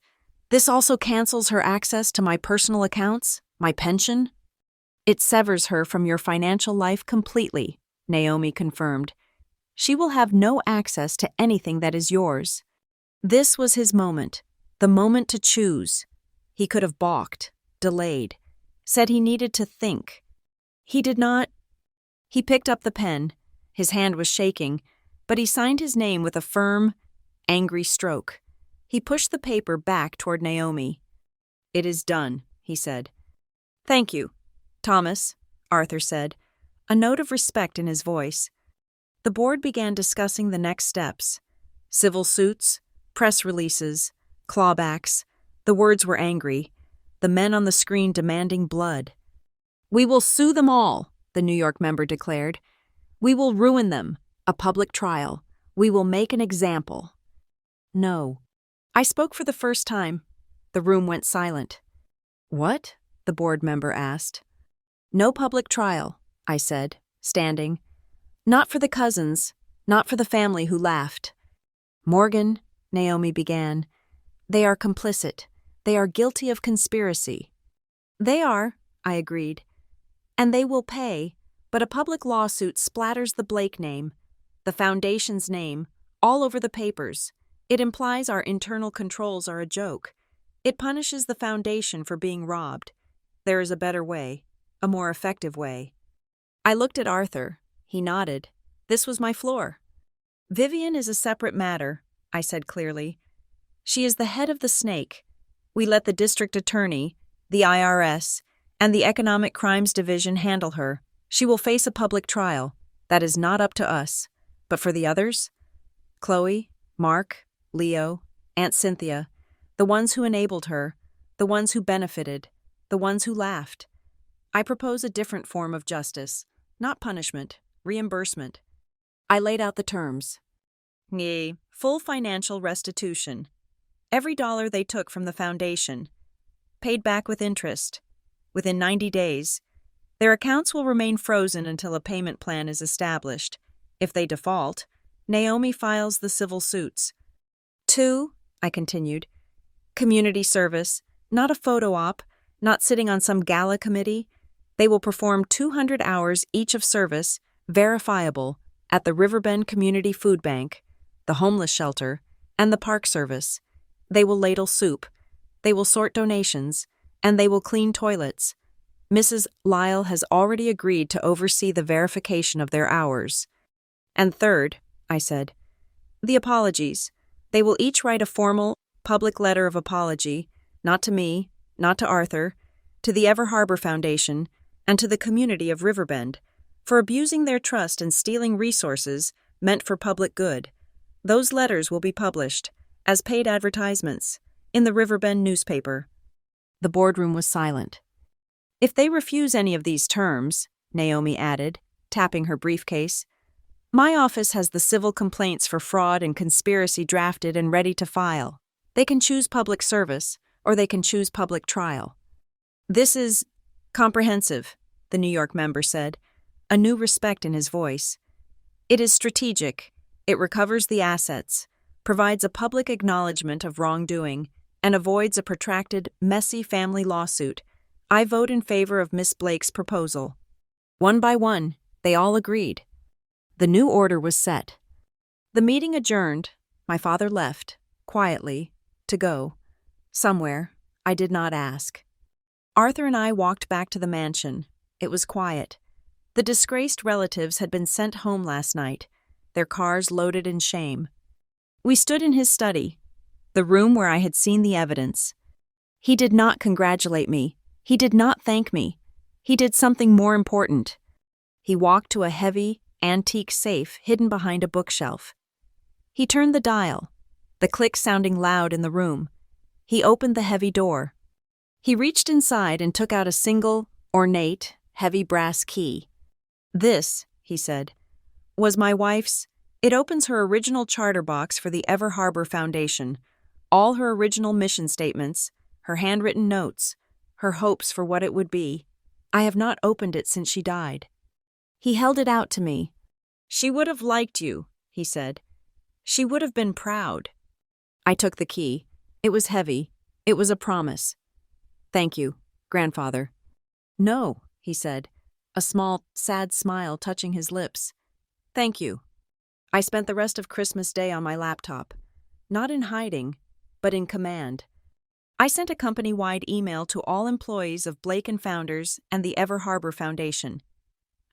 also cancels her access to my personal accounts, my pension? It severs her from your financial life completely, Naomi confirmed. She will have no access to anything that is yours. This was his moment, the moment to choose. He could have balked, delayed, said he needed to think. He did not. He picked up the pen. His hand was shaking, but he signed his name with a firm, angry stroke. He pushed the paper back toward Naomi. It is done, he said. Thank you, Thomas, Arthur said, a note of respect in his voice. The board began discussing the next steps. Civil suits, press releases, clawbacks. The words were angry. The men on the screen demanding blood. We will sue them all, the New York member declared. We will ruin them. A public trial. We will make an example. No. I spoke for the first time. The room went silent. What? The board member asked. No public trial, I said, standing. Not for the cousins, not for the family who laughed. Morgan, Naomi began. They are complicit. They are guilty of conspiracy. They are, I agreed. And they will pay, but a public lawsuit splatters the Blake name, the Foundation's name, all over the papers. It implies our internal controls are a joke. It punishes the Foundation for being robbed. There is a better way, a more effective way. I looked at Arthur. He nodded. This was my floor. Vivian is a separate matter, I said clearly. She is the head of the snake. We let the district attorney, the IRS, and the Economic Crimes Division handle her. She will face a public trial. That is not up to us. But for the others? Chloe, Mark, Leo, Aunt Cynthia. the ones who enabled her, the ones who benefited, the ones who laughed. I propose a different form of justice, not punishment, reimbursement. I laid out the terms. Full financial restitution. Every dollar they took from the foundation, paid back with interest, within 90 days. Their accounts will remain frozen until a payment plan is established. If they default, Naomi files the civil suits. 2, I continued, community service, not a photo op, not sitting on some gala committee. They will perform 200 hours each of service, verifiable, at the Riverbend Community Food Bank, the homeless shelter, and the park service. They will ladle soup, they will sort donations, and they will clean toilets. Mrs. Lyle has already agreed to oversee the verification of their hours. And third, I said, the apologies. They will each write a formal, public letter of apology, not to me, not to Arthur, to the Ever Harbor Foundation, and to the community of Riverbend, for abusing their trust and stealing resources meant for public good. Those letters will be published, as paid advertisements, in the Riverbend newspaper. The boardroom was silent. If they refuse any of these terms, Naomi added, tapping her briefcase, my office has the civil complaints for fraud and conspiracy drafted and ready to file. They can choose public service, or they can choose public trial. This is comprehensive, the New York member said, a new respect in his voice. It is strategic. It recovers the assets, provides a public acknowledgement of wrongdoing, and avoids a protracted, messy family lawsuit. I vote in favor of Miss Blake's proposal. One by one, they all agreed. The new order was set. The meeting adjourned. My father left, quietly, to go. Somewhere, I did not ask. Arthur and I walked back to the mansion. It was quiet. The disgraced relatives had been sent home last night, their cars loaded in shame. We stood in his study, the room where I had seen the evidence. He did not congratulate me. He did not thank me. He did something more important. He walked to a heavy, antique safe hidden behind a bookshelf. He turned the dial, the click sounding loud in the room. He opened the heavy door. He reached inside and took out a single, ornate, heavy brass key. This, he said, was my wife's. It opens her original charter box for the Ever Harbor Foundation, all her original mission statements, her handwritten notes, her hopes for what it would be. I have not opened it since she died. He held it out to me. She would have liked you, he said. She would have been proud. I took the key. It was heavy. It was a promise. Thank you, grandfather. No, he said, a small, sad smile touching his lips. Thank you. I spent the rest of Christmas Day on my laptop, not in hiding, but in command. I sent a company-wide email to all employees of Blake & Founders and the Ever Harbor Foundation.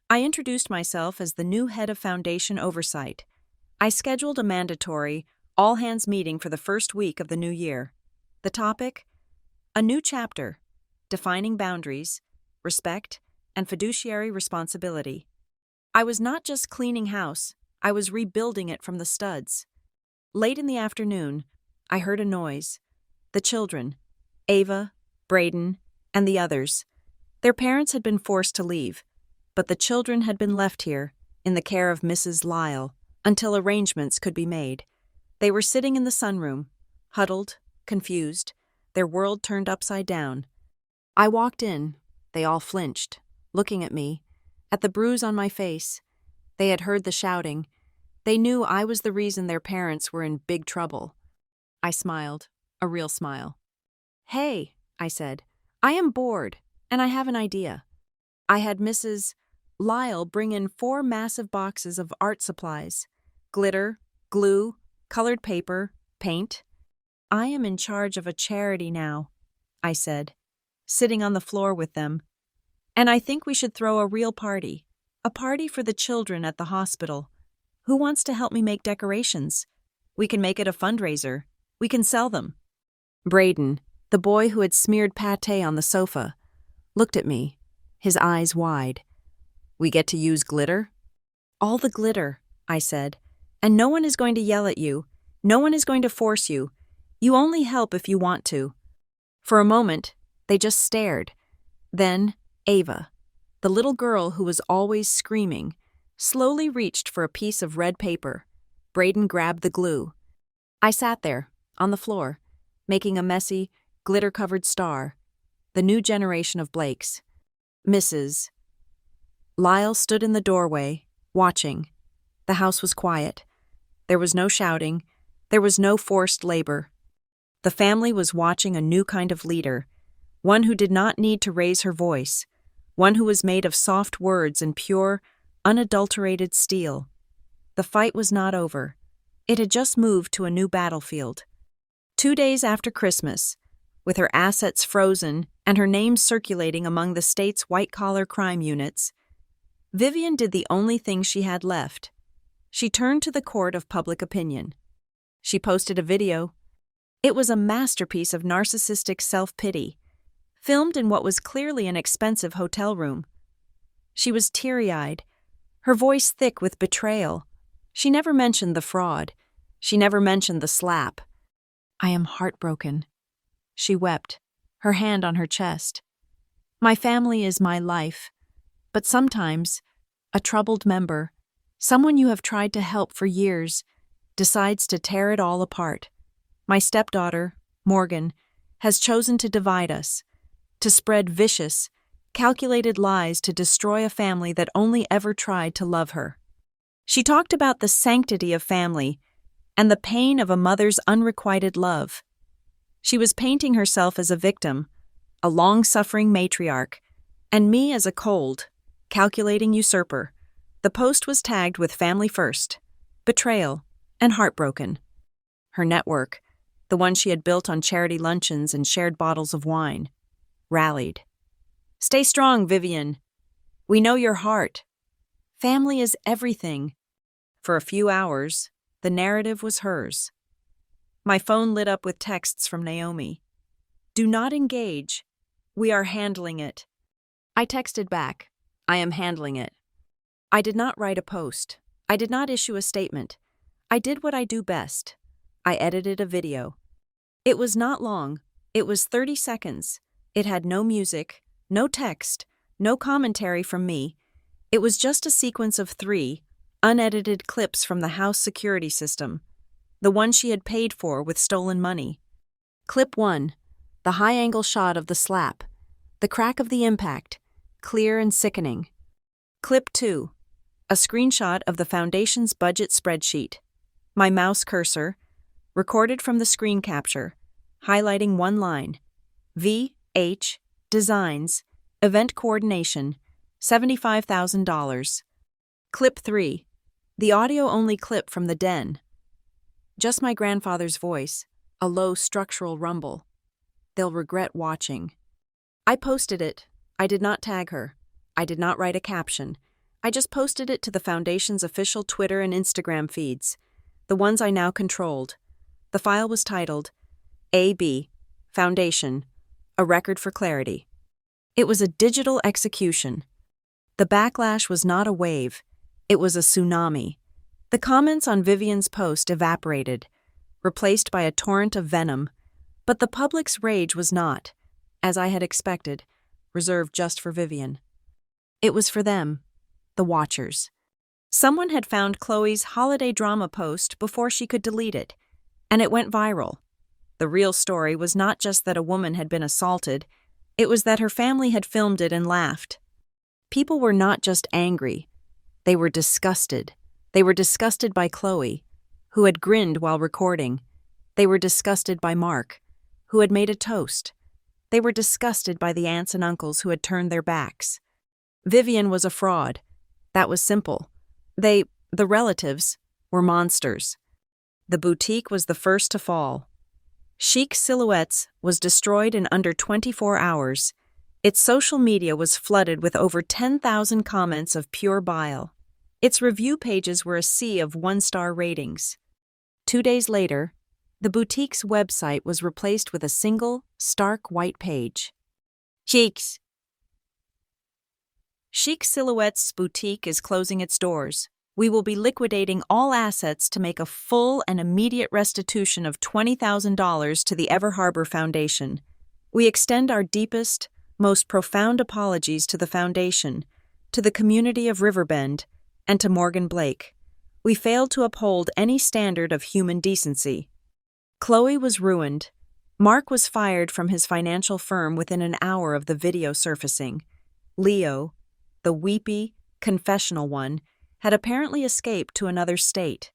I introduced myself as the new head of Foundation Oversight. I scheduled a mandatory, all-hands meeting for the first week of the new year. The topic? A new chapter, defining boundaries, respect, and fiduciary responsibility. I was not just cleaning house, I was rebuilding it from the studs. Late in the afternoon, I heard a noise. The children, Ava, Braden, and the others. Their parents had been forced to leave, but the children had been left here, in the care of Mrs. Lyle, until arrangements could be made. They were sitting in the sunroom, huddled, confused, their world turned upside down. I walked in. They all flinched, looking at me, at the bruise on my face. They had heard the shouting. They knew I was the reason their parents were in big trouble. I smiled, a real smile. Hey, I said, I am bored, and I have an idea. I had Mrs. Lyle bring in 4 massive boxes of art supplies, glitter, glue, colored paper, paint. I am in charge of a charity now, I said, sitting on the floor with them. And I think we should throw a real party, a party for the children at the hospital. Who wants to help me make decorations? We can make it a fundraiser. We can sell them. Braden, the boy who had smeared pâté on the sofa, looked at me, his eyes wide. We get to use glitter? All the glitter, I said, and no one is going to yell at you. No one is going to force you. You only help if you want to. For a moment, they just stared. Then, Ava, the little girl who was always screaming, slowly reached for a piece of red paper. Braden grabbed the glue. I sat there, on the floor, making a messy, glitter-covered star. The new generation of Blakes. Mrs. Lyle stood in the doorway, watching. The house was quiet. There was no shouting. There was no forced labor. The family was watching a new kind of leader, one who did not need to raise her voice, one who was made of soft words and pure, unadulterated steel. The fight was not over. It had just moved to a new battlefield. 2 days after Christmas, with her assets frozen and her name circulating among the state's white-collar crime units, Vivian did the only thing she had left. She turned to the court of public opinion. She posted a video. It was a masterpiece of narcissistic self-pity, filmed in what was clearly an expensive hotel room. She was teary-eyed, her voice thick with betrayal. She never mentioned the fraud. She never mentioned the slap. "I am heartbroken," she wept, her hand on her chest. "My family is my life, but sometimes a troubled member, someone you have tried to help for years, decides to tear it all apart. My stepdaughter, Morgan, has chosen to divide us, to spread vicious, calculated lies to destroy a family that only ever tried to love her." She talked about the sanctity of family and the pain of a mother's unrequited love. She was painting herself as a victim, a long-suffering matriarch, and me as a cold, calculating usurper. The post was tagged with family first, betrayal, and heartbroken. Her network, the one she had built on charity luncheons and shared bottles of wine, rallied. "Stay strong, Vivian. We know your heart. Family is everything." For a few hours, the narrative was hers. My phone lit up with texts from Naomi. "Do not engage. We are handling it." I texted back, "I am handling it." I did not write a post. I did not issue a statement. I did what I do best. I edited a video. It was not long. It was 30 seconds. It had no music, no text, no commentary from me. It was just a sequence of 3 unedited clips from the house security system, the one she had paid for with stolen money. Clip 1, the high-angle shot of the slap, the crack of the impact, clear and sickening. Clip 2, a screenshot of the foundation's budget spreadsheet. My mouse cursor, recorded from the screen capture, highlighting one line. V.H. Designs, Event Coordination, $75,000. Clip 3, the audio-only clip from the den. Just my grandfather's voice, a low structural rumble. "They'll regret watching." I posted it. I did not tag her. I did not write a caption. I just posted it to the Foundation's official Twitter and Instagram feeds, the ones I now controlled. The file was titled, A.B. Foundation, A Record for Clarity. It was a digital execution. The backlash was not a wave. It was a tsunami. The comments on Vivian's post evaporated, replaced by a torrent of venom. But the public's rage was not, as I had expected, reserved just for Vivian. It was for them, the watchers. Someone had found Chloe's holiday drama post before she could delete it, and it went viral. The real story was not just that a woman had been assaulted, it was that her family had filmed it and laughed. People were not just angry. They were disgusted. They were disgusted by Chloe, who had grinned while recording. They were disgusted by Mark, who had made a toast. They were disgusted by the aunts and uncles who had turned their backs. Vivian was a fraud. That was simple. The relatives, were monsters. The boutique was the first to fall. Chic Silhouettes was destroyed in under 24 hours. Its social media was flooded with over 10,000 comments of pure bile. Its review pages were a sea of 1-star ratings. 2 days later, the boutique's website was replaced with a single, stark white page. Chic Silhouettes boutique is closing its doors. We will be liquidating all assets to make a full and immediate restitution of $20,000 to the Ever Harbor Foundation. We extend our deepest, most profound apologies to the Foundation, to the community of Riverbend, and to Morgan Blake. We failed to uphold any standard of human decency. Chloe was ruined. Mark was fired from his financial firm within an hour of the video surfacing. Leo, the weepy, confessional one, had apparently escaped to another state.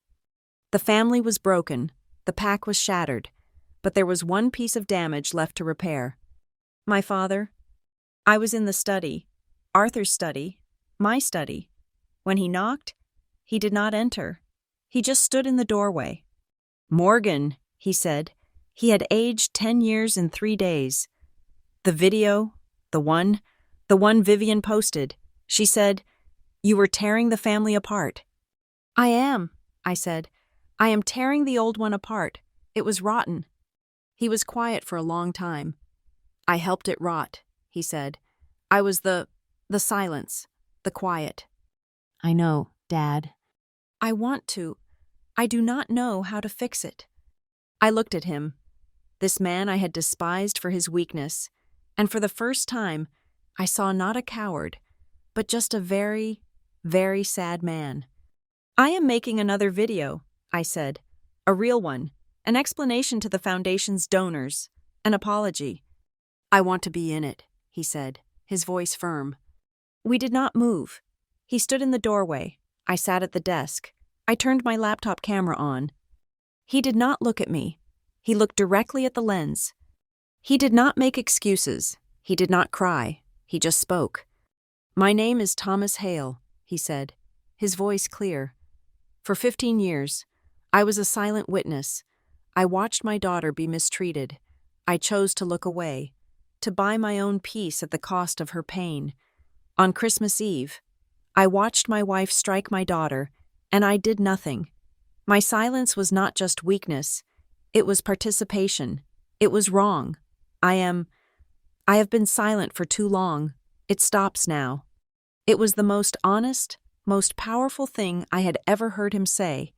The family was broken, the pack was shattered, but there was one piece of damage left to repair. My father. I was in the study, Arthur's study, my study. When he knocked, he did not enter. He just stood in the doorway. "Morgan," he said. He had aged 10 years in 3 days. The video, the one Vivian posted, she said, "You were tearing the family apart." "I am," I said. "I am tearing the old one apart. It was rotten." He was quiet for a long time. "I helped it rot," he said. "I was the silence, the quiet." "I know, Dad." "I want to. I do not know how to fix it." I looked at him. This man I had despised for his weakness, and for the first time, I saw not a coward, but just a very, very sad man. "I am making another video," I said. "A real one. An explanation to the Foundation's donors. An apology." "I want to be in it," he said, his voice firm. We did not move. He stood in the doorway. I sat at the desk. I turned my laptop camera on. He did not look at me. He looked directly at the lens. He did not make excuses. He did not cry. He just spoke. "My name is Thomas Hale," he said, his voice clear. "For 15 years, I was a silent witness. I watched my daughter be mistreated. I chose to look away, to buy my own peace at the cost of her pain. On Christmas Eve, I watched my wife strike my daughter, and I did nothing. My silence was not just weakness. It was participation. It was wrong. I have been silent for too long. It stops now." It was the most honest, most powerful thing I had ever heard him say.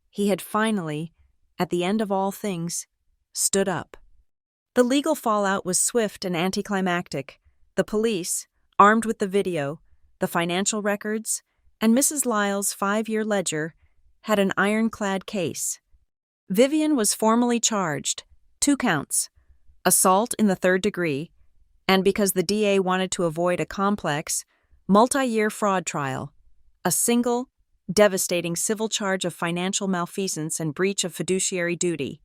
He had finally, at the end of all things, stood up. The legal fallout was swift and anticlimactic. The police, armed with the video, the financial records, and Mrs. Lyle's 5-year ledger, had an ironclad case. Vivian was formally charged, 2 counts, assault in the 3rd degree, and because the DA wanted to avoid a complex, multi-year fraud trial, a single, devastating civil charge of financial malfeasance and breach of fiduciary duty.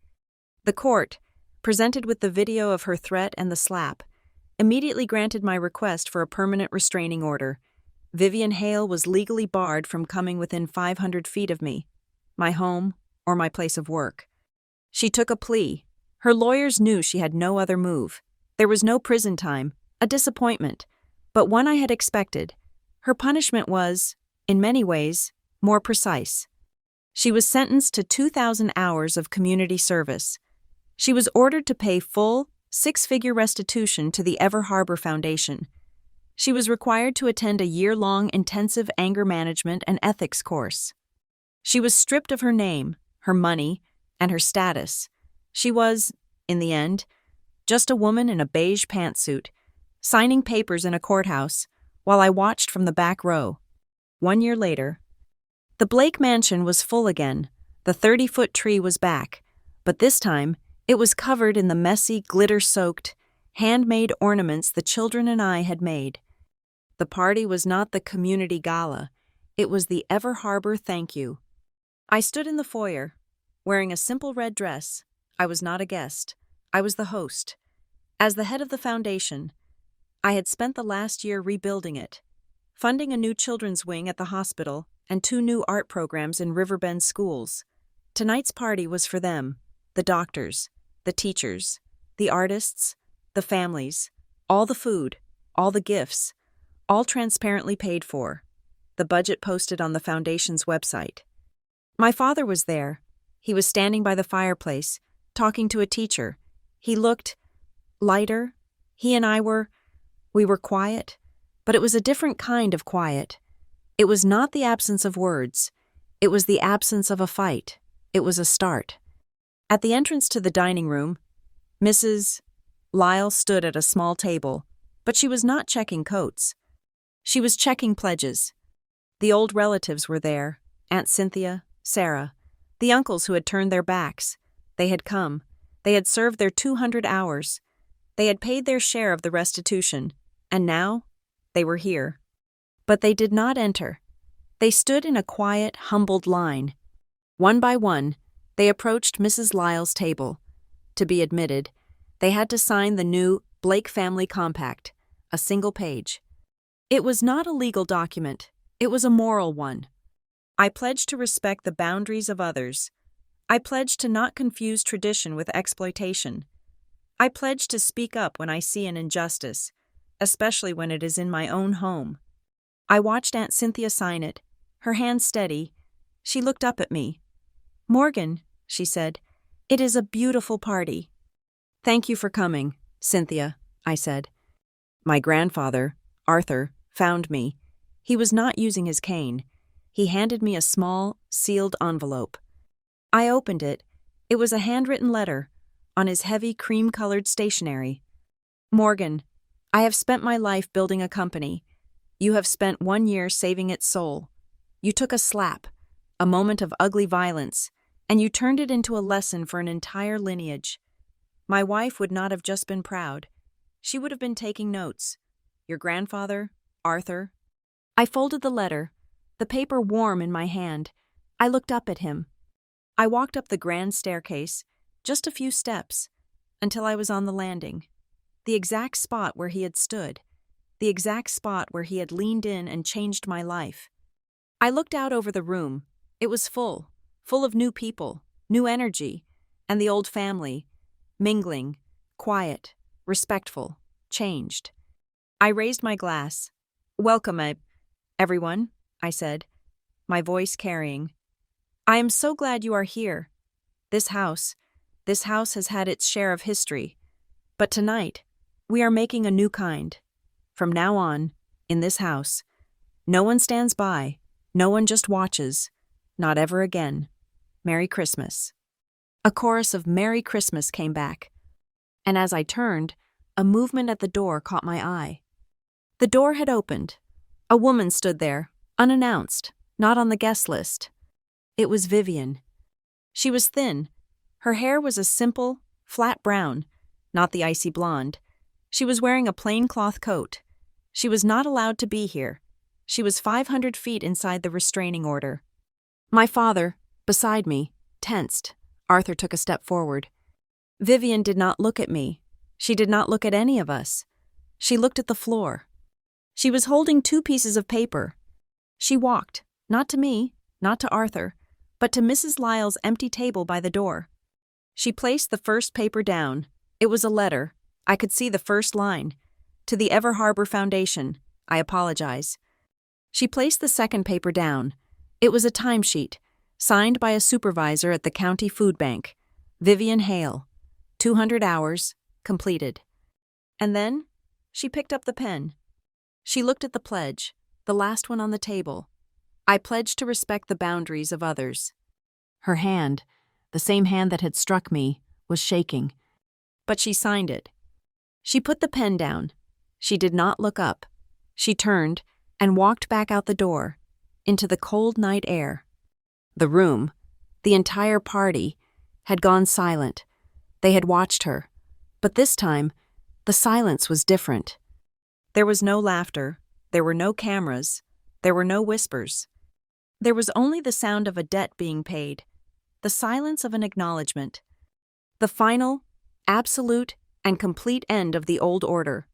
The court, presented with the video of her threat and the slap, immediately granted my request for a permanent restraining order. Vivian Hale was legally barred from coming within 500 feet of me, my home, or my place of work. She took a plea. Her lawyers knew she had no other move. There was no prison time, a disappointment, but one I had expected. Her punishment was, in many ways, more precise. She was sentenced to 2,000 hours of community service. She was ordered to pay full, 6-figure restitution to the Ever Harbor Foundation. She was required to attend a year-long intensive anger management and ethics course. She was stripped of her name, her money, and her status. She was, in the end, just a woman in a beige pantsuit, signing papers in a courthouse, while I watched from the back row. 1 year later, the Blake mansion was full again. The 30-foot tree was back, but this time it was covered in the messy, glitter-soaked, handmade ornaments the children and I had made. The party was not the community gala. It was the Ever Harbor thank you. I stood in the foyer, wearing a simple red dress. I was not a guest. I was the host. As the head of the foundation, I had spent the last year rebuilding it, funding a new children's wing at the hospital and 2 new art programs in Riverbend schools. Tonight's party was for them, the doctors, the teachers, the artists, the families, all the food, all the gifts, all transparently paid for. The budget posted on the foundation's website. My father was there. He was standing by the fireplace, talking to a teacher. He looked lighter. He and I we were quiet, but it was a different kind of quiet. It was not the absence of words. It was the absence of a fight. It was a start. At the entrance to the dining room, Mrs. Lyle stood at a small table, but she was not checking coats. She was checking pledges. The old relatives were there, Aunt Cynthia, Sarah, the uncles who had turned their backs. They had come. They had served their 200 hours. They had paid their share of the restitution, and now they were here. But they did not enter. They stood in a quiet, humbled line. One by one, they approached Mrs. Lyle's table. To be admitted, they had to sign the new Blake Family Compact, a single page. It was not a legal document. It was a moral one. I pledged to respect the boundaries of others. I pledged to not confuse tradition with exploitation. I pledged to speak up when I see an injustice, especially when it is in my own home. I watched Aunt Cynthia sign it, her hand steady. She looked up at me. "Morgan," she said, "it is a beautiful party." "Thank you for coming, Cynthia," I said. My grandfather, Arthur, found me. He was not using his cane. He handed me a small, sealed envelope. I opened it. It was a handwritten letter, on his heavy cream-colored stationery. "Morgan, I have spent my life building a company. You have spent 1 year saving its soul. You took a slap, a moment of ugly violence, and you turned it into a lesson for an entire lineage. My wife would not have just been proud. She would have been taking notes. Your grandfather, Arthur." I folded the letter, the paper warm in my hand. I looked up at him. I walked up the grand staircase, just a few steps, until I was on the landing. The exact spot where he had stood. The exact spot where he had leaned in and changed my life. I looked out over the room. It was full of new people, new energy, and the old family, mingling, quiet, respectful, changed. I raised my glass. "Welcome, everyone," I said, my voice carrying. "I am so glad you are here. This house has had its share of history. But tonight, we are making a new kind. From now on, in this house, no one stands by, no one just watches, not ever again. Merry Christmas." A chorus of Merry Christmas came back, and as I turned, a movement at the door caught my eye. The door had opened. A woman stood there, unannounced, not on the guest list. It was Vivian. She was thin. Her hair was a simple, flat brown, not the icy blonde. She was wearing a plain cloth coat. She was not allowed to be here. She was 500 feet inside the restraining order. My father, beside me, tensed. Arthur took a step forward. Vivian did not look at me. She did not look at any of us. She looked at the floor. She was holding 2 pieces of paper. She walked, not to me, not to Arthur, but to Mrs. Lyle's empty table by the door. She placed the first paper down. It was a letter. I could see the first line. "To the Ever Harbor Foundation. I apologize." She placed the second paper down. It was a timesheet, signed by a supervisor at the county food bank. Vivian Hale. 200 hours, completed. And then, she picked up the pen. She looked at the pledge, the last one on the table. I pledged to respect the boundaries of others. Her hand, the same hand that had struck me, was shaking. But she signed it. She put the pen down. She did not look up. She turned and walked back out the door, into the cold night air. The room, the entire party, had gone silent. They had watched her. But this time, the silence was different. There was no laughter. There were no cameras. There were no whispers. There was only the sound of a debt being paid, the silence of an acknowledgement. The final, absolute, and complete end of the old order.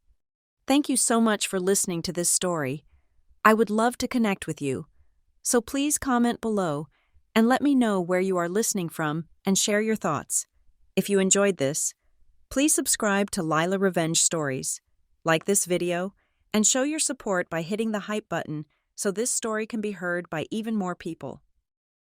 Thank you so much for listening to this story. I would love to connect with you. So please comment below and let me know where you are listening from and share your thoughts. If you enjoyed this, please subscribe to Lila Revenge Stories, like this video, and show your support by hitting the hype button so this story can be heard by even more people.